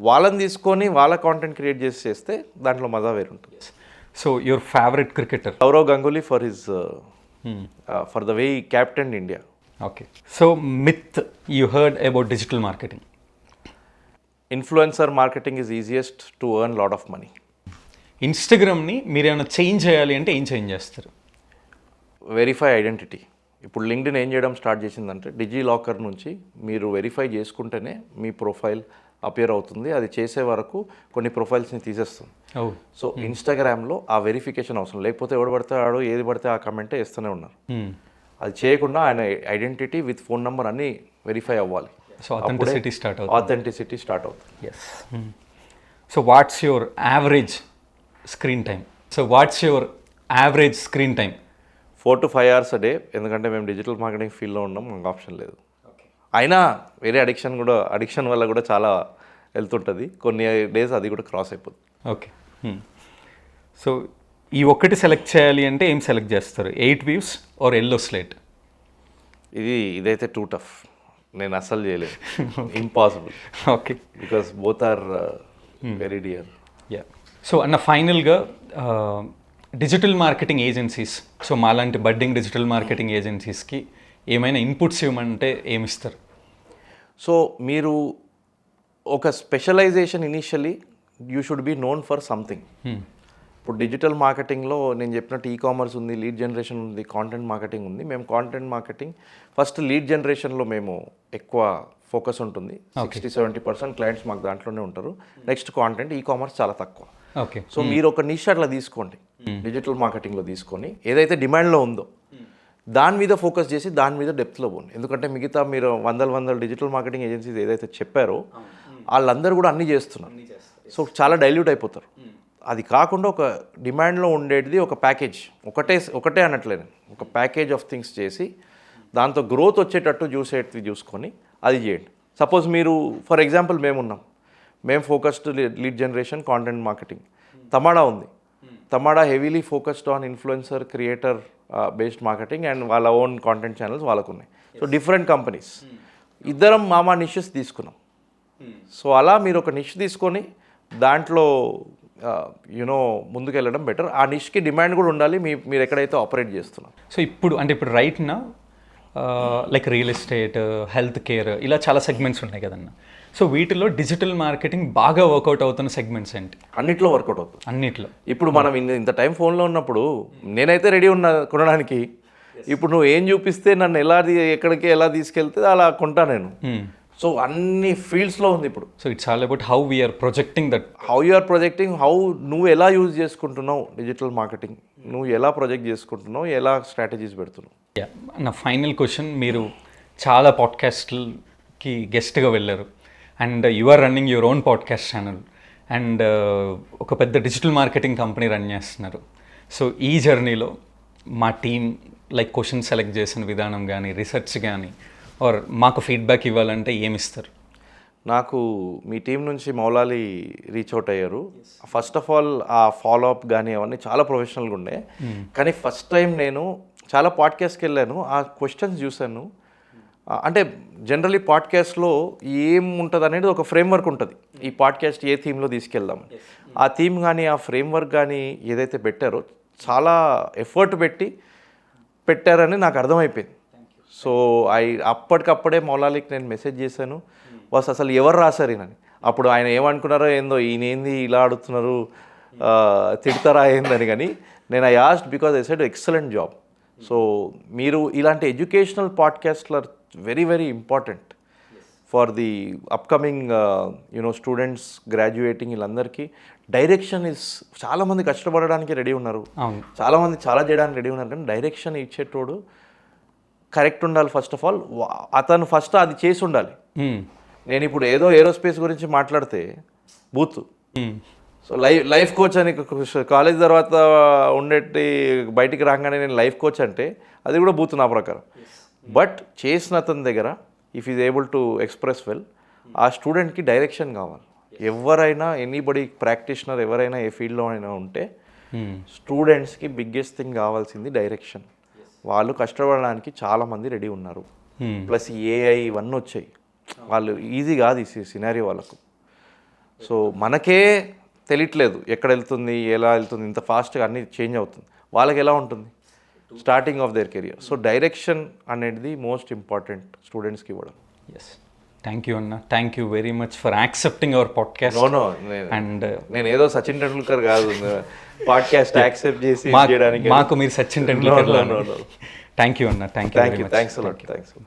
వాళ్ళని తీసుకొని వాళ్ళ కాంటెంట్ క్రియేట్ చేస్తే దాంట్లో మజా వేరుంటుంది. So your favourite cricketer? Sourav Ganguly for his for the way he captained India. Okay. So myth you heard about digital marketing? Influencer marketing is easiest to earn lot of money. ఇన్స్టాగ్రామ్ని మీరు ఏమైనా change చేయాలి అంటే ఏం చేంజ్ చేస్తారు? Verify identity. ఇప్పుడు LinkedIn ఏం చేయడం స్టార్ట్ చేసిందంటే డిజి లాకర్ నుంచి మీరు వెరిఫై చేసుకుంటేనే మీ ప్రొఫైల్ అపియర్ అవుతుంది. అది చేసే వరకు కొన్ని ప్రొఫైల్స్ని తీసేస్తుంది. Oh. సో ఇన్స్టాగ్రామ్లో ఆ వెరిఫికేషన్ అవసరం, లేకపోతే ఎవడు పడితే ఆడు ఏది పడితే ఆ కమెంటే వేస్తూనే ఉన్నారు. అది చేయకుండా ఆయన ఐడెంటిటీ విత్ ఫోన్ నెంబర్ అన్నీ వెరిఫై అవ్వాలి. సో అథెంటిసిటీ స్టార్ట్ అవుతుంది. Yes. So what's your average screen time? 4 to 5 hours a day. ఎందుకంటే మేము డిజిటల్ మార్కెటింగ్ ఫీల్డ్లో ఉన్నాం, మాకు ఆప్షన్ లేదు. అయినా వేరే అడిక్షన్ వల్ల కూడా చాలా వెళ్తుంటుంది. కొన్ని డేస్ అది కూడా క్రాస్ అయిపోతుంది. ఓకే. సో ఈ ఒక్కటి సెలెక్ట్ చేయాలి అంటే ఏం సెలెక్ట్ చేస్తారు? 8 views ఆర్ ఎల్లో స్లేట్? ఇదైతే టూ టఫ్, నేను అస్సలు చేయలేదు. Impossible. Okay. Because both are very dear. Yeah. So అన్న ఫైనల్గా డిజిటల్ మార్కెటింగ్ ఏజెన్సీస్, సో మాలాంటి బడ్డింగ్ డిజిటల్ మార్కెటింగ్ ఏజెన్సీస్కి ఏమైనా ఇన్పుట్స్ ఇవ్వమంటే ఏమిస్తారు? సో మీరు ఒక specialisation initially you should be known for something. ఇప్పుడు డిజిటల్ మార్కెటింగ్లో నేను చెప్పినట్టు కామర్స్ ఉంది, లీడ్ జనరేషన్ ఉంది, కాంటెంట్ మార్కెటింగ్ ఉంది. మేము కాంటెంట్ మార్కెటింగ్ ఫస్ట్ లీడ్ జనరేషన్లో మేము ఎక్కువ ఫోకస్ ఉంటుంది. 60-70% క్లయింట్స్ మాకు దాంట్లోనే ఉంటారు. నెక్స్ట్ కాంటెంట్, కామర్స్ చాలా తక్కువ. ఓకే. సో మీరు ఒక నిష్ అట్లా తీసుకోండి, డిజిటల్ మార్కెటింగ్లో తీసుకొని ఏదైతే డిమాండ్లో ఉందో దాని మీద ఫోకస్ చేసి దాని మీద డెప్త్లో పోండి. ఎందుకంటే మిగతా మీరు వందల డిజిటల్ మార్కెటింగ్ ఏజెన్సీస్ ఏదైతే చెప్పారో వాళ్ళందరూ కూడా అన్నీ చేస్తున్నారు. సో చాలా డైల్యూట్ అయిపోతారు. అది కాకుండా ఒక డిమాండ్లో ఉండేది ఒక ప్యాకేజ్, ఒకటే అనట్లేదు, ఒక ప్యాకేజ్ ఆఫ్ థింగ్స్ చేసి దాంతో గ్రోత్ వచ్చేటట్టు చూసుకొని అది చేయండి. సపోజ్ మీరు ఫర్ ఎగ్జాంపుల్ మేము focused lead generation, content marketing. Tamada ఉంది, Tamada heavily focused on influencer, creator based marketing and వాళ్ళ ఓన్ కాంటెంట్ ఛానల్స్ వాళ్ళకు ఉన్నాయి. సో డిఫరెంట్ కంపెనీస్, ఇద్దరం మా నిషెస్ తీసుకున్నాం. సో అలా మీరు ఒక నిష్ తీసుకొని దాంట్లో ముందుకు వెళ్ళడం బెటర్. ఆ నిష్కి డిమాండ్ కూడా ఉండాలి మీరు ఎక్కడైతే ఆపరేట్ చేస్తున్నారు. సో ఇప్పుడు రైట్నా like real estate, health care, ఇలా చాలా సెగ్మెంట్స్ ఉన్నాయి కదన్న. సో వీటిలో డిజిటల్ మార్కెటింగ్ బాగా వర్కౌట్ అవుతున్న సెగ్మెంట్స్ ఏంటి? అన్నిట్లో వర్కౌట్ అవుతుంది. అన్నిట్లో. ఇప్పుడు మనం ఇంత టైం ఫోన్లో ఉన్నప్పుడు నేనైతే రెడీ ఉన్నా కొనడానికి. ఇప్పుడు నువ్వు ఏం చూపిస్తే నన్ను ఎక్కడికి ఎలా తీసుకెళ్తే అలా కొంటా నేను. సో అన్ని ఫీల్డ్స్లో ఉంది ఇప్పుడు. So it's all about how we are projecting that, how నువ్వు ఎలా యూజ్ చేసుకుంటున్నావు డిజిటల్ మార్కెటింగ్, నువ్వు ఎలా ప్రొజెక్ట్ చేసుకుంటున్నావు, ఎలా స్ట్రాటజీస్ పెడుతున్నావు. నా ఫైనల్ క్వశ్చన్, మీరు చాలా పాడ్కాస్ట్కి గెస్ట్గా వెళ్ళారు and you are running your own podcast channel and ఒక పెద్ద డిజిటల్ మార్కెటింగ్ కంపెనీ రన్ చేస్తున్నారు. సో ఈ జర్నీలో మా టీం లైక్ క్వశ్చన్ సెలెక్ట్ చేసిన విధానం కానీ, రీసెర్చ్ కానీ ఆర్ మాకు ఫీడ్బ్యాక్ ఇవ్వాలంటే ఏమిస్తారు? నాకు మీ టీం నుంచి మౌలాలి రీచ్ అవుట్ అయ్యారు. ఫస్ట్ ఆఫ్ ఆల్ ఆ ఫాలో అప్ కానీ అవన్నీ చాలా ప్రొఫెషనల్గా ఉండే. కానీ ఫస్ట్ టైం నేను చాలా పాడ్కాస్ట్కి వెళ్ళాను, ఆ క్వశ్చన్స్ చూశాను. అంటే జనరలీ పాడ్కాస్ట్లో ఏం ఉంటుంది అనేది ఒక ఫ్రేమ్వర్క్ ఉంటుంది. ఈ పాడ్కాస్ట్ ఏ థీమ్లో తీసుకెళ్దాం, ఆ థీమ్ కానీ ఆ ఫ్రేమ్వర్క్ కానీ ఏదైతే పెట్టారో చాలా ఎఫర్ట్ పెట్టారని నాకు అర్థమైపోయింది. సో అప్పటికప్పుడే మౌలాలికి నేను మెసేజ్ చేశాను, వాస్ అసలు ఎవరు రాశారు ఈయనని. అప్పుడు ఆయన ఏమనుకున్నారో ఏందో, ఈయన ఏంది ఇలా ఆడుతున్నారు, తిడతారా ఏందని. కానీ నేను I asked because I said excellent job. So మీరు ఇలాంటి ఎడ్యుకేషనల్ పాడ్కాస్ట్లు are very very important for the upcoming students graduating. వీళ్ళందరికీ డైరెక్షన్ చాలామంది కష్టపడడానికి రెడీ ఉన్నారు, చాలామంది చాలా చేయడానికి రెడీ ఉన్నారు. కానీ డైరెక్షన్ ఇచ్చేటోడు కరెక్ట్ ఉండాలి. ఫస్ట్ ఆఫ్ ఆల్ అతను ఫస్ట్ అది చేసి ఉండాలి. నేను ఇప్పుడు ఏదో ఏరోస్పేస్ గురించి మాట్లాడితే బూత్. సో లైఫ్ కోచ్ అని కాలేజ్ తర్వాత ఉండేటి బయటికి రాగానే నేను లైఫ్ కోచ్ అంటే అది కూడా బూత్ నా ప్రకారం. బట్ చేసిన అతని దగ్గర if is able to express well, ఆ స్టూడెంట్కి డైరెక్షన్ కావాలి. ఎవరైనా ఎనీబడి ప్రాక్టీషనర్ ఎవరైనా ఏ ఫీల్డ్లో అయినా ఉంటే స్టూడెంట్స్కి బిగ్గెస్ట్ థింగ్ కావాల్సింది డైరెక్షన్. వాళ్ళు కష్టపడడానికి చాలామంది రెడీ ఉన్నారు. ప్లస్ ఏఐ ఇవన్నీ వచ్చాయి, వాళ్ళు ఈజీ కాదు ఈ సినారియో వాళ్ళకు. సో మనకే తెలియట్లేదు ఎక్కడ వెళ్తుంది, ఎలా వెళ్తుంది, ఇంత ఫాస్ట్గా అన్నీ చేంజ్ అవుతుంది. వాళ్ళకి ఎలా ఉంటుంది starting of their career. So direction అనేది మోస్ట్ ఇంపార్టెంట్ స్టూడెంట్స్కి ఇవ్వడం. ఎస్, థ్యాంక్ యూ అన్న, thank you very much for accepting our podcast. No and నేను ఏదో సచిన్ టెండూల్కర్ కాదు పాడ్కాస్ట్ యాక్సెప్ట్ చేసి మాకు మీరు సచిన్ టెండూల్కర్. థ్యాంక్ యూ అన్న, థ్యాంక్స్.